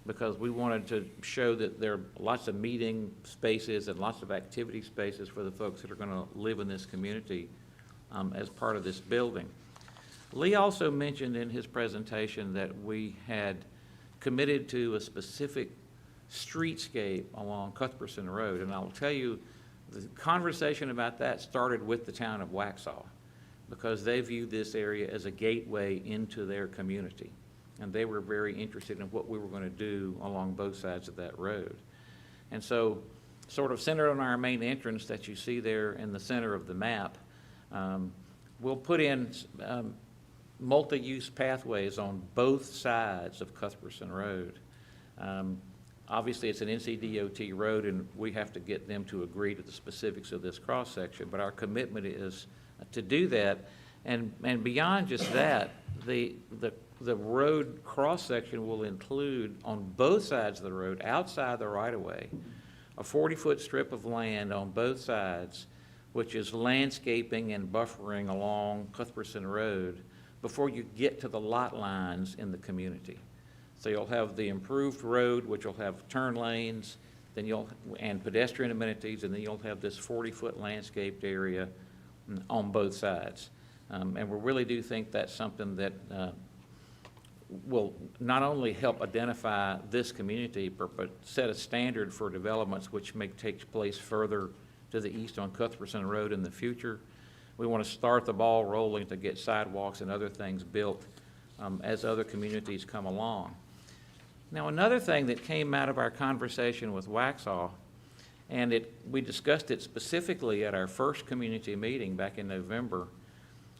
because we wanted to show that there are lots of meeting spaces and lots of activity spaces for the folks that are going to live in this community as part of this building. Lee also mentioned in his presentation that we had committed to a specific streetscape along Cuthbertson Road, and I'll tell you, the conversation about that started with the town of Waxhaw because they viewed this area as a gateway into their community, and they were very interested in what we were going to do along both sides of that road. And so, sort of centered on our main entrance that you see there in the center of the map, we'll put in multi-use pathways on both sides of Cuthbertson Road. Obviously, it's an NCDOT road, and we have to get them to agree to the specifics of this cross-section, but our commitment is to do that. And beyond just that, the road cross-section will include, on both sides of the road, outside the right-of-way, a 40-foot strip of land on both sides, which is landscaping and buffering along Cuthbertson Road before you get to the lot lines in the community. So you'll have the improved road, which will have turn lanes, and pedestrian amenities, and then you'll have this 40-foot landscaped area on both sides. And we really do think that's something that will not only help identify this community, but set a standard for developments which may take place further to the east on Cuthbertson Road in the future. We want to start the ball rolling to get sidewalks and other things built as other communities come along. Now, another thing that came out of our conversation with Waxhaw, and we discussed it specifically at our first community meeting back in November,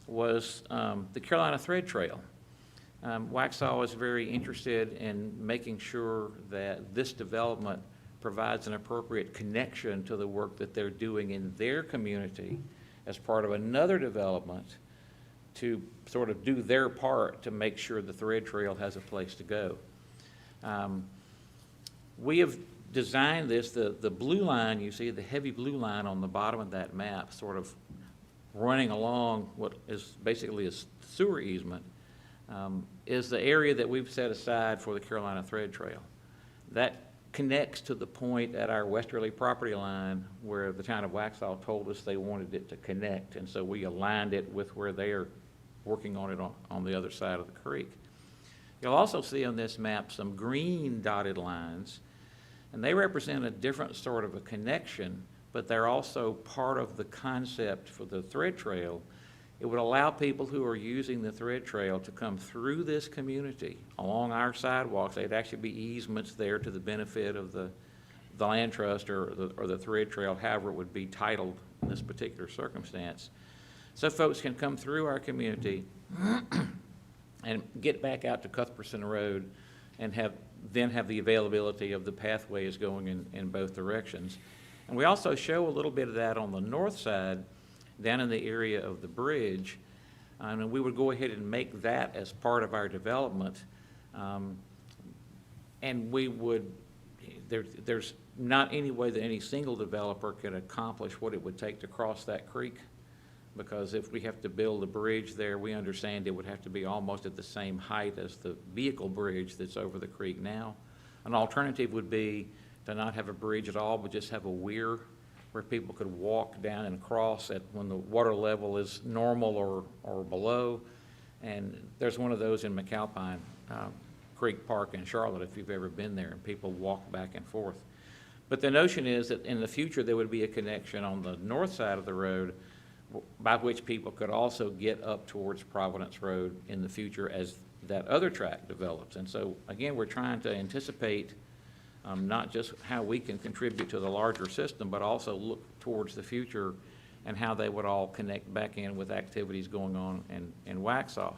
was the Carolina Thread Trail. Waxhaw is very interested in making sure that this development provides an appropriate connection to the work that they're doing in their community as part of another development to sort of do their part to make sure the Thread Trail has a place to go. We have designed this, the blue line, you see the heavy blue line on the bottom of that map, sort of running along what is basically a sewer easement, is the area that we've set aside for the Carolina Thread Trail. That connects to the point at our westerly property line where the town of Waxhaw told us they wanted it to connect, and so we aligned it with where they are working on it on the other side of the creek. You'll also see on this map some green dotted lines, and they represent a different sort of a connection, but they're also part of the concept for the thread trail. It would allow people who are using the thread trail to come through this community along our sidewalks. They'd actually be easements there to the benefit of the land trust or the thread trail, however it would be titled in this particular circumstance. So folks can come through our community and get back out to Cuthbertson Road and then have the availability of the pathways going in both directions. And we also show a little bit of that on the north side, down in the area of the bridge, and we would go ahead and make that as part of our development. And we would, there's not any way that any single developer could accomplish what it would take to cross that creek, because if we have to build a bridge there, we understand it would have to be almost at the same height as the vehicle bridge that's over the creek now. An alternative would be to not have a bridge at all, but just have a weir where people could walk down and cross at when the water level is normal or below. And there's one of those in McAlpine Creek Park in Charlotte, if you've ever been there, and people walk back and forth. But the notion is that in the future there would be a connection on the north side of the road by which people could also get up towards Providence Road in the future as that other track develops. And so again, we're trying to anticipate not just how we can contribute to the larger system, but also look towards the future and how they would all connect back in with activities going on in Waxhaw.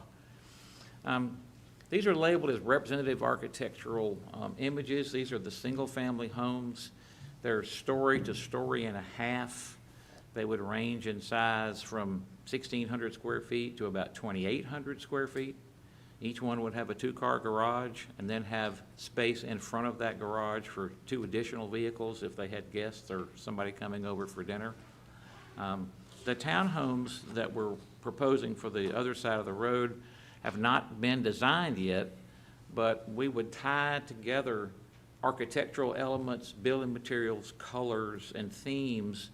These are labeled as representative architectural images. These are the single-family homes. They're story to story and a half. They would range in size from 1,600 square feet to about 2,800 square feet. Each one would have a two-car garage and then have space in front of that garage for 2 additional vehicles if they had guests or somebody coming over for dinner. The townhomes that we're proposing for the other side of the road have not been designed yet, but we would tie together architectural elements, building materials, colors, and themes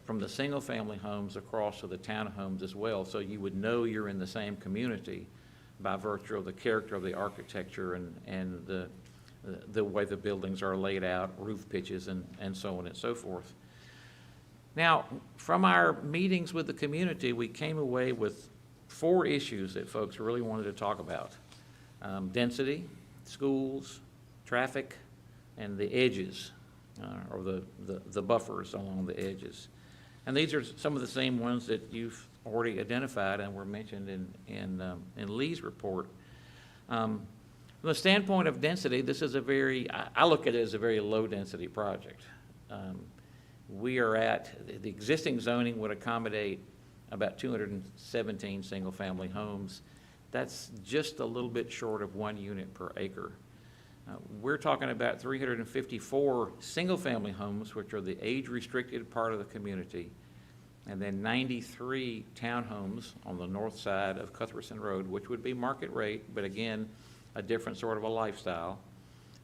from the single-family homes across to the townhomes as well, so you would know you're in the same community by virtue of the character of the architecture and the way the buildings are laid out, roof pitches, and so on and so forth. Now, from our meetings with the community, we came away with 4 issues that folks really wanted to talk about. Density, schools, traffic, and the edges, or the buffers along the edges. And these are some of the same ones that you've already identified and were mentioned in Lee's report. From the standpoint of density, this is I look at it as a very low-density project. We are the existing zoning would accommodate about 217 single-family homes. That's just a little bit short of 1 unit per acre. We're talking about 354 single-family homes, which are the age-restricted part of the community, and then 93 townhomes on the north side of Cuthbertson Road, which would be market rate, but again, a different sort of a lifestyle,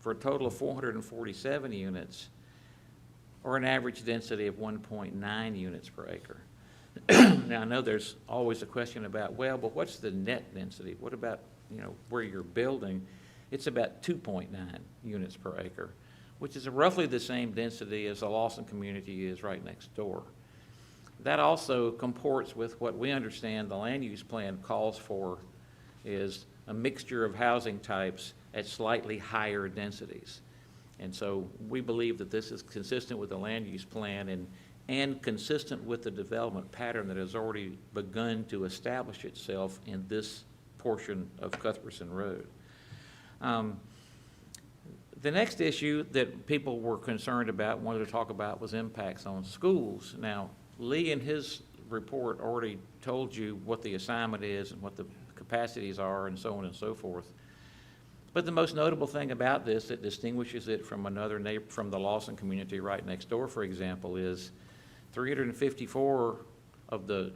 for a total of 447 units, or an average density of 1.9 units per acre. Now, I know there's always a question about, well, but what's the net density? What about, where you're building? It's about 2.9 units per acre, which is roughly the same density as the Lawson community is right next door. That also comports with what we understand the land use plan calls for, is a mixture of housing types at slightly higher densities. And so we believe that this is consistent with the land use plan and consistent with the development pattern that has already begun to establish itself in this portion of Cuthbertson Road. The next issue that people were concerned about, wanted to talk about, was impacts on schools. Now, Lee in his report already told you what the assignment is and what the capacities are and so on and so forth. But the most notable thing about this that distinguishes it from another from the Lawson community right next door, for example, is 354 of the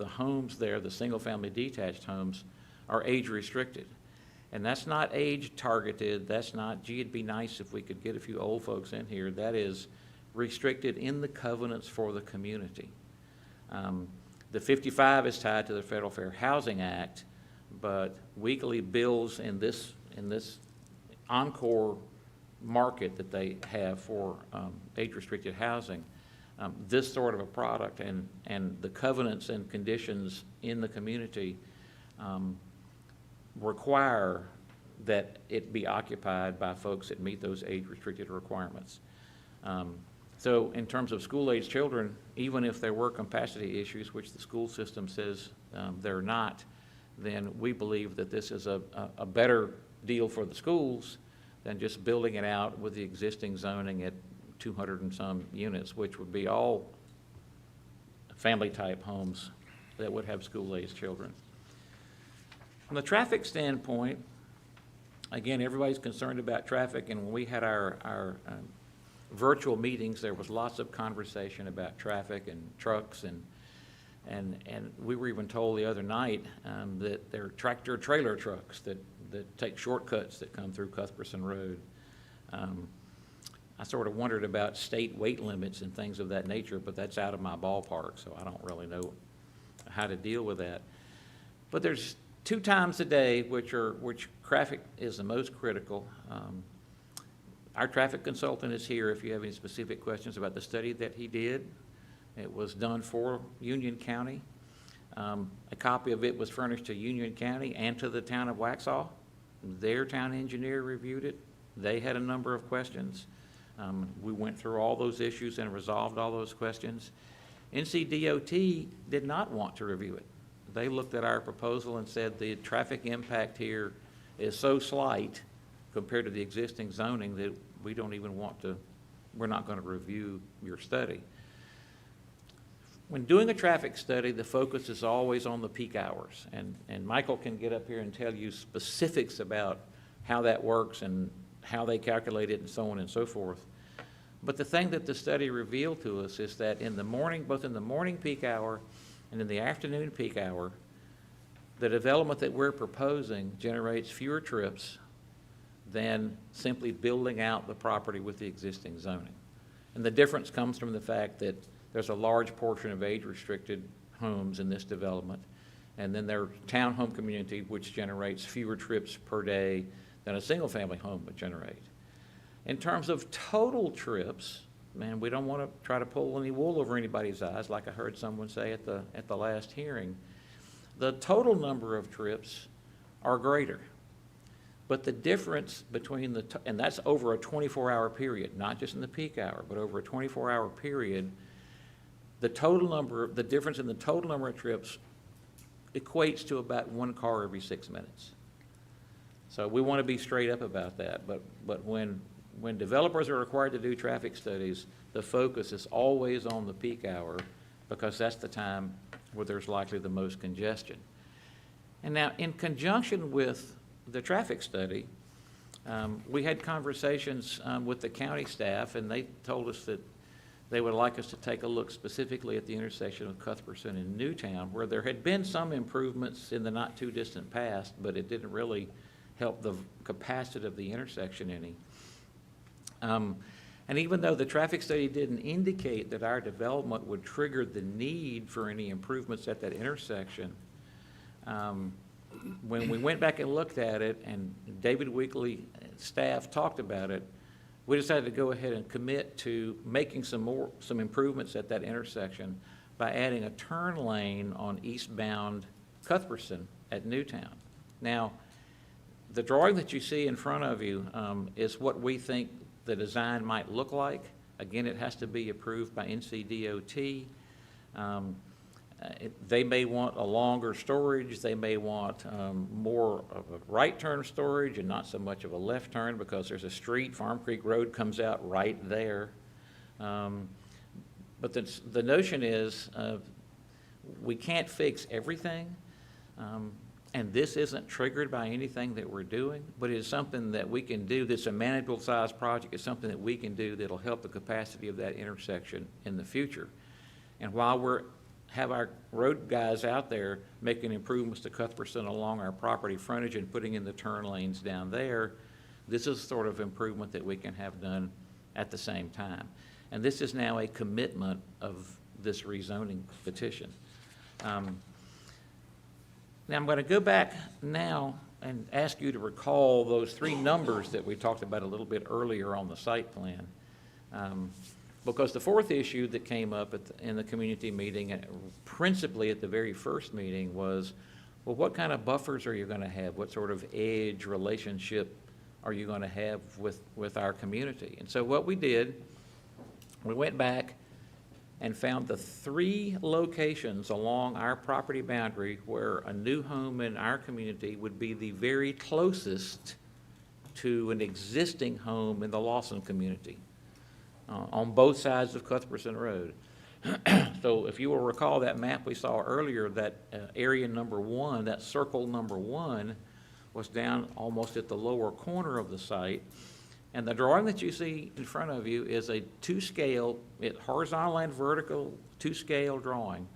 homes there, the single-family detached homes, are age-restricted. And that's not age-targeted, that's not, gee, it'd be nice if we could get a few old folks in here. That is restricted in the covenants for the community. The 55 is tied to the Federal Fair Housing Act, but weekly bills in this Encore market that they have for age-restricted housing, this sort of a product and the covenants and conditions in the community require that it be occupied by folks that meet those age-restricted requirements. So in terms of school-age children, even if there were capacity issues, which the school system says they're not, then we believe that this is a better deal for the schools than just building it out with the existing zoning at 200 and some units, which would be all family-type homes that would have school-aged children. From the traffic standpoint, again, everybody's concerned about traffic, and when we had our virtual meetings, there was lots of conversation about traffic and trucks, and we were even told the other night that there are tractor-trailer trucks that take shortcuts that come through Cuthbertson Road. I sort of wondered about state weight limits and things of that nature, but that's out of my ballpark, so I don't really know how to deal with that. But there's 2 times a day which traffic is the most critical. Our traffic consultant is here if you have any specific questions about the study that he did. It was done for Union County. A copy of it was furnished to Union County and to the town of Waxhaw. Their town engineer reviewed it. They had a number of questions. We went through all those issues and resolved all those questions. NCDOT did not want to review it. They looked at our proposal and said the traffic impact here is so slight compared to the existing zoning that we don't even want to, we're not going to review your study. When doing a traffic study, the focus is always on the peak hours. And Michael can get up here and tell you specifics about how that works and how they calculate it and so on and so forth. But the thing that the study revealed to us is that in the morning, both in the morning peak hour and in the afternoon peak hour, the development that we're proposing generates fewer trips than simply building out the property with the existing zoning. And the difference comes from the fact that there's a large portion of age-restricted homes in this development, and then there's townhome community, which generates fewer trips per day than a single-family home would generate. In terms of total trips, man, we don't want to try to pull any wool over anybody's eyes, like I heard someone say at the last hearing. The total number of trips are greater. But the difference between and that's over a 24-hour period, not just in the peak hour, but over a 24-hour period, the difference in the total number of trips equates to about 1 car every 6 minutes. So we want to be straight up about that. But when developers are required to do traffic studies, the focus is always on the peak hour because that's the time where there's likely the most congestion. And now, in conjunction with the traffic study, we had conversations with the county staff, and they told us that they would like us to take a look specifically at the intersection of Cuthbertson and Newtown, where there had been some improvements in the not-too-distant past, but it didn't really help the capacity of the intersection any. And even though the traffic study didn't indicate that our development would trigger the need for any improvements at that intersection, when we went back and looked at it and David Weekly staff talked about it, we decided to go ahead and commit to making some improvements at that intersection by adding a turn lane on eastbound Cuthbertson at Newtown. Now, the drawing that you see in front of you is what we think the design might look like. Again, it has to be approved by NCDOT. They may want a longer storage. They may want more of a right turn storage and not so much of a left turn because there's a street, Farm Creek Road comes out right there. But the notion is we can't fix everything. And this isn't triggered by anything that we're doing, but it's something that we can do that's a manageable size project. It's something that we can do that'll help the capacity of that intersection in the future. And while have our road guys out there making improvements to Cuthbertson along our property frontage and putting in the turn lanes down there, this is the sort of improvement that we can have done at the same time. And this is now a commitment of this rezoning petition. Now, I'm going to go back now and ask you to recall those three numbers that we talked about a little bit earlier on the site plan. Because the fourth issue that came up in the community meeting, principally at the very first meeting, was, well, what kind of buffers are you going to have? What sort of edge relationship are you going to have with our community? And so what we did, we went back and found the three locations along our property boundary where a new home in our community would be the very closest to an existing home in the Lawson community, on both sides of Cuthbertson Road. So if you will recall that map we saw earlier, that area number 1, that circle number 1, was down almost at the lower corner of the site. And the drawing that you see in front of you is a two-scale, horizontal and vertical, two-scale drawing.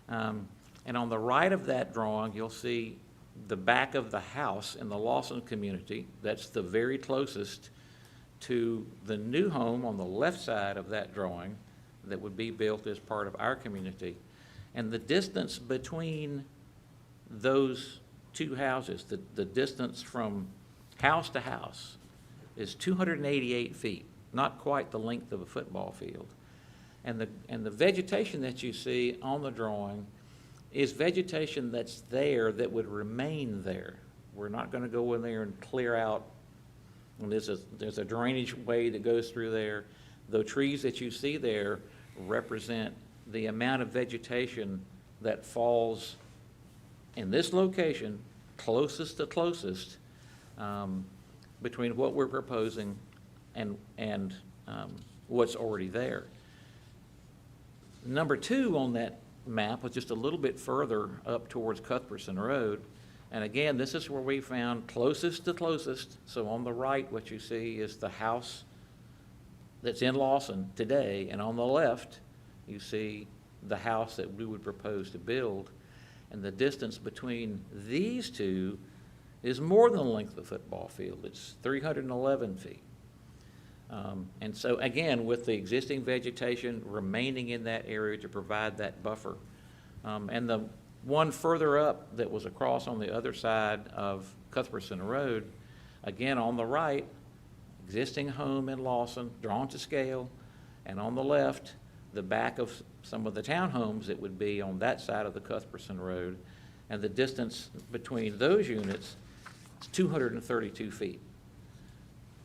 And on the right of that drawing, you'll see the back of the house in the Lawson community. That's the very closest to the new home on the left side of that drawing that would be built as part of our community. And the distance between those two houses, the distance from house to house, is 288 feet, not quite the length of a football field. And the vegetation that you see on the drawing is vegetation that's there that would remain there. We're not going to go in there and clear out. And there's a drainage way that goes through there. The trees that you see there represent the amount of vegetation that falls in this location, closest to closest, between what we're proposing and what's already there. Number 2 on that map was just a little bit further up towards Cuthbertson Road. And again, this is where we found closest to closest. So on the right, what you see is the house that's in Lawson today, and on the left, you see the house that we would propose to build. And the distance between these two is more than the length of the football field. It's 311 feet. And so again, with the existing vegetation remaining in that area to provide that buffer. And the one further up that was across on the other side of Cuthbertson Road, again on the right, existing home in Lawson, drawn to scale, and on the left, the back of some of the townhomes that would be on that side of the Cuthbertson Road. And the distance between those units is 232 feet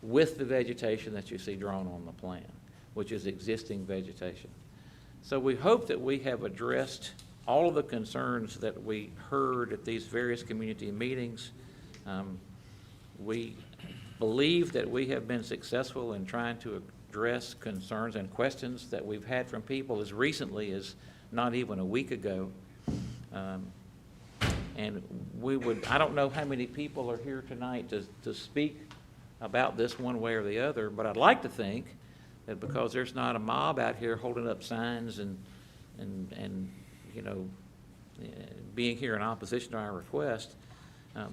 with the vegetation that you see drawn on the plan, which is existing vegetation. So we hope that we have addressed all of the concerns that we heard at these various community meetings. We believe that we have been successful in trying to address concerns and questions that we've had from people as recently as not even a week ago. And I don't know how many people are here tonight to speak about this one way or the other, but I'd like to think that because there's not a mob out here holding up signs and you know, being here in opposition to our request,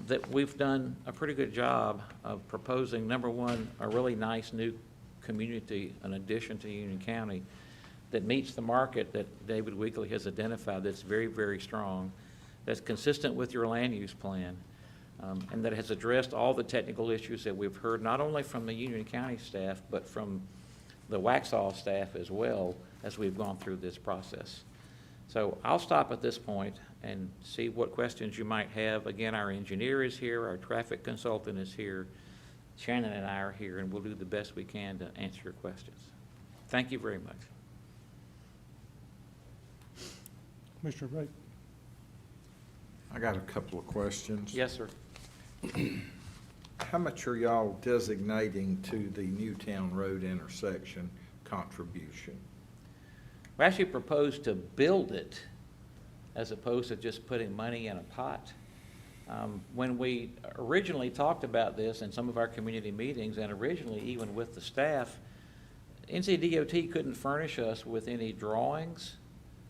that we've done a pretty good job of proposing, number one, a really nice new community, an addition to Union County, that meets the market that David Weekly has identified, that's very, very strong, that's consistent with your land use plan, and that has addressed all the technical issues that we've heard, not only from the Union County staff, but from the Waxhaw staff as well as we've gone through this process. So I'll stop at this point and see what questions you might have. Again, our engineer is here, our traffic consultant is here, Shannon and I are here, and we'll do the best we can to answer your questions. Thank you very much. Commissioner Wright. I got a couple of questions. Yes, sir. How much are y'all designating to the Newtown Road intersection contribution? We actually proposed to build it as opposed to just putting money in a pot. When we originally talked about this in some of our community meetings, and originally even with the staff, NCDOT couldn't furnish us with any drawings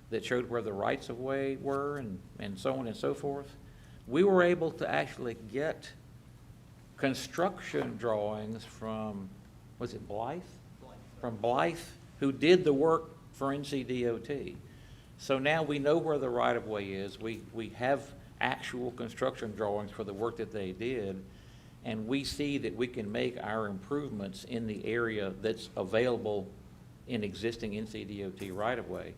that showed where the rights-of-way were and so on and so forth. We were able to actually get construction drawings from, was it Blythe? From Blythe, who did the work for NCDOT. So now we know where the right-of-way is. We have actual construction drawings for the work that they did, and we see that we can make our improvements in the area that's available in existing NCDOT right-of-way.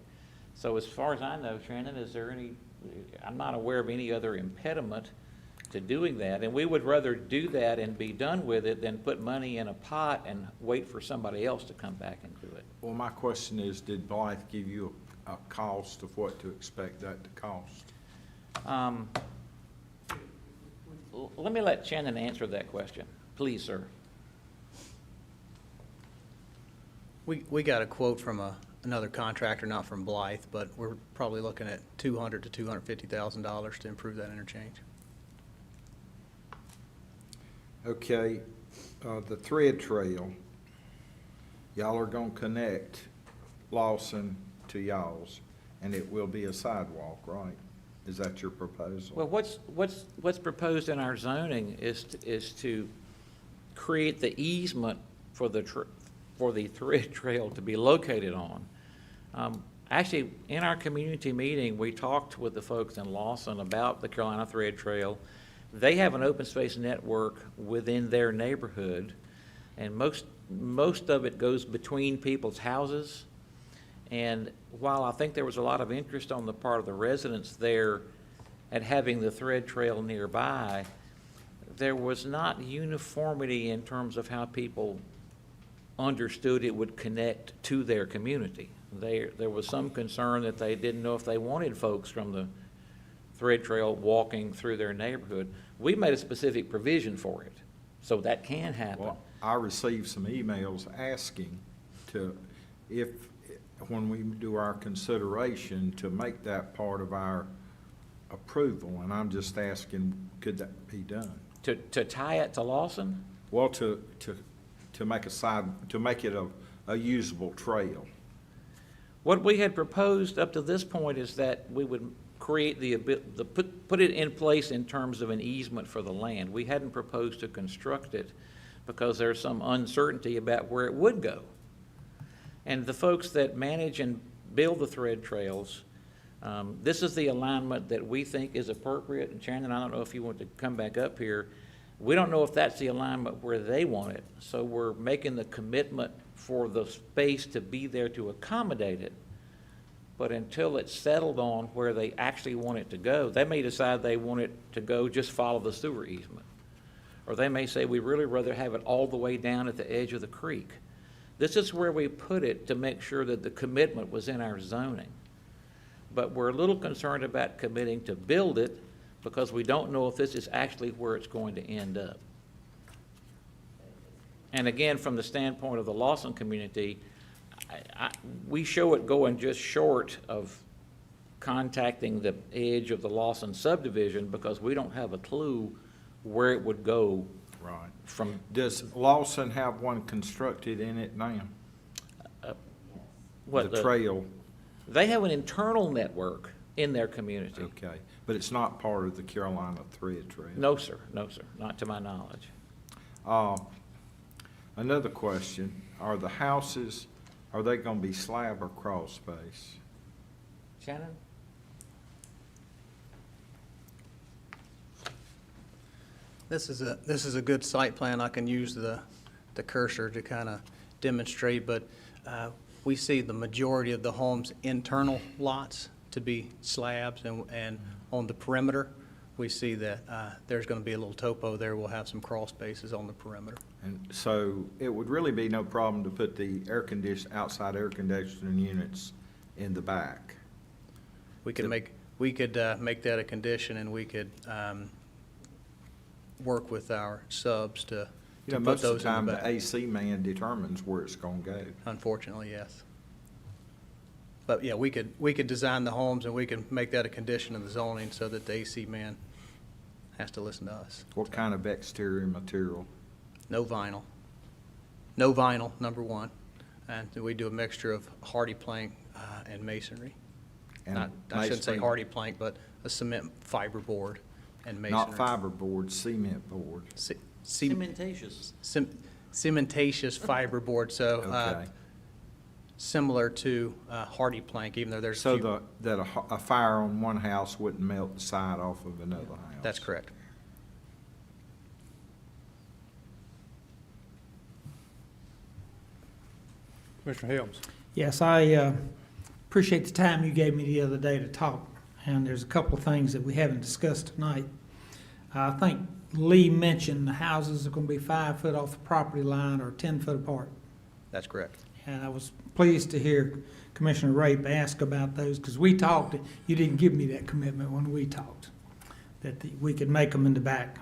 So as far as I know, Shannon, is there any, I'm not aware of any other impediment to doing that, and we would rather do that and be done with it than put money in a pot and wait for somebody else to come back and do it. Well, my question is, did Blythe give you a cost of what to expect that to cost? Let me let Shannon answer that question. Please, sir. We got a quote from another contractor, not from Blythe, but we're probably looking at $200,000 to $250,000 to improve that interchange. Okay, the thread trail, y'all are gonna connect Lawson to y'all's, and it will be a sidewalk, right? Is that your proposal? Well, what's proposed in our zoning is to create the easement for the thread trail to be located on. Actually, in our community meeting, we talked with the folks in Lawson about the Carolina Thread Trail. They have an open space network within their neighborhood, and most of it goes between people's houses. And while I think there was a lot of interest on the part of the residents there at having the thread trail nearby, there was not uniformity in terms of how people understood it would connect to their community. There was some concern that they didn't know if they wanted folks from the thread trail walking through their neighborhood. We made a specific provision for it, so that can happen. Well, I received some emails asking when we do our consideration, to make that part of our approval, and I'm just asking, could that be done? To tie it to Lawson? Well, to make it a usable trail. What we had proposed up to this point is that we would create put it in place in terms of an easement for the land. We hadn't proposed to construct it because there's some uncertainty about where it would go. And the folks that manage and build the thread trails, this is the alignment that we think is appropriate. And Shannon, I don't know if you want to come back up here. We don't know if that's the alignment where they want it. So we're making the commitment for the space to be there to accommodate it. But until it's settled on where they actually want it to go, they may decide they want it to go, just follow the sewer easement. Or they may say, we'd really rather have it all the way down at the edge of the creek. This is where we put it to make sure that the commitment was in our zoning. But we're a little concerned about committing to build it because we don't know if this is actually where it's going to end up. And again, from the standpoint of the Lawson community, we show it going just short of contacting the edge of the Lawson subdivision because we don't have a clue where it would go. Right. From Does Lawson have one constructed in it now? The trail? They have an internal network in their community. Okay, but it's not part of the Carolina Thread Trail? No, sir, not to my knowledge. Another question, are the houses, are they gonna be slab or crawl space? Shannon? This is a good site plan. I can use the cursor to kind of demonstrate, but we see the majority of the homes' internal lots to be slabs, and on the perimeter, we see that there's going to be a little topo there. We'll have some crawl spaces on the perimeter. And so it would really be no problem to put the outside air conditioning units in the back? We could make that a condition, and we could work with our subs to put most of those the time, in the the back. AC man determines where it's gonna go. Unfortunately, yes. But yeah, we could design the homes, and we can make that a condition of the zoning so that the AC man has to listen to us. What kind of exterior material? No vinyl. No vinyl, number one. And we do a mixture of hardy plank and masonry. And Not, I shouldn't say masonry- hardy plank, but a cement fiber board and masonry. Not fiberboard, cement board. Cementatious. Cementatious fiber board, so Okay. similar to hardy plank, even though there's a So few. that a fire on one house wouldn't melt the side off of another house? That's correct. Commissioner Helms. Yes, I appreciate the time you gave me the other day to talk, and there's a couple of things that we haven't discussed tonight. I think Lee mentioned the houses are going to be 5 foot off the property line or 10 foot apart. That's correct. And I was pleased to hear Commissioner Rape ask about those, because we talked, you didn't give me that commitment when we talked, that we could make them in the back.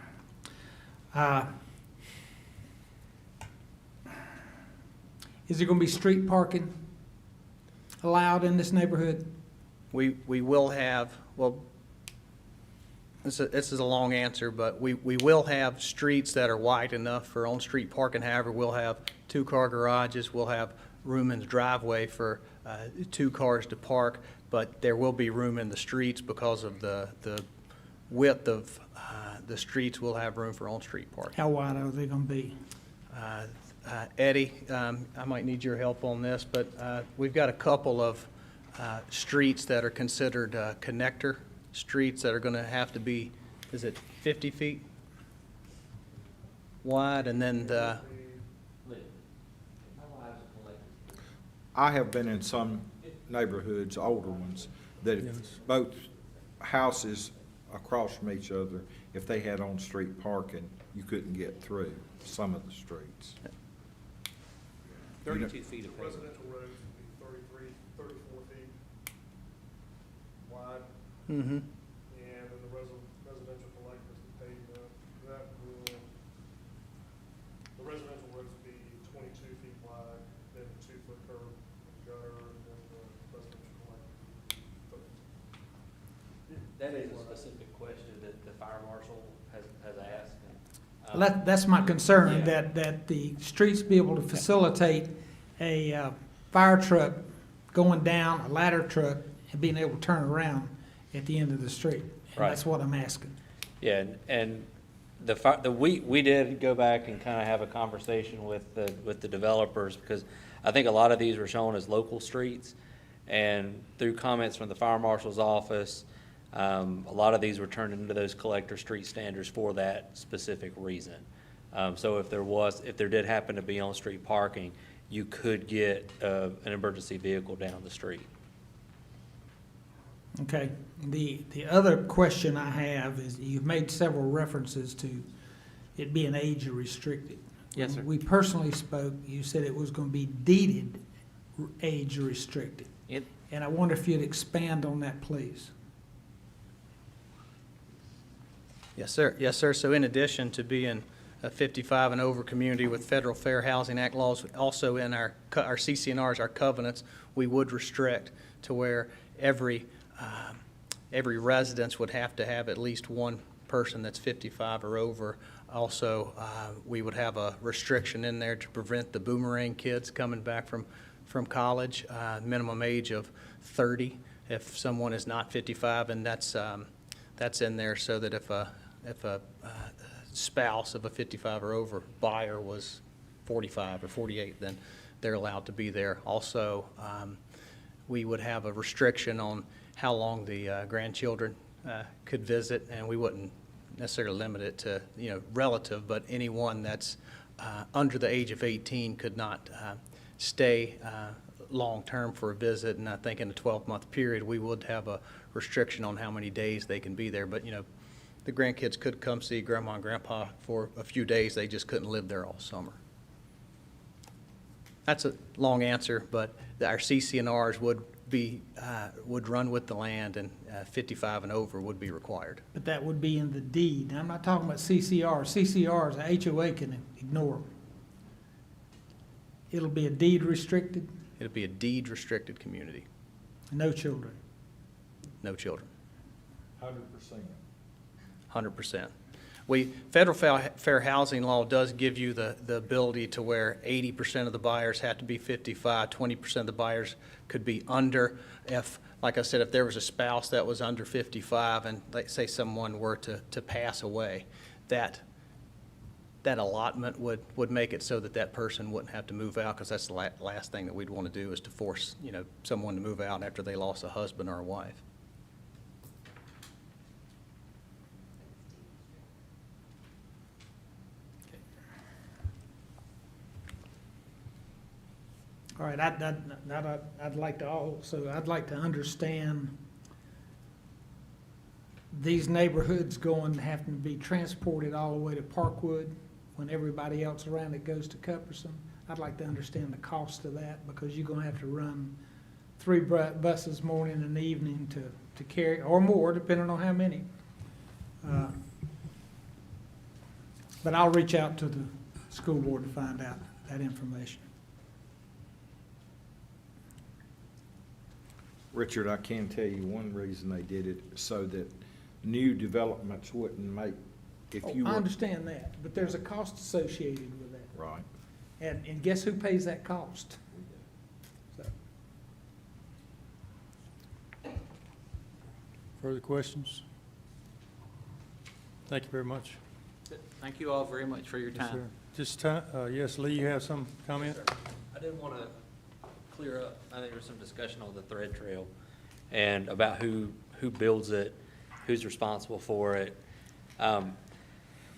Is there going to be street parking allowed in this neighborhood? We will have, well, this is a long answer, but we will have streets that are wide enough for on-street parking. However, we'll have 2-car garages, we'll have room in the driveway for 2 cars to park, but there will be room in the streets because of the width of the streets. Will have room for on-street parking. How wide are they going to be? Eddie, I might need your help on this, but we've got a couple of streets that are considered connector streets that are going to have to be, is it 50 feet wide? And then I have been in some neighborhoods, older ones, that if both houses across from each other, if they had on-street parking, you couldn't get through some of the streets. 32 feet of pavement. Residential roads would be 34 feet wide, mm-hmm. and then the residential collectors, the pavement, that will, the residential roads would be 22 feet wide, then a 2-foot curb, gutter, and then the residential collector. That is a specific question that the fire marshal has asked. That's my concern, Yeah. that the streets be able to facilitate a fire truck going down, a ladder truck, and being able to turn around at the end of the street. And Right. that's what I'm asking. Yeah, and we did go back and kind of have a conversation with the developers, because I think a lot of these were shown as local streets, and through comments from the fire marshal's office, a lot of these were turned into those collector street standards for that specific reason. So if there did happen to be on-street parking, you could get an emergency vehicle down the street. Okay. The other question I have is, you've made several references to it being age restricted. Yes, sir. When we personally spoke, you said it was going to be deeded age restricted. And I wonder if you'd expand on that, please. Yes, sir. Yes, sir. So in addition to being a 55 and over community with Federal Fair Housing Act laws, also in our CCNRs, our covenants, we would restrict to where every residence would have to have at least one person that's 55 or over. Also, we would have a restriction in there to prevent the boomerang kids coming back from college, minimum age of 30 if someone is not 55, and that's in there so that if a spouse of a 55 or over buyer was 45 or 48, then they're allowed to be there. Also, we would have a restriction on how long the grandchildren could visit, and we wouldn't necessarily limit it to, relative, but anyone that's under the age of 18 could not stay long-term for a visit, and I think in a 12-month period, we would have a restriction on how many days they can be there. But, the grandkids could come see Grandma and Grandpa for a few days. They just couldn't live there all summer. That's a long answer, but our CCNRs would run with the land, and 55 and over would be required. But that would be in the deed. I'm not talking about CCR. CCRs, the HOA can ignore them. It'll be a deed restricted, It'll be a deed-restricted community. no children. No children. 100%. 100%. Federal fair housing law does give you the ability to where 80% of the buyers have to be 55, 20% of the buyers could be under. If, like I said, if there was a spouse that was under 55 and, like, say someone were to pass away, that allotment would make it so that that person wouldn't have to move out, because that's the last thing that we'd want to do is to force, someone to move out after they lost a husband or a wife. All right, I'd like to understand these neighborhoods having to be transported all the way to Parkwood when everybody else around it goes to Cupperson. I'd like to understand the cost of that, because you're gonna have to run 3 buses morning and evening to carry, or more, depending on how many. But I'll reach out to the school board to find out that information. Richard, I can tell you one reason they did it, so that new developments wouldn't make, if you I were. understand that, but there's a cost associated with that. Right. And guess who pays that cost? So, Further questions? Thank you very much. Thank you all very much for your Yes, time. sir. Just time, yes, Lee, you have some comment? I did want to clear up, I think there was some discussion on the thread trail and about who builds it, who's responsible for it.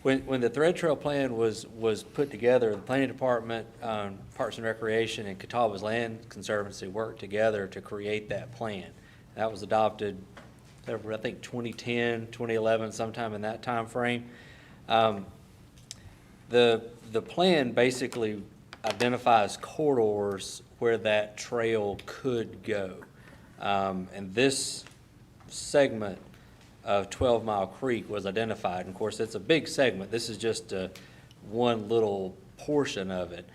When the thread trail plan was put together, the planning department, Parks and Recreation, and Catawba's Land Conservancy worked together to create that plan. That was adopted, I think 2010, 2011, sometime in that time frame. The plan basically identifies corridors where that trail could go. And this segment of 12 Mile Creek was identified. And of course, it's a big segment. This is just one little portion of it.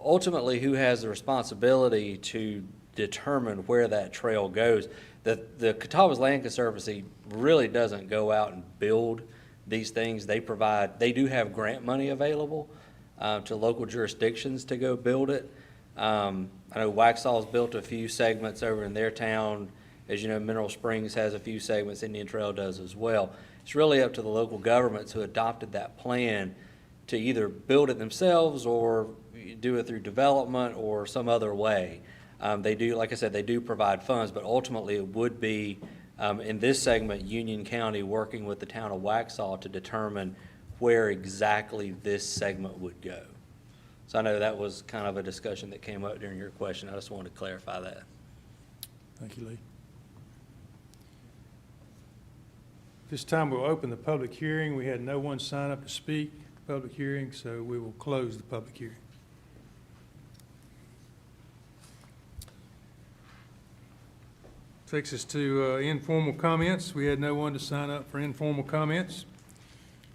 Ultimately, who has the responsibility to determine where that trail goes? The Catawba's Land Conservancy really doesn't go out and build these things. They do have grant money available to local jurisdictions to go build it. I know Waxhaw's built a few segments over in their town. As you know, Mineral Springs has a few segments, Indian Trail does as well. It's really up to the local governments who adopted that plan to either build it themselves or do it through development or some other way. They do, like I said, they do provide funds, but ultimately it would be, in this segment, Union County working with the town of Waxhaw to determine where exactly this segment would go. So I know that was kind of a discussion that came up during your question. I just wanted to clarify that. Thank you, Lee. This time we'll open the public hearing. We had no one sign up to speak at the public hearing, so we will close the public hearing. Takes us to informal comments. We had no one to sign up for informal comments.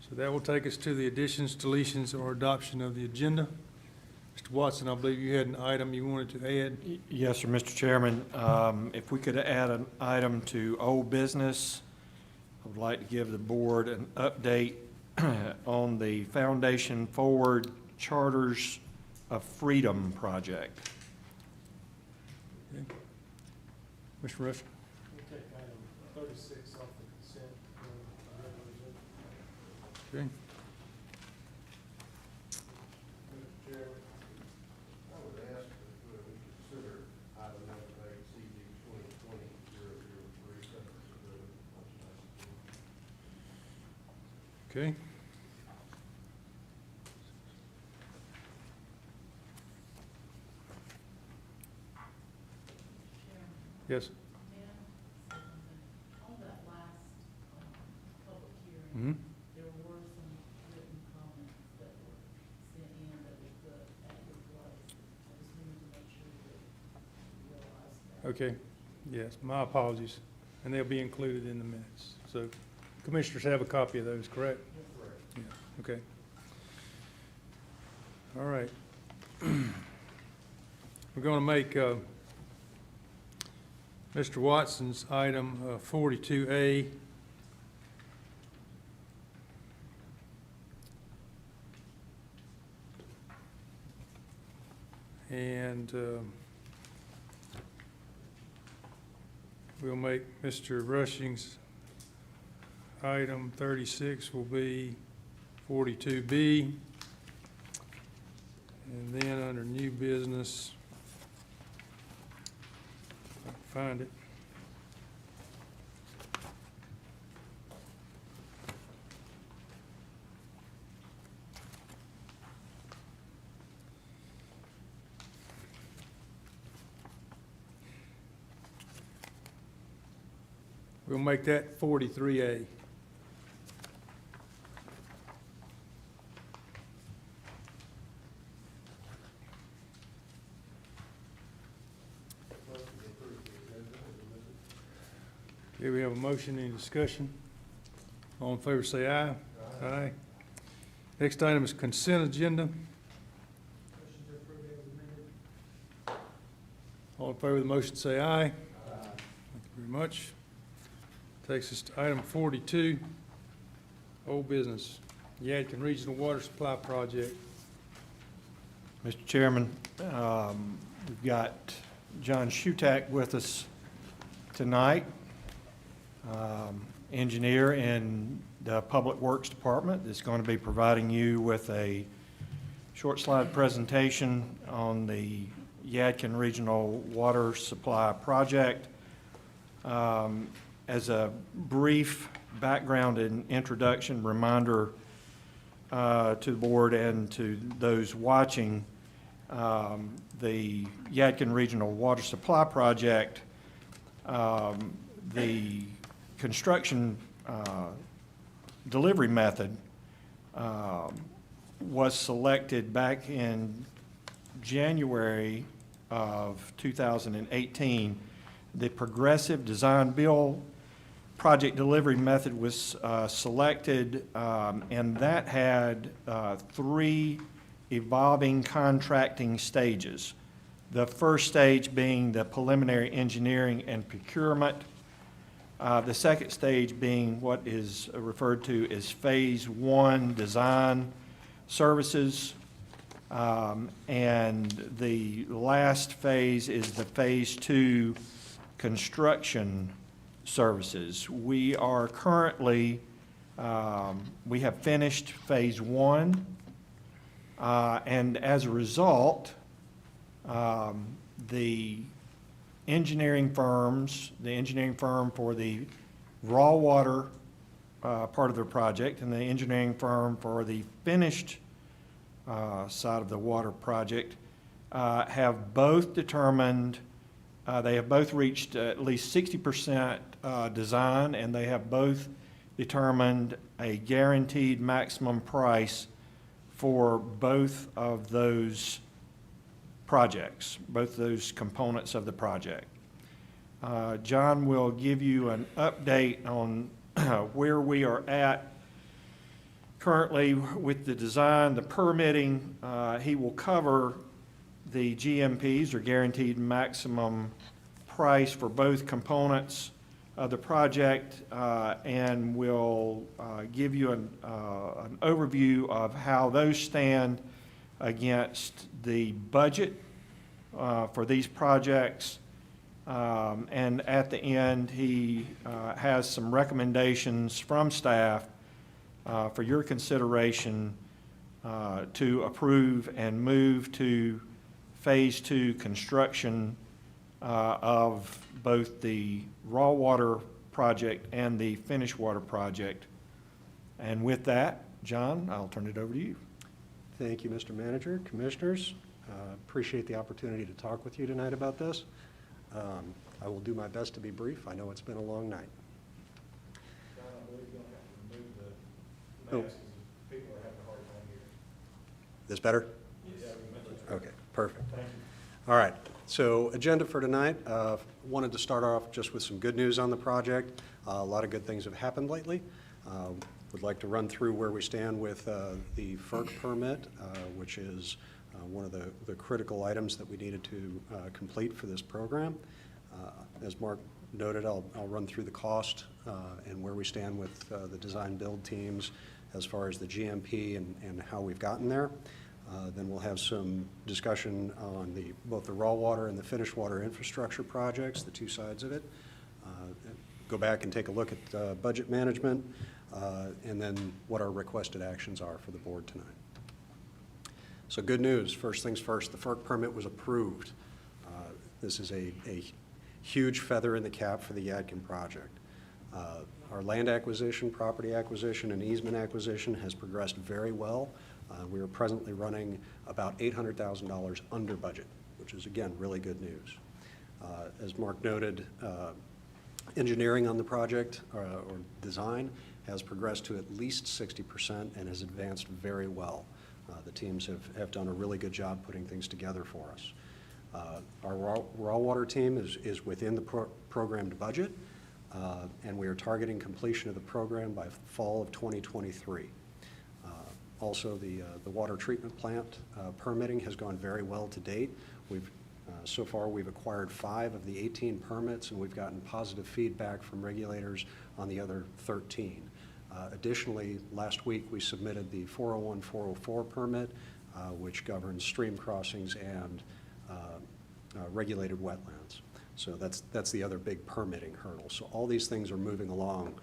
So that will take us to the additions, deletions, or adoption of the agenda. Mr. Watson, I believe you had an item you wanted to add. Yes, sir, Mr. Chairman. If we could add an item to old business, I would like to give the board an update on the Foundation Forward Charters of Freedom project. Okay. Mr. Rush. We'll take item 36 off the consent. Okay. Mr. Chairman, I would ask that we consider item number 8, CD 2020-003. Okay. Yes. On that last public hearing, Mm-hmm. there were some written comments that were sent in that was good at your place. I just wanted to make sure that you realized that. Okay. Yes, my apologies. And they'll be included in the minutes. So commissioners have a copy of those, correct? Correct. Yeah, okay. All right. We're going to make Mr. Watson's item 42A And we'll make Mr. Rushing's item 36 will be 42B. And then under new business, if I can find it. We'll make that 43A. Okay, we have a motion, any discussion? All in favor say aye. Aye. Next item is consent agenda. All in favor of the motion say aye. Thank you very much. Takes us to item 42, old business, Yadkin Regional Water Supply Project. Mr. Chairman, we've got John Shutak with us tonight, engineer in the Public Works Department, that's going to be providing you with a short slide presentation on the Yadkin Regional Water Supply Project. As a brief background and introduction reminder to the board and to those watching, the Yadkin Regional Water Supply Project, the construction delivery method was selected back in January of 2018. The progressive design build project delivery method was selected, and that had 3 evolving contracting stages. The first stage being the preliminary engineering and procurement. The second stage being what is referred to as phase 1 design services. And the last phase is the phase 2 construction services. We are currently, we have finished phase 1, and as a result, the engineering firms, the engineering firm for the raw water part of the project and the engineering firm for the finished side of the water project have both determined, they have both reached at least 60% design, and they have both determined a guaranteed maximum price for both of those projects, both those components of the project. John will give you an update on where we are at currently with the design, the permitting. He will cover the GMPs, or guaranteed maximum price, for both components of the project, and will give you an overview of how those stand against the budget for these projects. And at the end, he has some recommendations from staff for your consideration to approve and move to phase 2 construction of both the raw water project and the finished water project. And with that, John, I'll turn it over to you. Thank you, Mr. Manager, Commissioners. Appreciate the opportunity to talk with you tonight about this. I will do my best to be brief. I know it's been a long night. John, I believe you'll have to remove the Oh. masks, as people are having a hard time hearing. This better? Yes. Okay, perfect. All right, so agenda for tonight, wanted to start off just with some good news on the project. A lot of good things have happened lately. Would like to run through where we stand with the FERC permit, which is one of the critical items that we needed to complete for this program. As Mark noted, I'll run through the cost and where we stand with the design build teams as far as the GMP and how we've gotten there. Then we'll have some discussion on both the raw water and the finished water infrastructure projects, the two sides of it. Go back and take a look at budget management, and then what our requested actions are for the board tonight. So good news, first things first, the FERC permit was approved. This is a huge feather in the cap for the Yadkin project. Our land acquisition, property acquisition, and easement acquisition has progressed very well. We are presently running about $800,000 under budget, which is, again, really good news. As Mark noted, engineering on the project or design has progressed to at least 60% and has advanced very well. The teams have done a really good job putting things together for us. Our raw water team is within the programmed budget, and we are targeting completion of the program by fall of 2023. Also, the water treatment plant permitting has gone very well to date. So far, we've acquired 5 of the 18 permits, and we've gotten positive feedback from regulators on the other 13. Additionally, last week, we submitted the 401-404 permit, which governs stream crossings and regulated wetlands. So that's the other big permitting hurdle. So all these things are moving along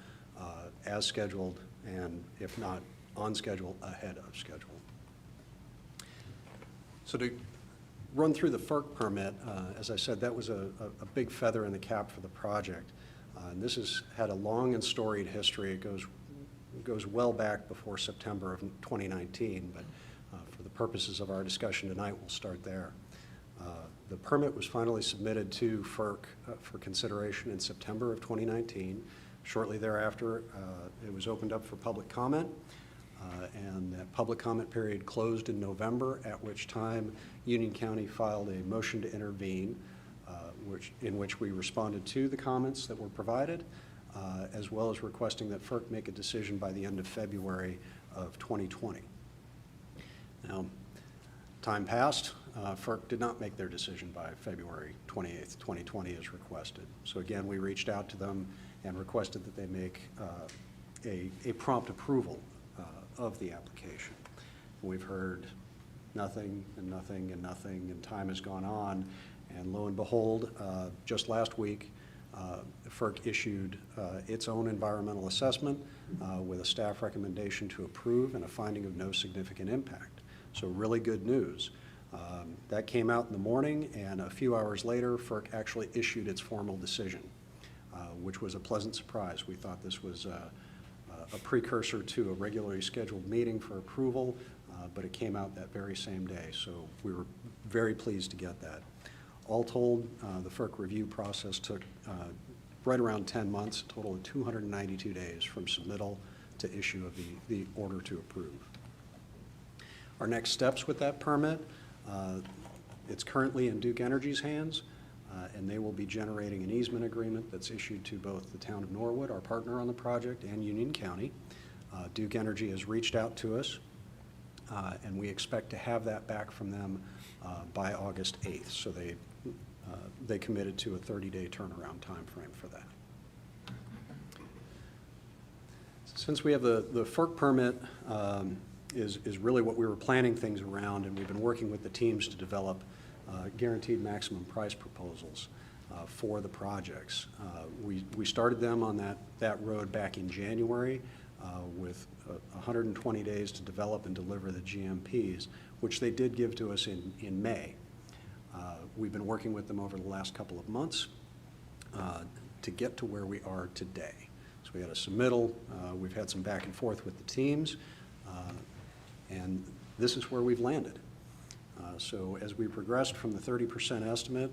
as scheduled, and if not on schedule, ahead of schedule. So to run through the FERC permit, as I said, that was a big feather in the cap for the project. And this has had a long and storied history. It goes well back before September of 2019, but for the purposes of our discussion tonight, we'll start there. The permit was finally submitted to FERC for consideration in September of 2019. Shortly thereafter, it was opened up for public comment, and that public comment period closed in November, at which time Union County filed a motion to intervene, in which we responded to the comments that were provided, as well as requesting that FERC make a decision by the end of February of 2020. Now, time passed. FERC did not make their decision by February 28th, 2020 as requested. So again, we reached out to them and requested that they make a prompt approval of the application. We've heard nothing and nothing and nothing, and time has gone on, and lo and behold, just last week, FERC issued its own environmental assessment with a staff recommendation to approve and a finding of no significant impact. So really good news. That came out in the morning, and a few hours later, FERC actually issued its formal decision, which was a pleasant surprise. We thought this was a precursor to a regularly scheduled meeting for approval, but it came out that very same day, so we were very pleased to get that. All told, the FERC review process took right around 10 months, a total of 292 days from submittal to issue of the order to approve. Our next steps with that permit, it's currently in Duke Energy's hands, and they will be generating an easement agreement that's issued to both the town of Norwood, our partner on the project, and Union County. Duke Energy has reached out to us, and we expect to have that back from them by August 8th. So they committed to a 30-day turnaround time frame for that. Since we have the FERC permit is really what we were planning things around, and we've been working with the teams to develop guaranteed maximum price proposals for the projects. We started them on that road back in January with 120 days to develop and deliver the GMPs, which they did give to us in May. We've been working with them over the last couple of months to get to where we are today. So we had a submittal, we've had some back and forth with the teams, and this is where we've landed. So as we progressed from the 30% estimate,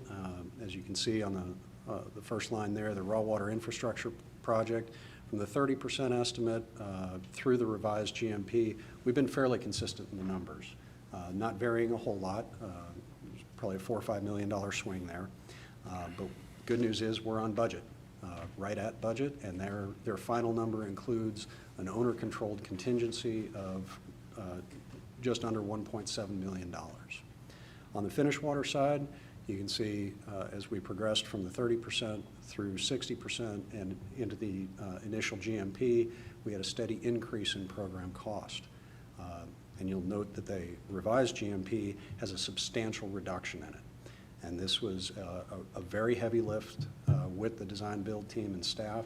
as you can see on the first line there, the raw water infrastructure project, from the 30% estimate through the revised GMP, we've been fairly consistent in the numbers, not varying a whole lot, probably a $4 or $5 million swing there. But good news is we're on budget, right at budget, and their final number includes an owner-controlled contingency of just under $1.7 million. On the finished water side, you can see as we progressed from the 30% through 60% and into the initial GMP, we had a steady increase in program cost. And you'll note that the revised GMP has a substantial reduction in it. And this was a very heavy lift with the design build team and staff,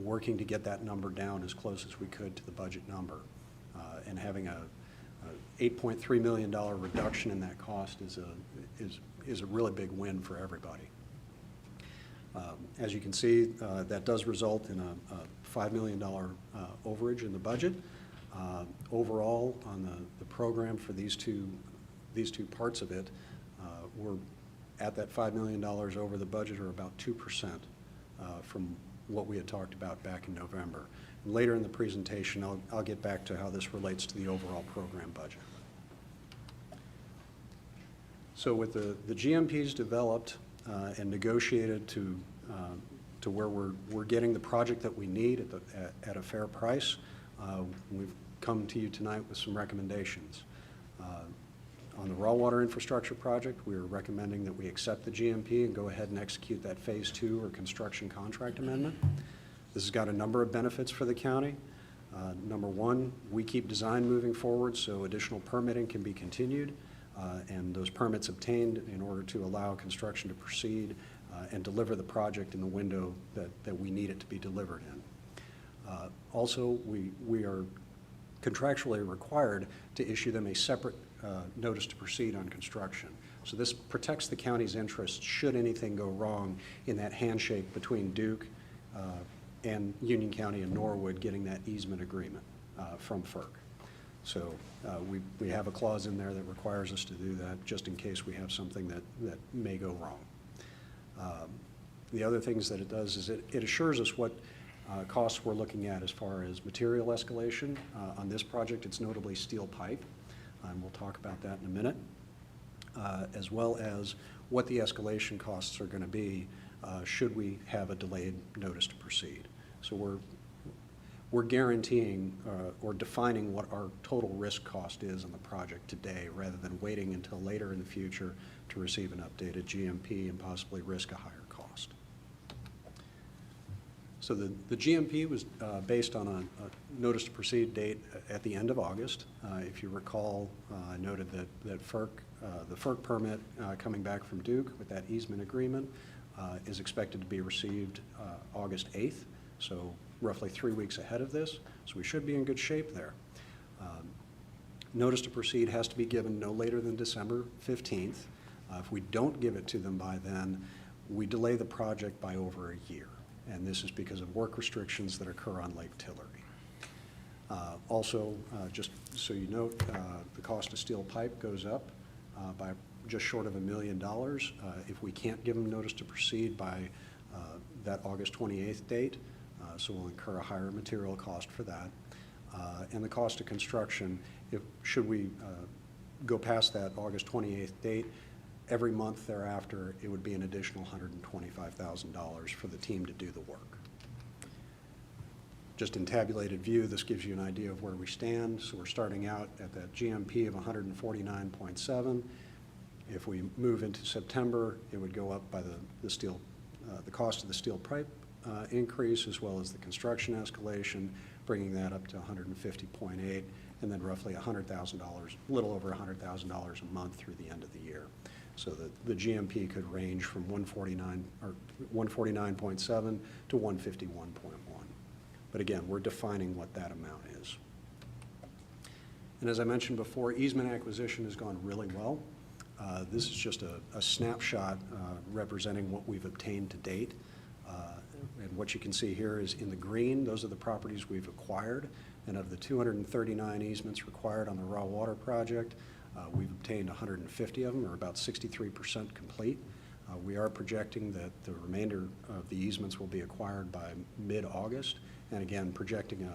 working to get that number down as close as we could to the budget number. And having a $8.3 million reduction in that cost is a really big win for everybody. As you can see, that does result in a $5 million overage in the budget. Overall, on the program for these two parts of it, we're at that $5 million over the budget, or about 2% from what we had talked about back in November. And later in the presentation, I'll get back to how this relates to the overall program budget. So with the GMPs developed and negotiated to where we're getting the project that we need at a fair price, we've come to you tonight with some recommendations. On the raw water infrastructure project, we are recommending that we accept the GMP and go ahead and execute that Phase 2 or construction contract amendment. This has got a number of benefits for the county. Number one, we keep design moving forward so additional permitting can be continued and those permits obtained in order to allow construction to proceed and deliver the project in the window that we need it to be delivered in. Also, we are contractually required to issue them a separate notice to proceed on construction. So this protects the county's interests should anything go wrong in that handshake between Duke and Union County and Norwood getting that easement agreement from FERC. So we have a clause in there that requires us to do that just in case we have something that may go wrong. The other things that it does is it assures us what costs we're looking at as far as material escalation. On this project, it's notably steel pipe, and we'll talk about that in a minute, as well as what the escalation costs are going to be should we have a delayed notice to proceed. So we're guaranteeing or defining what our total risk cost is on the project today, rather than waiting until later in the future to receive an updated GMP and possibly risk a higher cost. So the GMP was based on a notice to proceed date at the end of August. If you recall, I noted that the FERC permit coming back from Duke with that easement agreement is expected to be received August 8th, so roughly 3 weeks ahead of this. So we should be in good shape there. Notice to proceed has to be given no later than December 15th. If we don't give it to them by then, we delay the project by over a year. And this is because of work restrictions that occur on Lake Tillery. Also, just so you note, the cost of steel pipe goes up by just short of $1 million. If we can't give them notice to proceed by that August 28th date, so we'll incur a higher material cost for that. And the cost of construction, should we go past that August 28th date, every month thereafter, it would be an additional $125,000 for the team to do the work. Just in tabulated view, this gives you an idea of where we stand. So we're starting out at that GMP of 149.7. If we move into September, it would go up by the cost of the steel pipe increase, as well as the construction escalation, bringing that up to 150.8, and then roughly $100,000, a little over $100,000 a month through the end of the year. So the GMP could range from 149.7 to 151.1. But again, we're defining what that amount is. And as I mentioned before, easement acquisition has gone really well. This is just a snapshot representing what we've obtained to date. And what you can see here is in the green, those are the properties we've acquired. And of the 239 easements required on the raw water project, we've obtained 150 of them, or about 63% complete. We are projecting that the remainder of the easements will be acquired by mid-August, and again, projecting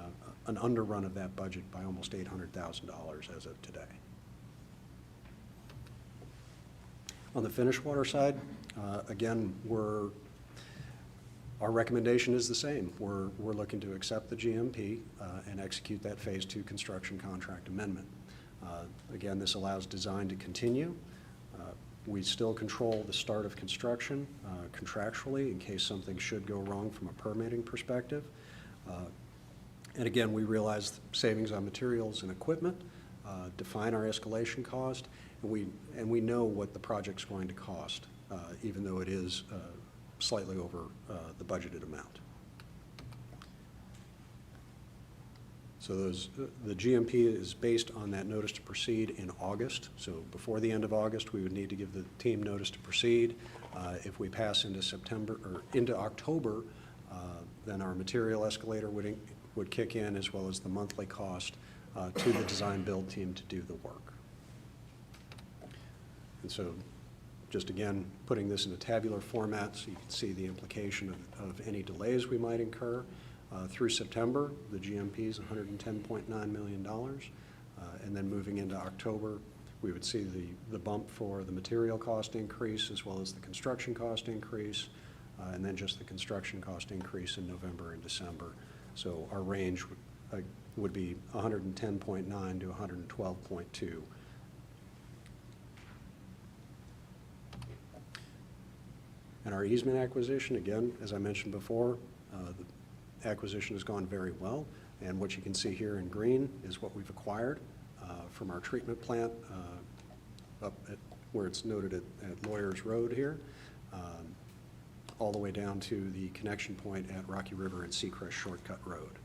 an underrun of that budget by almost $800,000 as of today. On the finished water side, again, our recommendation is the same. We're looking to accept the GMP and execute that Phase 2 construction contract amendment. Again, this allows design to continue. We still control the start of construction contractually in case something should go wrong from a permitting perspective. And again, we realize savings on materials and equipment, define our escalation cost, and we know what the project's going to cost, even though it is slightly over the budgeted amount. So the GMP is based on that notice to proceed in August. So before the end of August, we would need to give the team notice to proceed. If we pass into September, or into October, then our material escalator would kick in, as well as the monthly cost to the design build team to do the work. And so, just again, putting this in a tabular format so you can see the implication of any delays we might incur. Through September, the GMP is $110.9 million. And then moving into October, we would see the bump for the material cost increase as well as the construction cost increase, and then just the construction cost increase in November and December. So our range would be 110.9 to 112.2. And our easement acquisition, again, as I mentioned before, the acquisition has gone very well, and what you can see here in green is what we've acquired from our treatment plant up at where it's noted at Lawyers Road here, all the way down to the connection point at Rocky River and Seacrest Shortcut Road.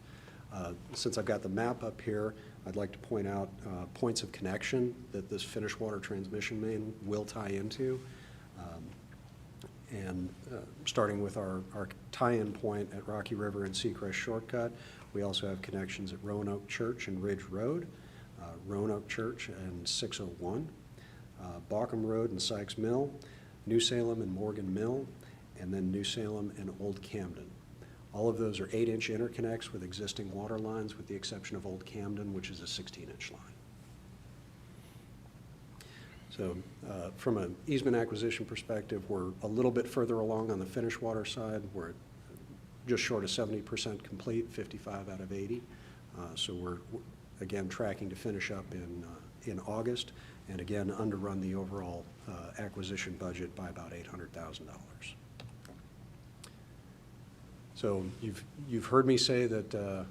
Since I've got the map up here, I'd like to point out points of connection that this finished water transmission main will tie into. Starting with our tie-in point at Rocky River and Seacrest Shortcut, we also have connections at Roanoke Church and Ridge Road, Roanoke Church and 601, Bauckham Road and Sykes Mill, New Salem and Morgan Mill, and then New Salem and Old Camden. All of those are 8-inch interconnects with existing water lines, with the exception of Old Camden, which is a 16-inch line. So from an easement acquisition perspective, we're a little bit further along on the finished water side. We're just short of 70% complete, 55 out of 80. So we're, again, tracking to finish up in August, and again, underrun the overall acquisition budget by about $800,000. So you've heard me say that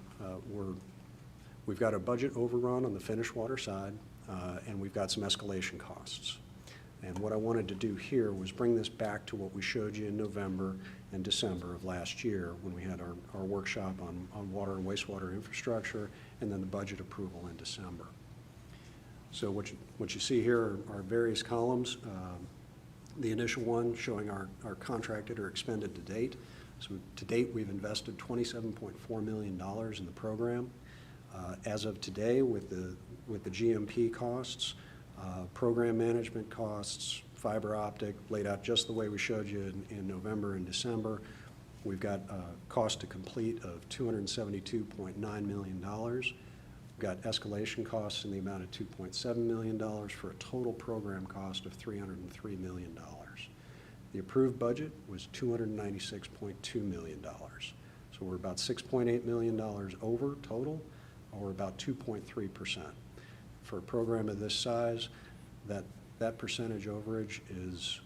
we've got a budget overrun on the finished water side. And we've got some escalation costs. And what I wanted to do here was bring this back to what we showed you in November and December of last year when we had our workshop on water and wastewater infrastructure, and then the budget approval in December. So what you see here are various columns. The initial one showing our contracted or expended to date. So to date, we've invested $27.4 million in the program. As of today, with the GMP costs, program management costs, fiber optic, laid out just the way we showed you in November and December, we've got a cost to complete of $272.9 million. We've got escalation costs in the amount of $2.7 million for a total program cost of $303 million. The approved budget was $296.2 million. So we're about $6.8 million over total, or about 2.3%. For a program of this size, that percentage overage is,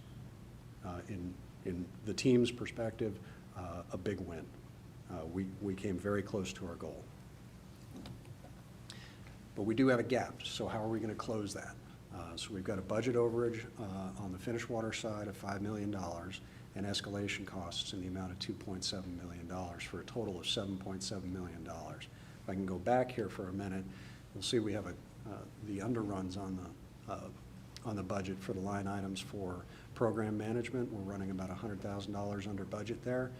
in the team's perspective, a big win. We came very close to our goal. But we do have a gap, so how are we going to close that? So we've got a budget overage on the finished water side of $5 million and escalation costs in the amount of $2.7 million for a total of $7.7 million. If I can go back here for a minute, you'll see we have the underruns on the budget for the line items for program management. We're running about $100,000 under budget there,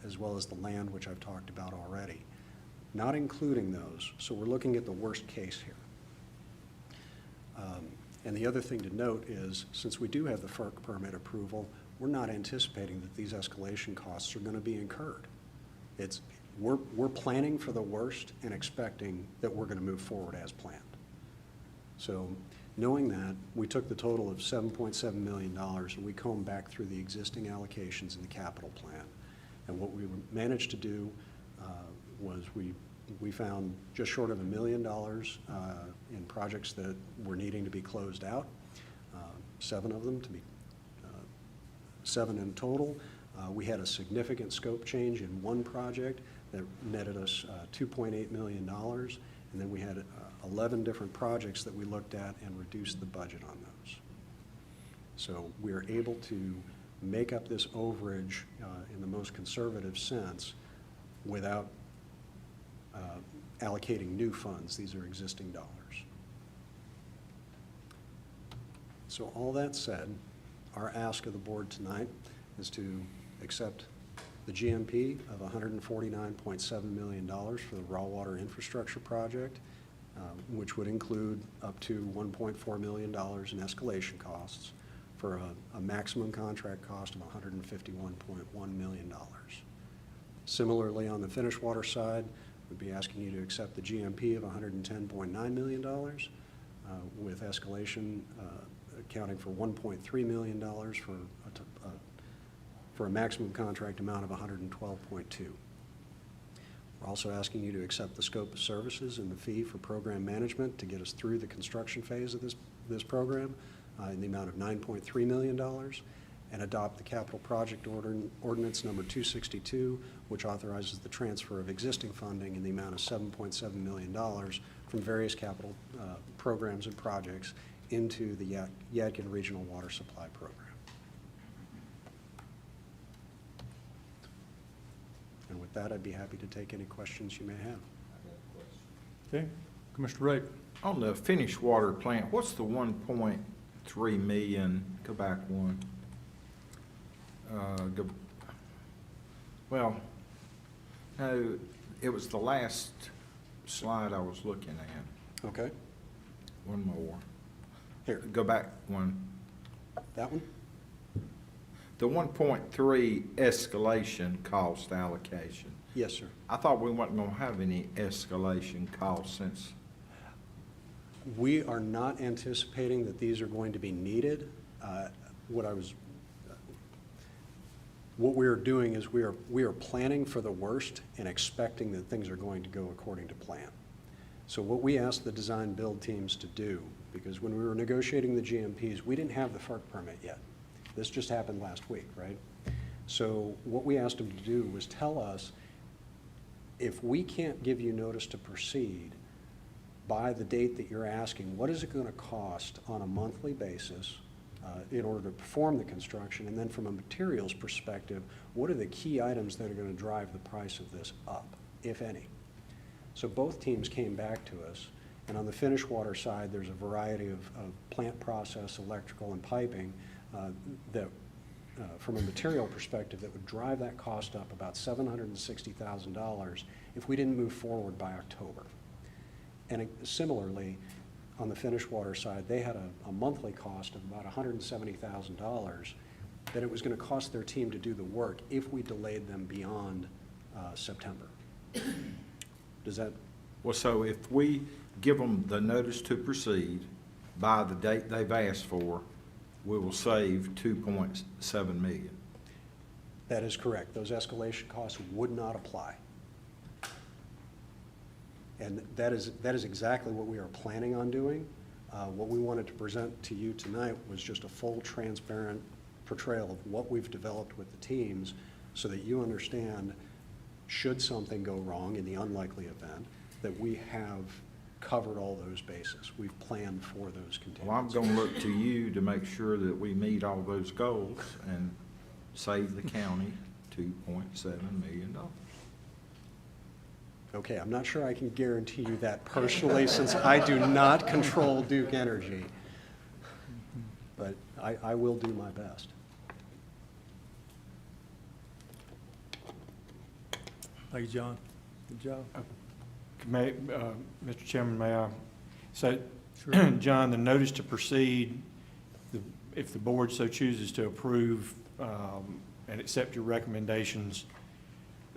as well as the land, which I've talked about already. Not including those, so we're looking at the worst case here. And the other thing to note is, since we do have the FERC permit approval, we're not anticipating that these escalation costs are going to be incurred. We're planning for the worst and expecting that we're going to move forward as planned. So knowing that, we took the total of $7.7 million and we combed back through the existing allocations in the capital plan. And what we managed to do was we found just short of $1 million in projects that were needing to be closed out, 7 of them to be 7 in total. We had a significant scope change in one project that netted us $2.8 million, and then we had 11 different projects that we looked at and reduced the budget on those. So we're able to make up this overage in the most conservative sense without allocating new funds. These are existing dollars. So all that said, our ask of the board tonight is to accept the GMP of $149.7 million for the raw water infrastructure project, which would include up to $1.4 million in escalation costs for a maximum contract cost of $151.1 million. Similarly, on the finished water side, we'd be asking you to accept the GMP of $110.9 million with escalation accounting for $1.3 million for a maximum contract amount of $112.2. We're also asking you to accept the scope of services and the fee for program management to get us through the construction phase of this program in the amount of $9.3 million, and adopt the capital project ordinance number 262, which authorizes the transfer of existing funding in the amount of $7.7 million from various capital programs and projects into the Yadkin Regional Water Supply Program. And with that, I'd be happy to take any questions you may have. Okay, Commissioner Rape. On the finished water plant, what's the 1.3 million, go back one? Well, no, it was the last slide I was looking at. Okay. One more. Here. Go back one. That one? The 1.3 escalation cost allocation. Yes, sir. I thought we weren't gonna have any escalation costs since. We are not anticipating that these are going to be needed. What we are doing is we are planning for the worst and expecting that things are going to go according to plan. So what we asked the design build teams to do, because when we were negotiating the GMPs, we didn't have the FERC permit yet. This just happened last week, right? So what we asked them to do was tell us, if we can't give you notice to proceed by the date that you're asking, what is it going to cost on a monthly basis in order to perform the construction? And then from a materials perspective, what are the key items that are going to drive the price of this up, if any? So both teams came back to us, and on the finished water side, there's a variety of plant process, electrical, and piping that, from a material perspective, that would drive that cost up about $760,000 if we didn't move forward by October. And similarly, on the finished water side, they had a monthly cost of about $170,000 that it was going to cost their team to do the work if we delayed them beyond September. Does that? Well, so if we give them the notice to proceed by the date they've asked for, we will save 2.7 million. That is correct. Those escalation costs would not apply. And that is exactly what we are planning on doing. What we wanted to present to you tonight was just a full, transparent portrayal of what we've developed with the teams so that you understand, should something go wrong in the unlikely event, that we have covered all those bases. We've planned for those contingencies. Well, I'm going to look to you to make sure that we meet all those goals and save the county $2.7 million. Okay, I'm not sure I can guarantee you that personally since I do not control Duke Energy, but I will do my best. Thank you, John. Good job. Mr. Chairman, may I? So, Sure. John, the notice to proceed, if the board so chooses to approve and accept your recommendations,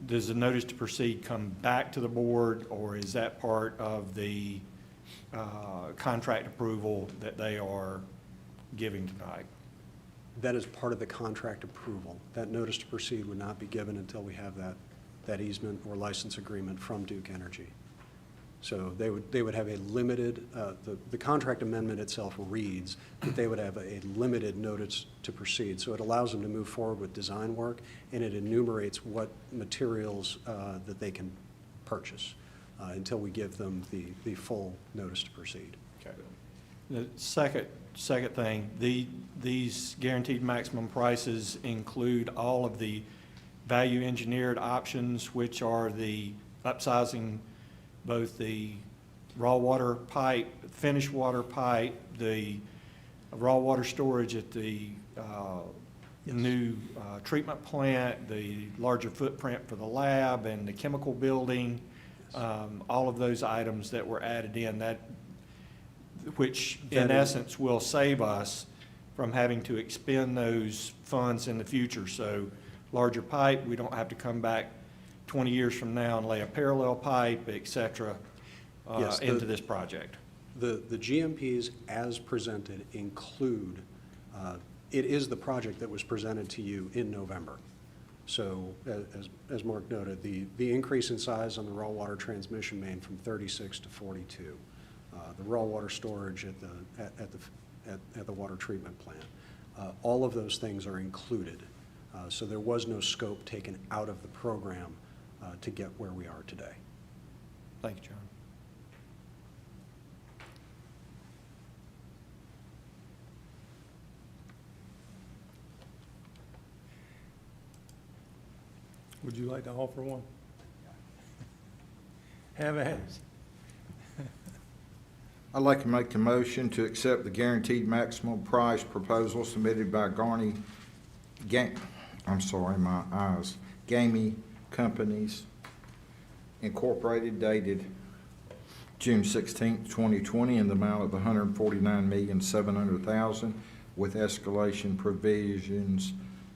does the notice to proceed come back to the board, or is that part of the contract approval that they are giving tonight? That is part of the contract approval. That notice to proceed would not be given until we have that easement or license agreement from Duke Energy. So they would have a limited, the contract amendment itself reads that they would have a limited notice to proceed. So it allows them to move forward with design work, and it enumerates what materials that they can purchase. until we give them the full notice to proceed. Okay. The second thing, these guaranteed maximum prices include all of the value engineered options, which are the upsizing both the raw water pipe, finished water pipe, the raw water storage at the new treatment plant, the larger footprint for the lab and the chemical building, all of those items that were added in, which in essence will save us from having to expend those funds in the future. So larger pipe, we don't have to come back 20 years from now and lay a parallel pipe, et cetera, into this project. The GMPs as presented include, it is the project that was presented to you in November. So as Mark noted, the increase in size on the raw water transmission main from 36 to 42, the raw water storage at the water treatment plant, all of those things are included. So there was no scope taken out of the program to get where we are today. Thank you, John. Would you like to offer one? Have at it. I'd like to make a motion to accept the guaranteed maximum price proposal submitted by Gamey Companies Incorporated, dated June 16th, 2020, in the amount of $149,700,000 with escalation provisions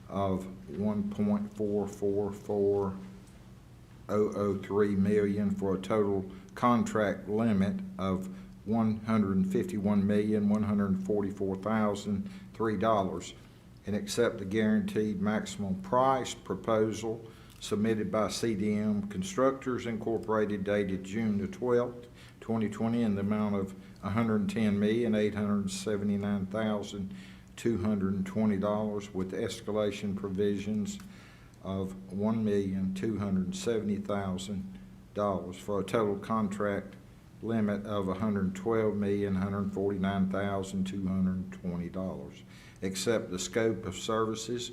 of $1.444003 million for a total contract limit of $151,144,003, and accept the guaranteed maximum price proposal submitted by CDM Constructors Incorporated, dated June the 12th, 2020, in the amount of $110,879,220 with escalation provisions of $1,270,000 for a total contract limit of $112,149,220. Except the scope of services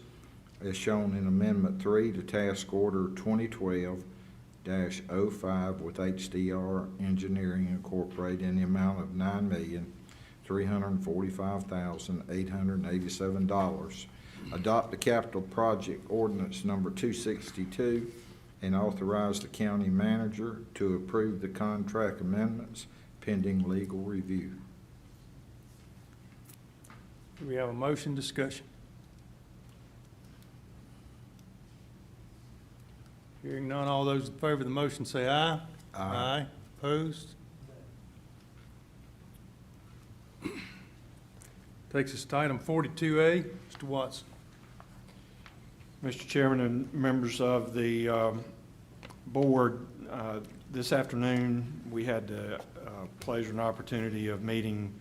as shown in Amendment 3 to Task Order 2012-05 with HDR Engineering Incorporated in the amount of $9,345,887. Adopt the capital project ordinance number 262 and authorize the county manager to approve the contract amendments pending legal review. Do we have a motion discussion? Hearing none, all those in favor of the motion say aye. Aye. Opposed? Takes us to item 42A. Mr. Watson. Mr. Chairman and members of the board, this afternoon we had the pleasure and opportunity of meeting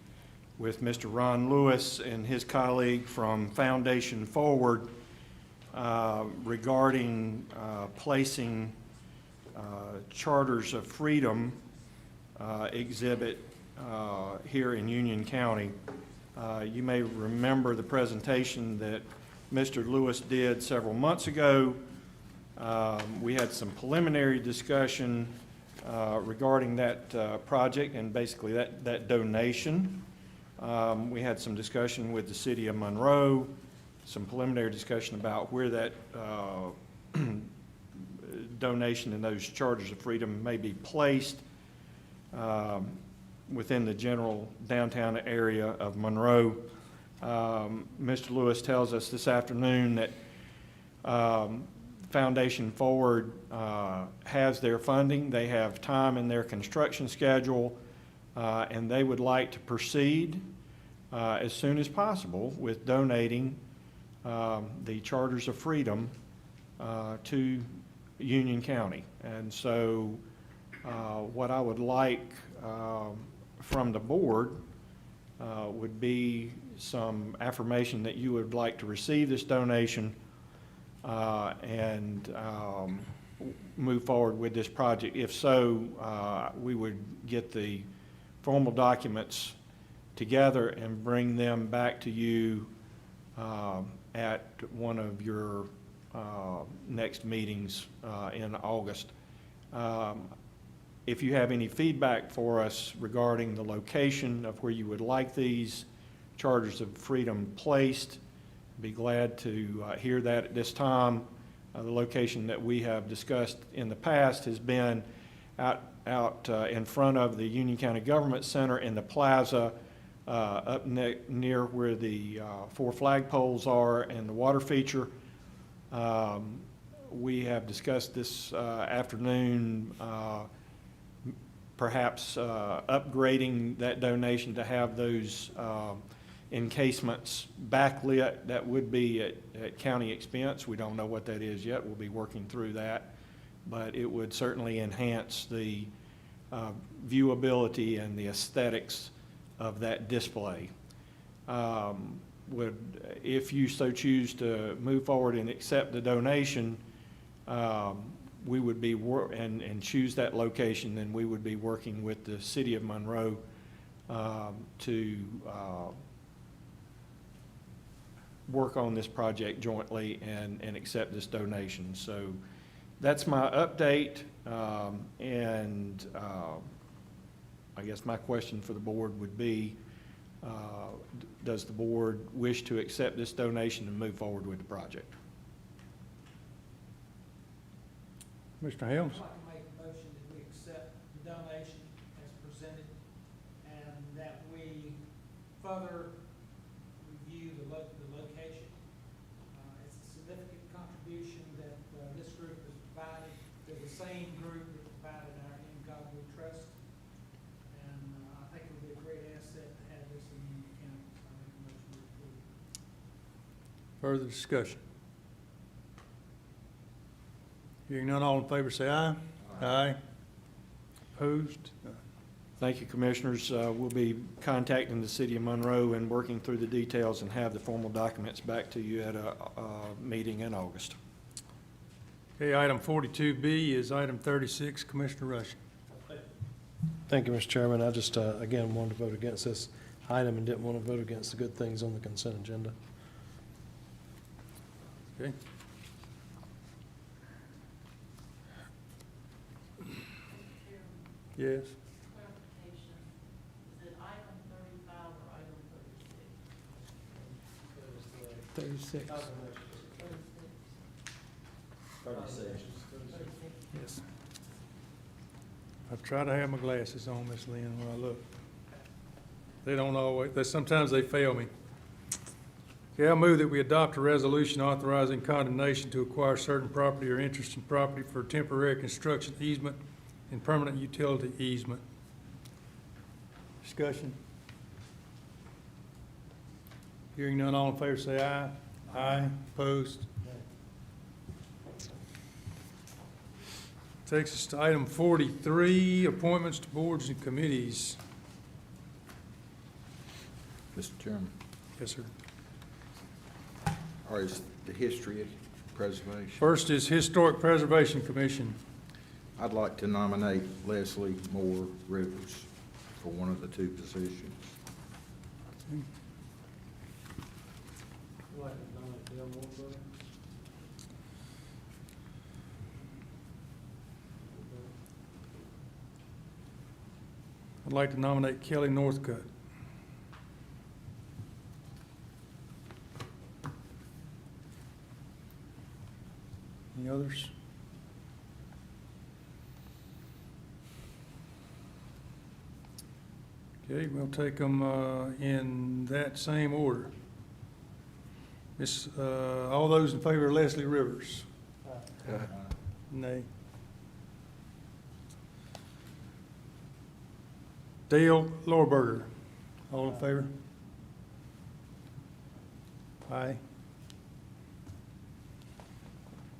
with Mr. Ron Lewis and his colleague from Foundation Forward regarding placing Charters of Freedom exhibit here in Union County. You may remember the presentation that Mr. Lewis did several months ago. We had some preliminary discussion regarding that project and basically that donation. We had some discussion with the city of Monroe, some preliminary discussion about where that donation and those Charters of Freedom may be placed within the general downtown area of Monroe. Mr. Lewis tells us this afternoon that Foundation Forward has their funding. They have time in their construction schedule, and they would like to proceed as soon as possible with donating the Charters of Freedom to Union County. And so what I would like from the board would be some affirmation that you would like to receive this donation and move forward with this project. If so, we would get the formal documents together and bring them back to you at one of your next meetings in August. If you have any feedback for us regarding the location of where you would like these Charters of Freedom placed, be glad to hear that at this time. The location that we have discussed in the past has been out in front of the Union County Government Center in the plaza, up near where the 4 flagpoles are and the water feature. We have discussed this afternoon, perhaps upgrading that donation to have those encasements backlit. That would be at county expense. We don't know what that is yet. We'll be working through that. But it would certainly enhance the viewability and the aesthetics of that display. If you so choose to move forward and accept the donation, we would be and choose that location, then we would be working with the City of Monroe to work on this project jointly and accept this donation. So that's my update, and I guess my question for the board would be, does the board wish to accept this donation and move forward with the project? Mr. Helms? I'd like to make a motion that we accept the donation as presented, and that we further review the location. It's a significant contribution that this group has provided. They're the same group that provided our Incogni Trust, and I think it would be a great asset to have this in Union County. So I make a motion to approve. Further discussion? Hearing none, all in favor say aye. Aye. Opposed? Thank you, Commissioners. We'll be contacting the City of Monroe and working through the details and have the formal documents back to you at a meeting in August. Okay, item 42B is item 36, Commissioner Rushing. Thank you, Mr. Chairman. I just, again, wanted to vote against this item and didn't want to vote against the good things on the consent agenda. Okay. Yes. Clarification, is it item 35 or item 36? 36. 36. Yes. I try to have my glasses on, Miss Lynn, when I look. They don't always, sometimes they fail me. Okay, I move that we adopt a resolution authorizing condemnation to acquire certain property or interest in property for temporary construction easement and permanent utility easement. Discussion? Hearing none, all in favor say aye. Aye. Opposed? Takes us to item 43, appointments to boards and committees. Mr. Chairman, Yes, sir. or is the history of preservation? First is Historic Preservation Commission. I'd like to nominate Leslie Moore Rivers for one of the 2 positions. I'd like to nominate Kelly Northcutt. Any others? Okay, we'll take them in that same order. All those in favor of Leslie Rivers? Nay. Dale Lorberger, all in favor? Aye.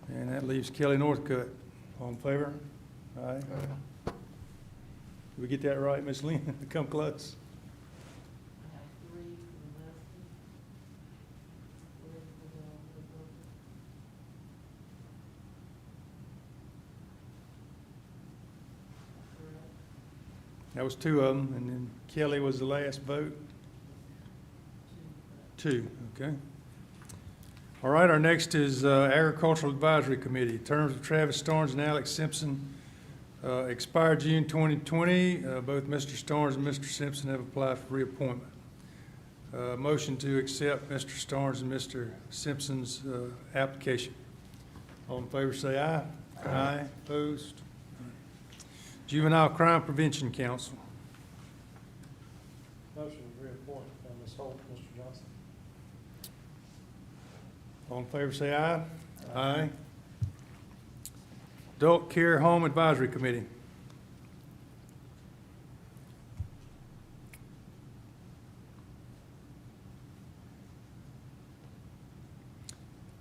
And that leaves Kelly Northcutt, all in favor? Aye. Did we get that right, Miss Lynn? Come close. I have 3 for Leslie. 4 for the That was two of them, and then Kelly was the last vote? Two, okay. All right, our next is Agricultural Advisory Committee. Terms of Travis Starnes and Alex Simpson expired June 2020. Both Mr. Starnes and Mr. Simpson have applied for reappointment. Motion to accept Mr. Starnes and Mr. Simpson's application. All in favor say aye. Aye. Opposed? Juvenile Crime Prevention Council. Motion to reappoint Ms. Holt, Mr. Johnson. All in favor say aye. Aye. Adult Care Home Advisory Committee.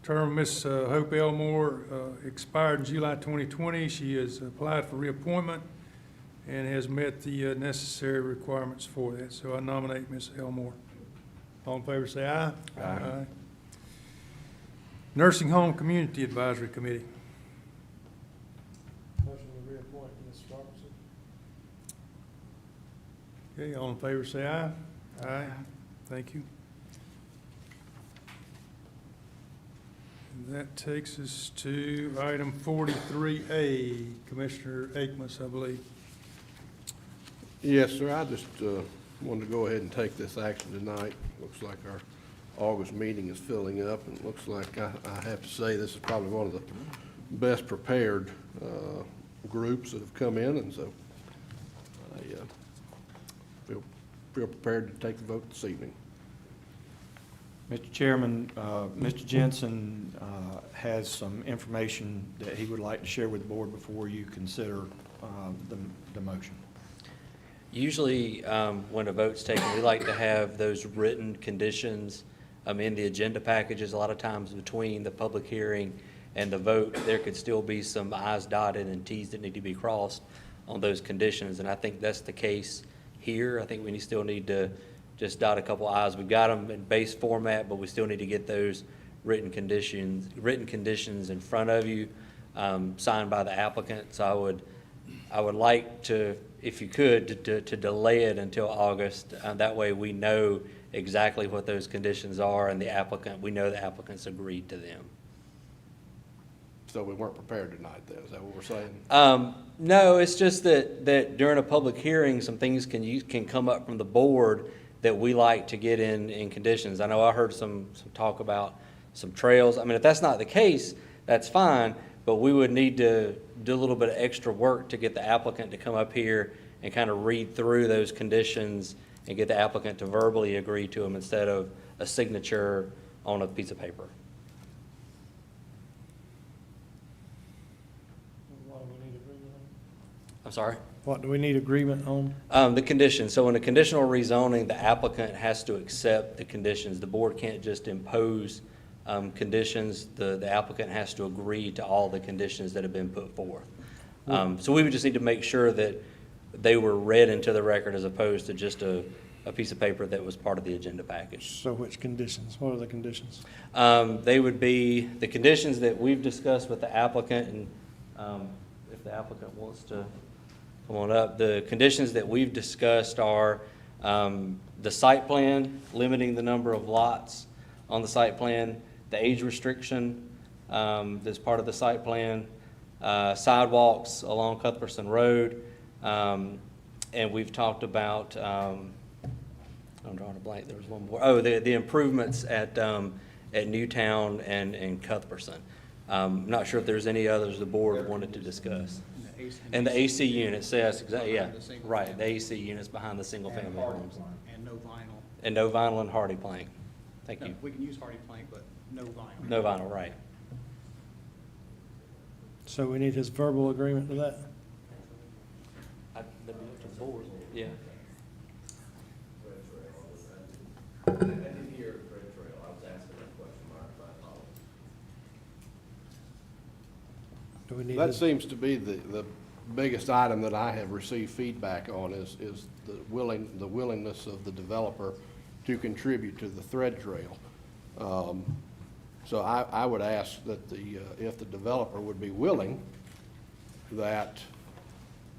Term of Ms. Hope Elmore expired in July 2020. She has applied for reappointment and has met the necessary requirements for that. So I nominate Ms. Elmore. All in favor say aye. Aye. Nursing Home Community Advisory Committee. Motion to reappoint Ms. Robertson. Okay, all in favor say aye. Aye. Thank you. And that takes us to item 43A, Commissioner Akmus, I believe. Yes, sir. I just wanted to go ahead and take this action tonight. Looks like our August meeting is filling up, and it looks like I have to say this is probably one of the best prepared groups that have come in, and so I feel prepared to take the vote this evening. Mr. Chairman, Mr. Jensen has some information that he would like to share with the board before you consider the motion. Usually, when a vote's taken, we like to have those written conditions in the agenda packages. A lot of times between the public hearing and the vote, there could still be some i's dotted and t's that need to be crossed on those conditions, and I think that's the case here. I think we still need to just dot a couple i's. We've got them in base format, but we still need to get those written conditions in front of you, signed by the applicant. So I would like to, if you could, to delay it until August. That way we know exactly what those conditions are, and we know the applicants agreed to them. So we weren't prepared tonight then, is that what we're saying? No, it's just that during a public hearing, some things can come up from the board that we like to get in conditions. I know I heard some talk about some trails. I mean, if that's not the case, that's fine, but we would need to do a little bit of extra work to get the applicant to come up here and kind of read through those conditions and get the applicant to verbally agree to them instead of a signature on a piece of paper. What do we need agreement on? I'm sorry? What do we need agreement on? The conditions. So in a conditional rezoning, the applicant has to accept the conditions. The board can't just impose conditions. The applicant has to agree to all the conditions that have been put forth. So we would just need to make sure that they were read into the record as opposed to just a piece of paper that was part of the agenda package. So which conditions? What are the conditions? They would be the conditions that we've discussed with the applicant, and if the applicant wants to come on up. The conditions that we've discussed are the site plan, limiting the number of lots on the site plan, the age restriction that's part of the site plan, sidewalks along Cuthbertson Road, and we've talked about, I'm drawing a blank, there was one more. The improvements at Newtown and Cuthbertson. Not sure if there's any others the board wanted to discuss. And the AC units, yes, exactly, yeah, right, the AC units behind the single-family homes. And no vinyl. And no vinyl and hardy plank. Thank No, you. we can use hardy plank, but no vinyl. No vinyl, right. So we need his verbal agreement to that? That'd be up to the board, yeah. I didn't hear Red Trail. I was asking that question, my apologies. Do we need That his- seems to be the biggest item that I have received feedback on is the willingness of the developer to contribute to the thread trail. So I would ask that if the developer would be willing, that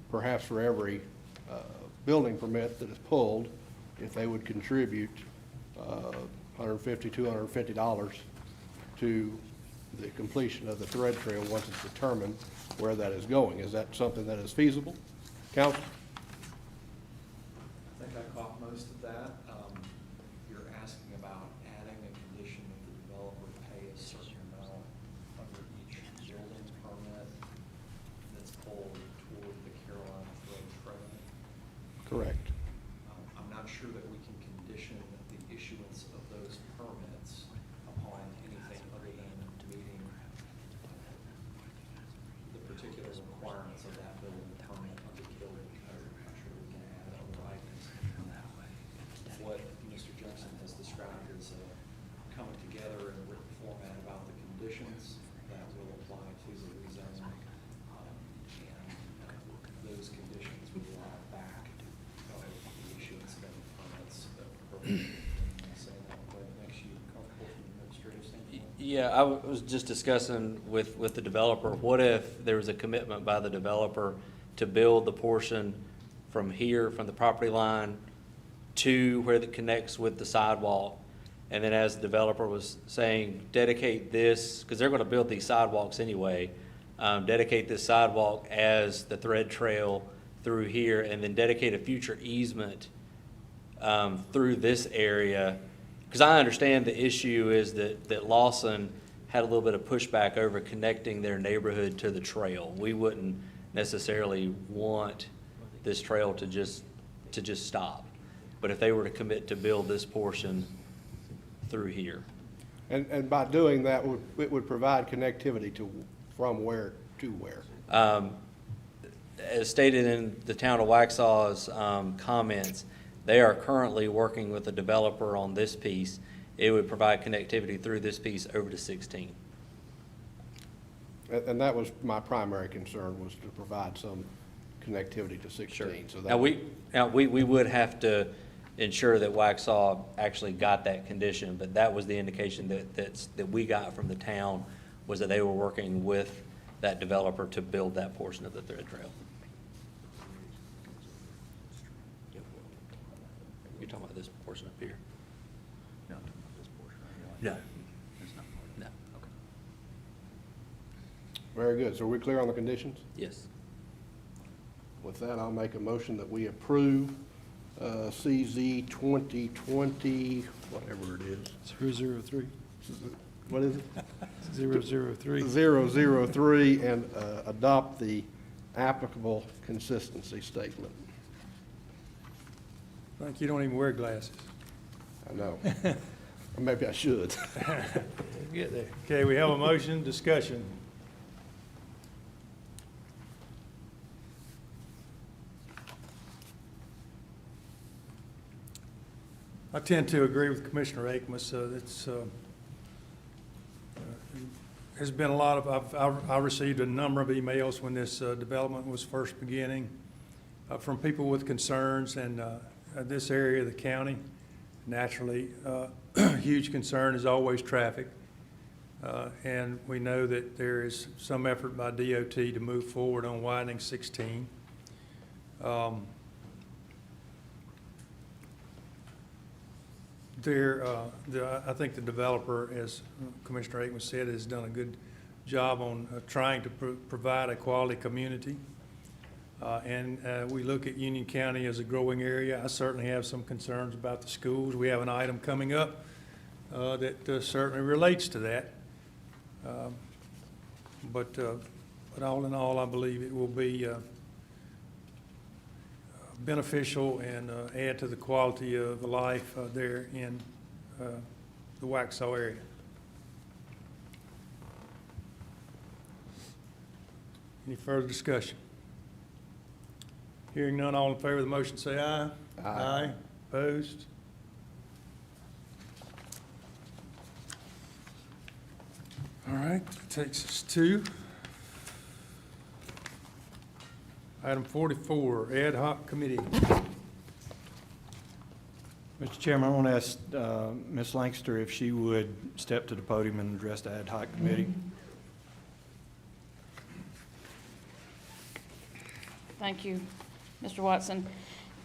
perhaps for every building permit that is pulled, if they would contribute $150, $250 to the completion of the thread trail once it's determined where that is going. Is that something that is feasible? Council? I think I caught most of that. You're asking about adding a condition that the developer pay a certain amount under each building permit that's pulled toward the Carolina Thread Trail. Correct. I'm not sure that we can condition the issuance of those permits upon anything other than meeting the particular requirements of that building permit under the building code. I'm sure we can add other items. What Mr. Johnson has described is coming together in a written format about the conditions that will apply to the rezoning. And those conditions will lie back of the issuance of any permits that were saying that way. Makes you comfortable from an administrative standpoint? Yeah, I was just discussing with the developer, what if there was a commitment by the developer to build the portion from here, from the property line to where it connects with the sidewalk? And then as the developer was saying, dedicate this, because they're gonna build these sidewalks anyway, dedicate this sidewalk as the thread trail through here, and then dedicate a future easement through this area. Because I understand the issue is that Lawson had a little bit of pushback over connecting their neighborhood to the trail. We wouldn't necessarily want this trail to just stop. But if they were to commit to build this portion through here. And by doing that, it would provide connectivity from where to where? As stated in the town of Waxhaw's comments, they are currently working with a developer on this piece. It would provide connectivity through this piece over to 16. And that was my primary concern, was to provide some connectivity to 16. Sure. So that Now, we would have to ensure that Waxhaw actually got that condition, but that was the indication that we got from the town, was that they were working with that developer to build that portion of the thread trail. You're talking about this portion up here? No, this portion. No. No, okay. Very good. So are we clear on the conditions? Yes. With that, I'll make a motion that we approve CZ 2020, whatever it is. 003. What is it? 003. 003, and adopt the applicable consistency statement. I think you don't even wear glasses. I know. Maybe I should. Get there. Okay, we have a motion, discussion. I tend to agree with Commissioner Akmus. There's been a lot of, I received a number of emails when this development was first beginning from people with concerns, and this area of the county, naturally, huge concern is always traffic. And we know that there is some effort by DOT to move forward on widening 16. I think the developer, as Commissioner Akins said, has done a good job on trying to provide a quality community. And we look at Union County as a growing area. I certainly have some concerns about the schools. We have an item coming up that certainly relates to that. But all in all, I believe it will be beneficial and add to the quality of life there in the Waxhaw area. Any further discussion? Hearing none, all in favor of the motion say aye. Aye. Opposed? All right, that takes us to item 44, ad hoc committee. Mr. Chairman, I want to ask Ms. Lancaster if she would step to the podium and address the ad hoc committee. Thank you, Mr. Watson.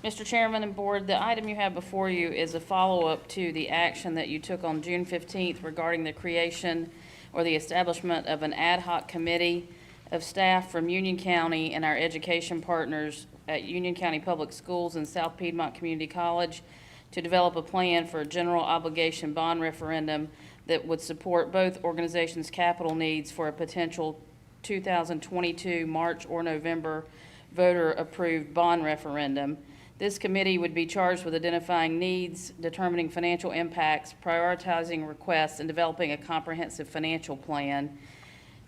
Mr. Chairman and Board, the item you have before you is a follow-up to the action that you took on June 15th regarding the creation or the establishment of an ad hoc committee of staff from Union County and our education partners at Union County Public Schools and South Piedmont Community College to develop a plan for a general obligation bond referendum that would support both organizations' capital needs for a potential 2022 March or November voter-approved bond referendum. This committee would be charged with identifying needs, determining financial impacts, prioritizing requests, and developing a comprehensive financial plan.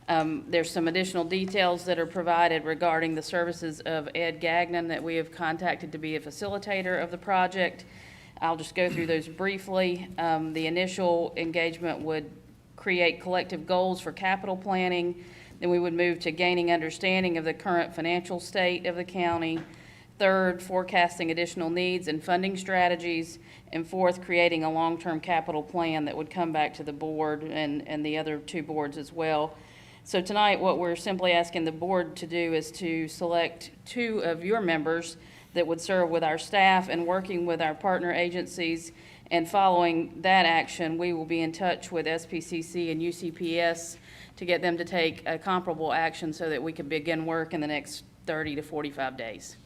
There's some additional details that are provided regarding the services of Ed Gagnon that we have contacted to be a facilitator of the project. I'll just go through those briefly. The initial engagement would create collective goals for capital planning. Then we would move to gaining understanding of the current financial state of the county. Third, forecasting additional needs and funding strategies. And fourth, creating a long-term capital plan that would come back to the board and the other two boards as well. So tonight, what we're simply asking the board to do is to select two of your members that would serve with our staff and working with our partner agencies. And following that action, we will be in touch with SPCC and UCPS to get them to take a comparable action so that we can begin work in the next 30 to 45 days.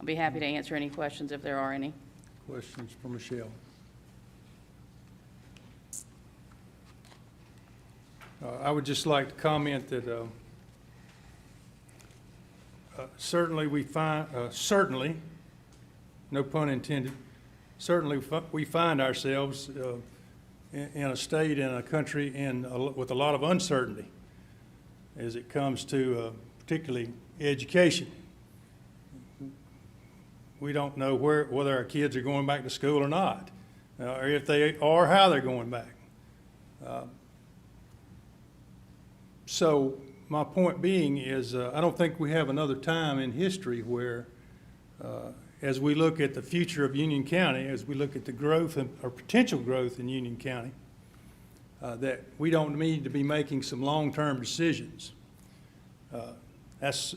I'll be happy to answer any questions if there are any. Questions for Michelle? I would just like to comment that certainly we find, no pun intended, certainly we find ourselves in a state, in a country, with a lot of uncertainty as it comes to particularly education. We don't know whether our kids are going back to school or not, or if they are, how they're going back. So my point being is I don't think we have another time in history where, as we look at the future of Union County, as we look at the growth or potential growth in Union County, that we don't need to be making some long-term decisions. That's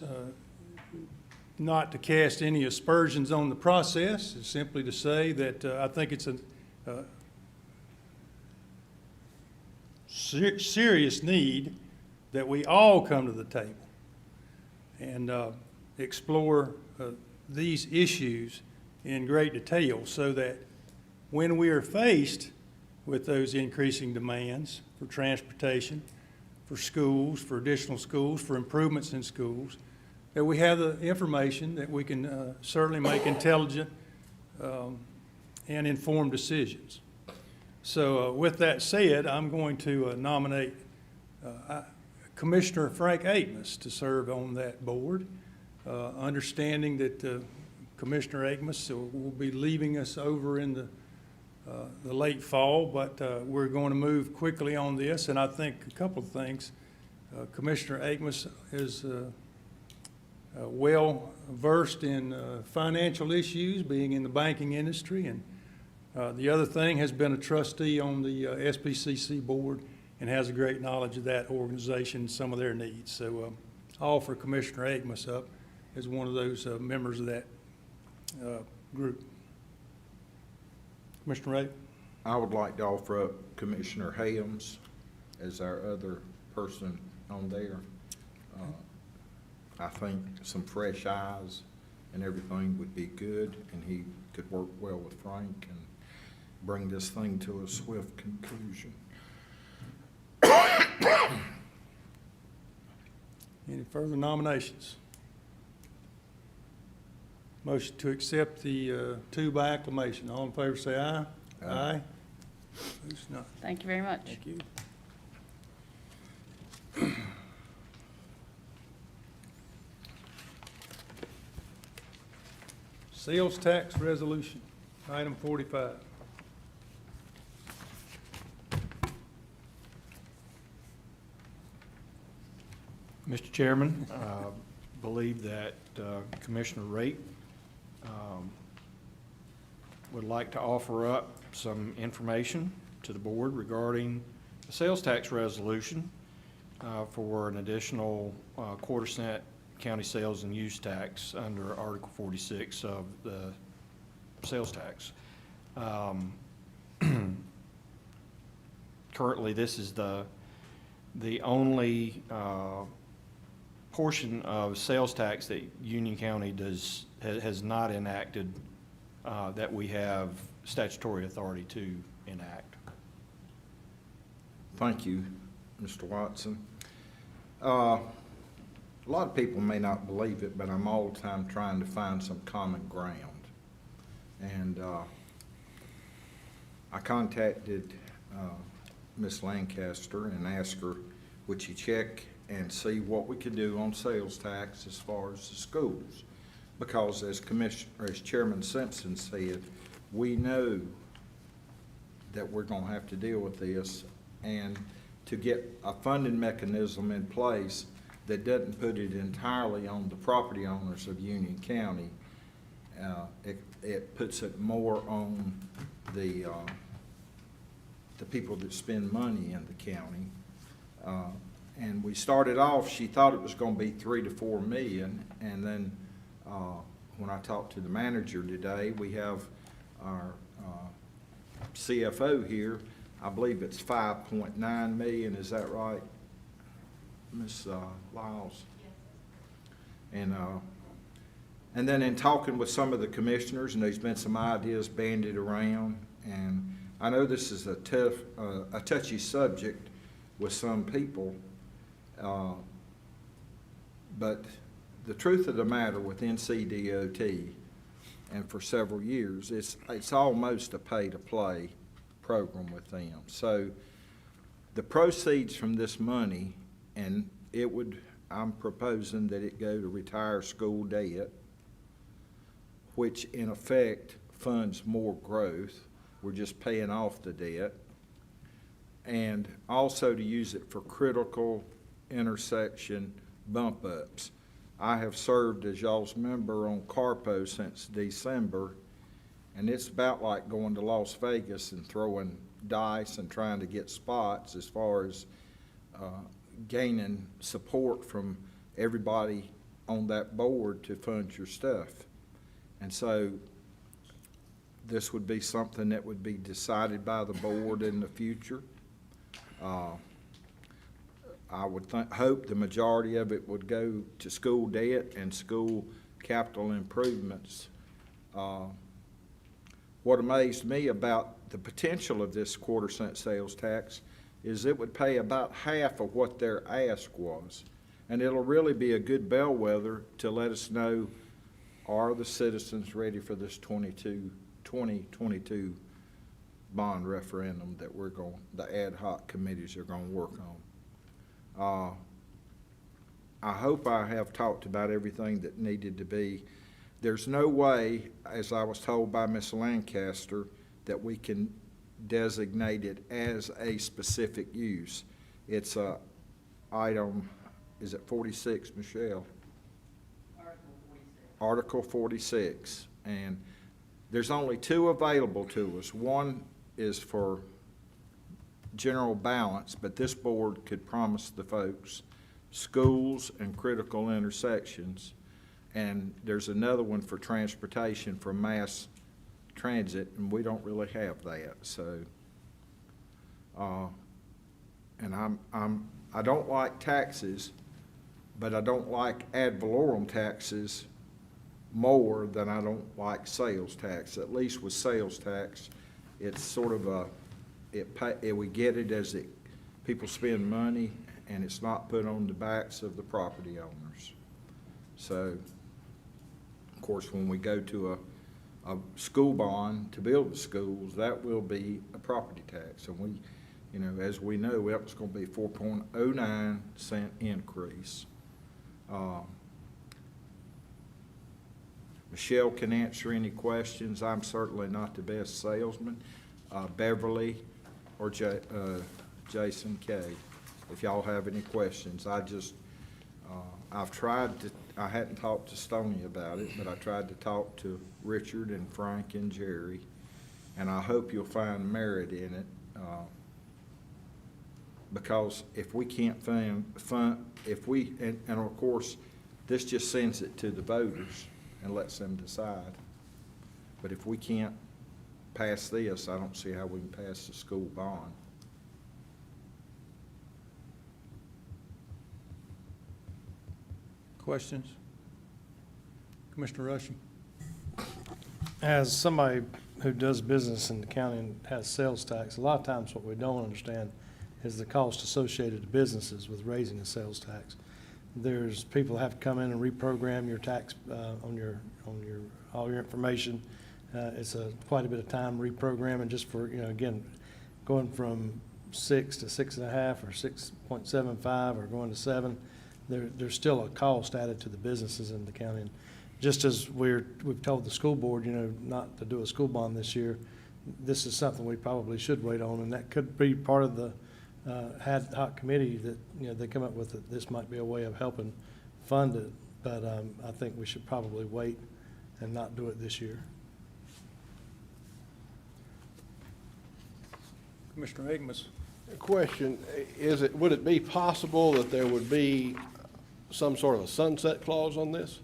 not to cast any aspersions on the process. It's simply to say that I think it's a serious need that we all come to the table and explore these issues in great detail so that when we are faced with those increasing demands for transportation, for schools, for additional schools, for improvements in schools, that we have the information that we can certainly make intelligent and informed decisions. So with that said, I'm going to nominate Commissioner Frank Akmus to serve on that board, understanding that Commissioner Akmus will be leaving us over in the late fall, but we're going to move quickly on this, and I think a couple of things. Commissioner Akmus is well versed in financial issues, being in the banking industry, and the other thing has been a trustee on the SPCC board and has a great knowledge of that organization and some of their needs. So I'll offer Commissioner Akmus up as one of those members of that group. Commissioner Ray? I would like to offer up Commissioner Helms as our other person on there. I think some fresh eyes and everything would be good, and he could work well with Frank and bring this thing to a swift conclusion. Any further nominations? Motion to accept the two by acclamation. All in favor say aye. Aye. Who's not? Thank you very much. Thank you. Sales tax resolution, item 45. Mr. Chairman, believe that Commissioner Rate would like to offer up some information to the board regarding the sales tax resolution for an additional quarter cent county sales and use tax under Article 46 of the sales tax. Currently, this is the only portion of sales tax that Union County has not enacted that we have statutory authority to enact. Thank you, Mr. Watson. A lot of people may not believe it, but I'm all the time trying to find some common ground. And I contacted Ms. Lancaster and asked her, would she check and see what we could do on sales tax as far as the schools? Because as Chairman Simpson said, we know that we're going to have to deal with this, and to get a funding mechanism in place that doesn't put it entirely on the property owners of Union County, it puts it more on the people that spend money in the county. And we started off, she thought it was going to be 3 to 4 million, and then when I talked to the manager today, we have our CFO here. I believe it's 5.9 million, is that right, Ms. Lyles? Yes. And then in talking with some of the commissioners, and there's been some ideas bandied around, and I know this is a touchy subject with some people, but the truth of the matter with NCDOT, and for several years, it's almost a pay-to-play program with them. So the proceeds from this money, and I'm proposing that it go to retire school debt, which in effect funds more growth. We're just paying off the debt. And also to use it for critical intersection bump ups. I have served as y'all's member on CARPO since December, and it's about like going to Las Vegas and throwing dice and trying to get spots as far as gaining support from everybody on that board to fund your stuff. And so this would be something that would be decided by the board in the future. I would hope the majority of it would go to school debt and school capital improvements. What amazed me about the potential of this quarter-cent sales tax is it would pay about half of what their ask was. And it'll really be a good bellwether to let us know, are the citizens ready for this 2022 bond referendum that the ad hoc committees are going to work on. I hope I have talked about everything that needed to be. There's no way, as I was told by Ms. Lancaster, that we can designate it as a specific use. It's a item, is it 46, Michelle? Article 46. And there's only 2 available to us. One is for general balance, but this board could promise the folks schools and critical intersections. And there's another one for transportation for mass transit, and we don't really have that. So, and I don't like taxes, but I don't like ad valorem taxes more than I don't like sales tax. At least with sales tax, it's sort of we get it as people spend money, and it's not put on the backs of the property owners. So, of course, when we go to a school bond to build the schools, that will be a property tax. And we, as we know, that was going to be 4.09 cent increase. Michelle can answer any questions. I'm certainly not the best salesman. Beverly or Jason K, if y'all have any questions. I've tried to, I hadn't talked to Stoney about it, but I tried to talk to Richard and Frank and Jerry, and I hope you'll find merit in it, because if we can't and of course, this just sends it to the voters and lets them decide. But if we can't pass this, I don't see how we can pass the school bond. Questions? Commissioner Rushing? As somebody who does business in the county and has sales tax, a lot of times what we don't understand is the cost associated to businesses with raising the sales tax. There's people have to come in and reprogram your tax on all your information. It's quite a bit of time reprogramming just for, again, going from 6 to 6.5 or 6.75 or going to 7. There's still a cost added to the businesses in the county. And just as we've told the school board, not to do a school bond this year, this is something we probably should wait on, and that could be part of the ad hoc committee that, they come up with, that this might be a way of helping fund it. But I think we should probably wait and not do it this year. Commissioner Akins? Question, would it be possible that there would be some sort of a sunset clause on this?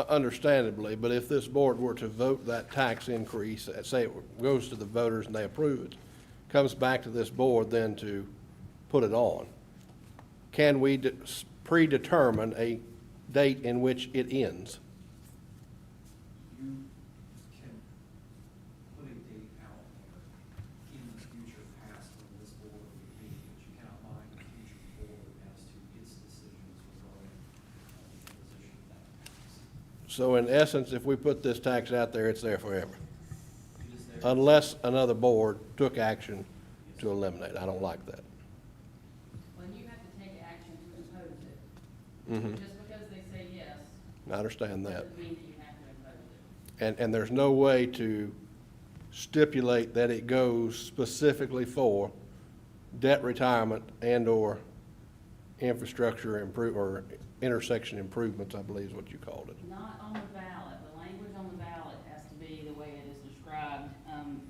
Understandably, but if this board were to vote that tax increase, say it goes to the voters and they approve it, comes back to this board then to put it on, can we predetermine a date in which it ends? You can put a date out there in the future past when this board would meet, but you cannot bind the future board as to its decisions regarding the imposition of that tax. So in essence, if we put this tax out there, it's there forever, It is there. unless another board took action to eliminate it. I don't like that. Well, you have to take action to impose it. Mhm. Just because they say yes, I understand that. doesn't mean that you have to impose it. And there's no way to stipulate that it goes specifically for debt retirement and/or infrastructure or intersection improvements, I believe is what you called it. Not on the ballot. The language on the ballot has to be the way it is described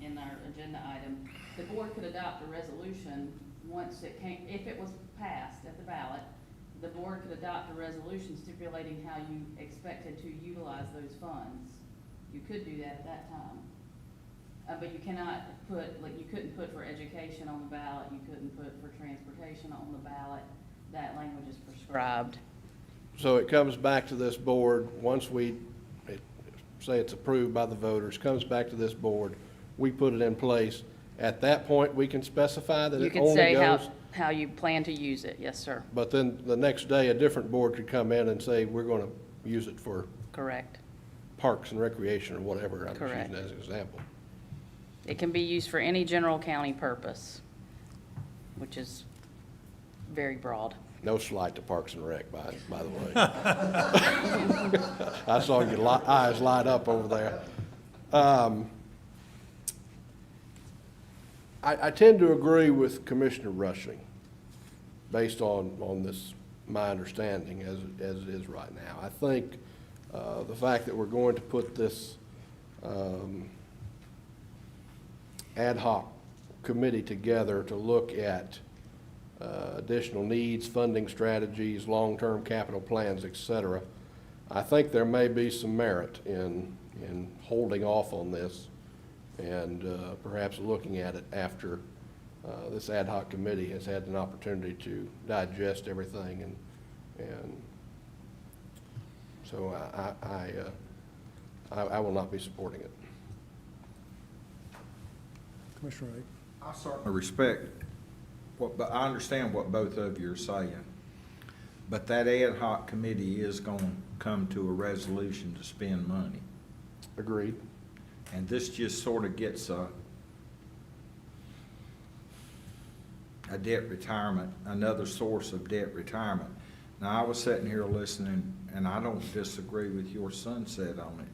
in our agenda item. The board could adopt a resolution once it came, if it was passed at the ballot, the board could adopt a resolution stipulating how you expected to utilize those funds. You could do that at that time. But you cannot put, you couldn't put for education on the ballot, you couldn't put for transportation on the ballot. That language is prescribed. So it comes back to this board, once say it's approved by the voters, comes back to this board, we put it in place. At that point, we can specify that You it can only say goes. how you plan to use it, yes, sir. But then the next day, a different board could come in and say, we're going to use it for Correct. parks and recreation or whatever. I'm just Correct. using that as an example. It can be used for any general county purpose, which is very broad. No slight to Parks and Rec, by the way. I saw your eyes light up over there. I tend to agree with Commissioner Rushing, based on this, my understanding as it is right now. I think the fact that we're going to put this ad hoc committee together to look at additional needs, funding strategies, long-term capital plans, et cetera, I think there may be some merit in holding off on this and perhaps looking at it after this ad hoc committee has had an opportunity to digest everything, and so I will not be supporting it. Commissioner Ray? I certainly respect but I understand what both of you are saying. But that ad hoc committee is going to come to a resolution to spend money. Agreed. And this just sort of gets a debt retirement, another source of debt retirement. Now, I was sitting here listening, and I don't disagree with your sunset on it.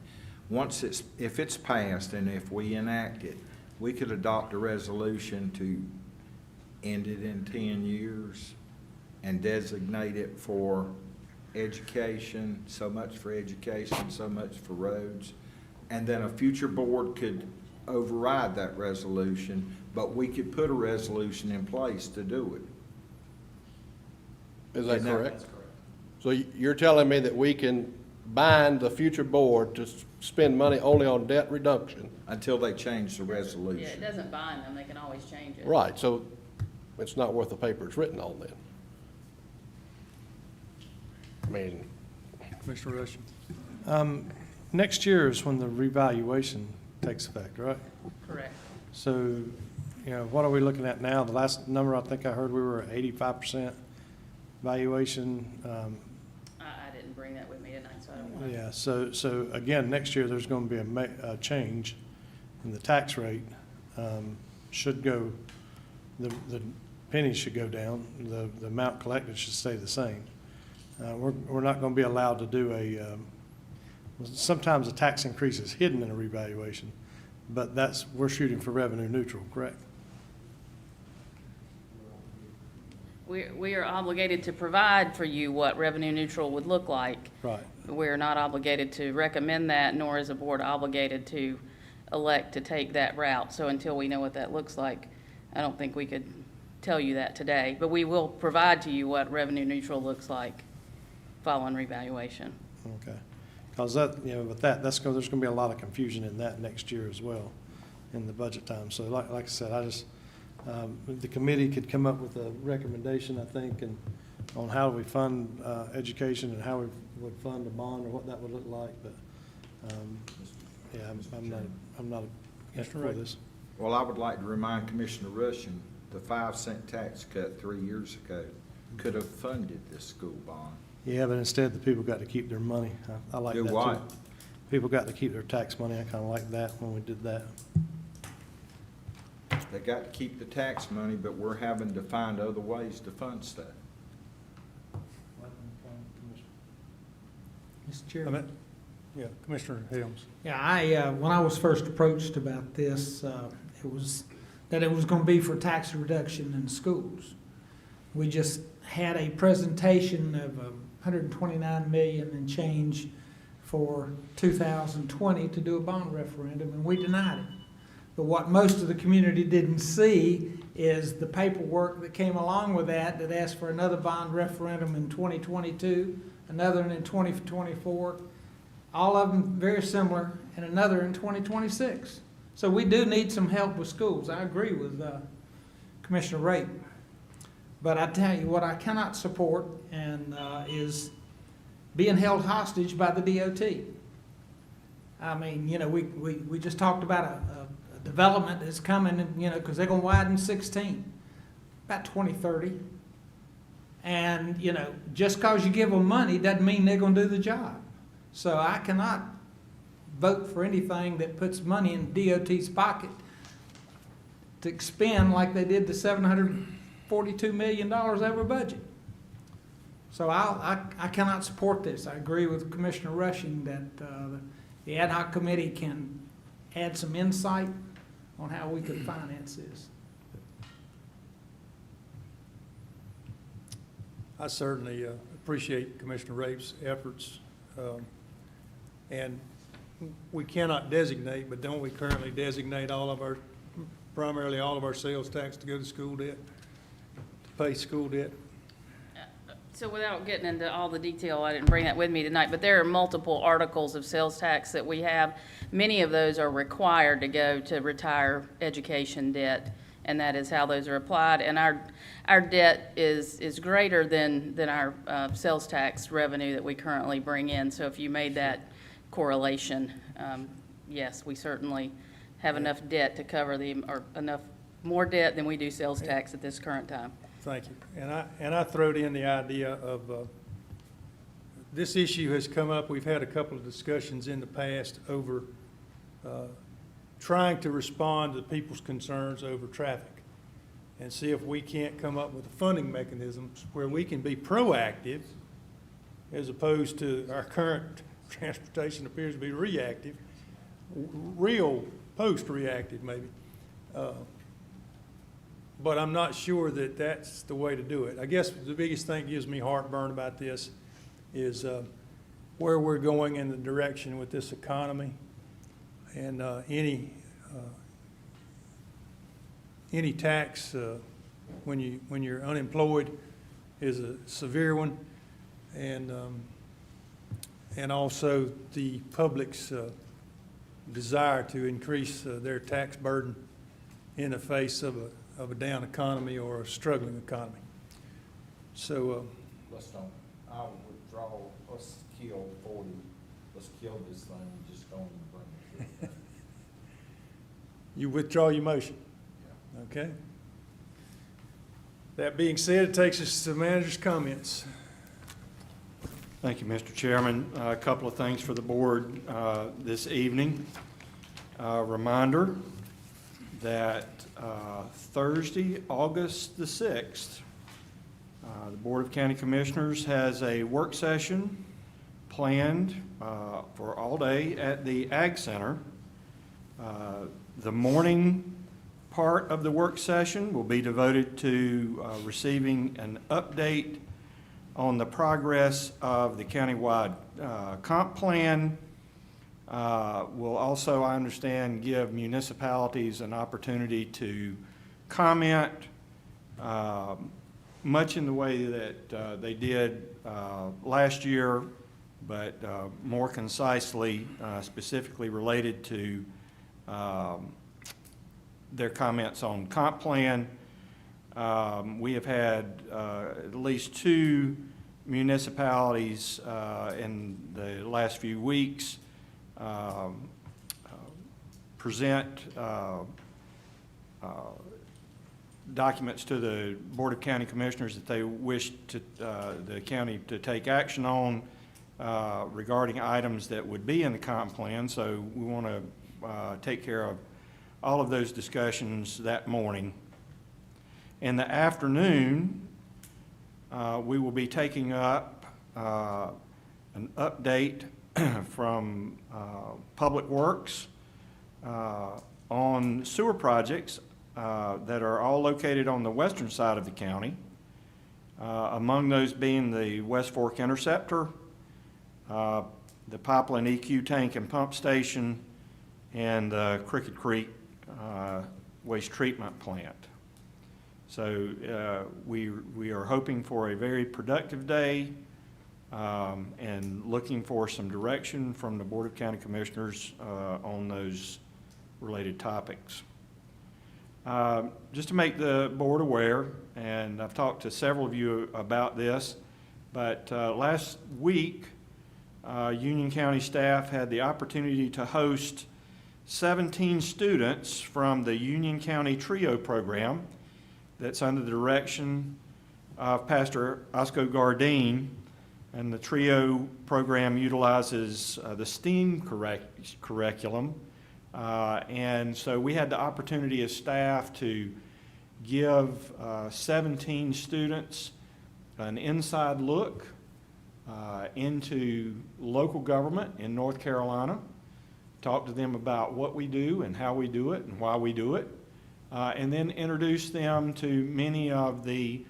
Once if it's passed and if we enact it, we could adopt a resolution to end it in 10 years and designate it for education, so much for education, so much for roads. And then a future board could override that resolution, but we could put a resolution in place to do it. Is that Isn't that- correct? So you're telling me that we can bind the future board to spend money only on debt reduction? Until they change the Yeah, resolution. it doesn't bind them, they can always change it. Right, so it's not worth the paper it's written on then. I mean, Commissioner Rushing? Next year is when the revaluation takes effect, right? Correct. So, you know, what are we looking at now? The last number I think I heard, we were at 85% valuation. I didn't bring that with me tonight, so I don't want to. Yeah, so again, next year, there's going to be a change in the tax rate. Should go, the pennies should go down, the amount collected should stay the same. We're not going to be allowed to do sometimes a tax increase is hidden in a revaluation, but we're shooting for revenue neutral, correct? We are obligated to provide for you what revenue neutral would look like. Right. We're not obligated to recommend that, nor is the board obligated to elect to take that route. So until we know what that looks like, I don't think we could tell you that today. But we will provide to you what revenue neutral looks like following revaluation. Okay. Because with there's going to be a lot of confusion in that next year as well, in the budget time. So like I said, the committee could come up with a recommendation, I think, and on how we fund education and how we would fund a bond or what that would look like. But yeah, I'm not for this. Well, I would like to remind Commissioner Rushing, the 5-cent tax cut 3 years ago could have funded this school bond. Yeah, but instead the people got to keep their money. I like that too. Do what? People got to keep their tax money. I kind of like that when we did that. They got to keep the tax money, but we're having to find other ways to fund stuff. Mr. Chairman? Yeah, Commissioner Helms. Yeah, when I was first approached about this, it was going to be for tax reduction in schools. We just had a presentation of 129 million and change for 2020 to do a bond referendum, and we denied it. But what most of the community didn't see is the paperwork that came along with that asked for another bond referendum in 2022, another in 2024, all of them very similar, and another in 2026. So we do need some help with schools. I agree with Commissioner Rape. But I tell you what I cannot support is being held hostage by the DOT. I mean, we just talked about a development that's coming, because they're going to widen 16, about 2030. And, just because you give them money doesn't mean they're going to do the job. So I cannot vote for anything that puts money in DOT's pocket to expend like they did the $742 million over budget. So I cannot support this. I agree with Commissioner Rushing that the ad hoc committee can add some insight on how we could finance this. I certainly appreciate Commissioner Rape's efforts. And we cannot designate, but don't we currently designate primarily all of our sales tax to go to school debt, to pay school debt? So without getting into all the detail, I didn't bring that with me tonight, but there are multiple articles of sales tax that we have. Many of those are required to go to retire education debt, and that is how those are applied. And our debt is greater than our sales tax revenue that we currently bring in. So if you made that correlation, yes, we certainly have enough debt to cover or enough more debt than we do sales tax at this current time. Thank you. And I throwed in the idea of, this issue has come up, we've had a couple of discussions in the past over trying to respond to people's concerns over traffic. and see if we can't come up with funding mechanisms where we can be proactive as opposed to our current transportation appears to be reactive, real post-reactive maybe. But I'm not sure that that's the way to do it. I guess the biggest thing that gives me heartburn about this is where we're going in the direction with this economy, and any tax when you're unemployed is a severe one, and also the public's desire to increase their tax burden in the face of a down economy or a struggling economy. So Let's don't, I'll withdraw, let's kill 40, let's kill this thing and just go and bring it. you withdraw your motion? Okay. That being said, it takes us to manager's comments. Thank you, Mr. Chairman. A couple of things for the board this evening. Reminder that Thursday, August the 6th, the Board of County Commissioners has a work session planned for all day at the Ag Center. The morning part of the work session will be devoted to receiving an update on the progress of the countywide comp plan. Will also, I understand, give municipalities an opportunity to comment, much in the way that they did last year, but more concisely, specifically related to their comments on comp plan. We have had at least 2 municipalities in the last few weeks present documents to the Board of County Commissioners that they wish to, the county to take action on regarding items that would be in the comp plan. So we want to take care of all of those discussions that morning. In the afternoon, we will be taking up an update from Public Works on sewer projects that are all located on the western side of the county, among those being the West Fork Interceptor, the Pipeline EQ Tank and Pump Station, and the Crooked Creek Waste Treatment Plant. So we are hoping for a very productive day and looking for some direction from the Board of County Commissioners on those related topics. Just to make the board aware, and I've talked to several of you about this, but last week Union County staff had the opportunity to host 17 students from the Union County TRIO program that's under the direction of Pastor Osco Gardine. And the TRIO program utilizes the STEAM curriculum. And so we had the opportunity as staff to give 17 students an inside look into local government in North Carolina, talk to them about what we do and how we do it and why we do it, and then introduce them to many of the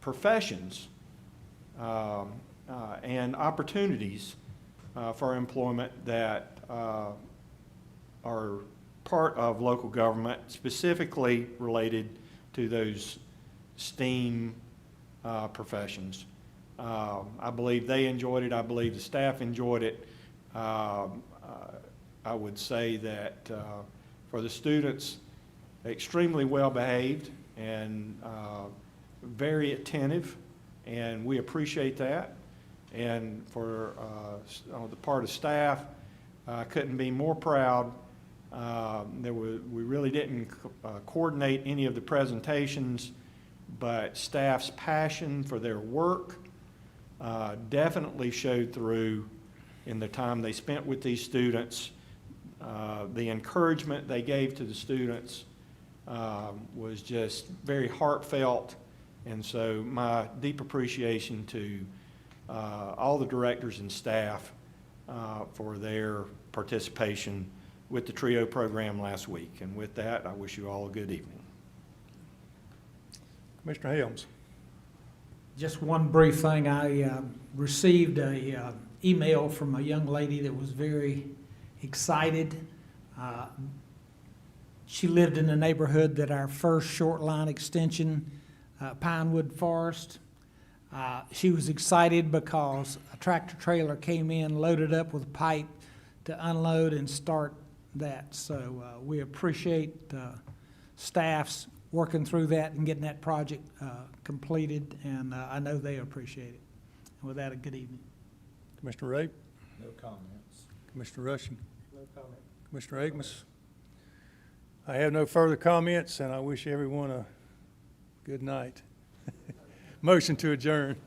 professions and opportunities for employment that are part of local government, specifically related to those STEAM professions. I believe they enjoyed it. I believe the staff enjoyed it. I would say that for the students, extremely well behaved and very attentive, and we appreciate that. And for on the part of staff, couldn't be more proud. We really didn't coordinate any of the presentations, but staff's passion for their work definitely showed through in the time they spent with these students. The encouragement they gave to the students was just very heartfelt. And so my deep appreciation to all the directors and staff for their participation with the TRIO program last week. And with that, I wish you all a good evening. Commissioner Helms. Just one brief thing. I received a email from a young lady that was very excited. She lived in the neighborhood that our first short line extension, Pinewood Forest. She was excited because a tractor trailer came in, loaded up with pipe to unload and start that. So we appreciate staff's working through that and getting that project completed, and I know they appreciate it. And with that, a good evening. Commissioner Rape, No comments. Commissioner Rushing, No comment. Commissioner Akmus. I have no further comments, and I wish everyone a good night. Motion to adjourn.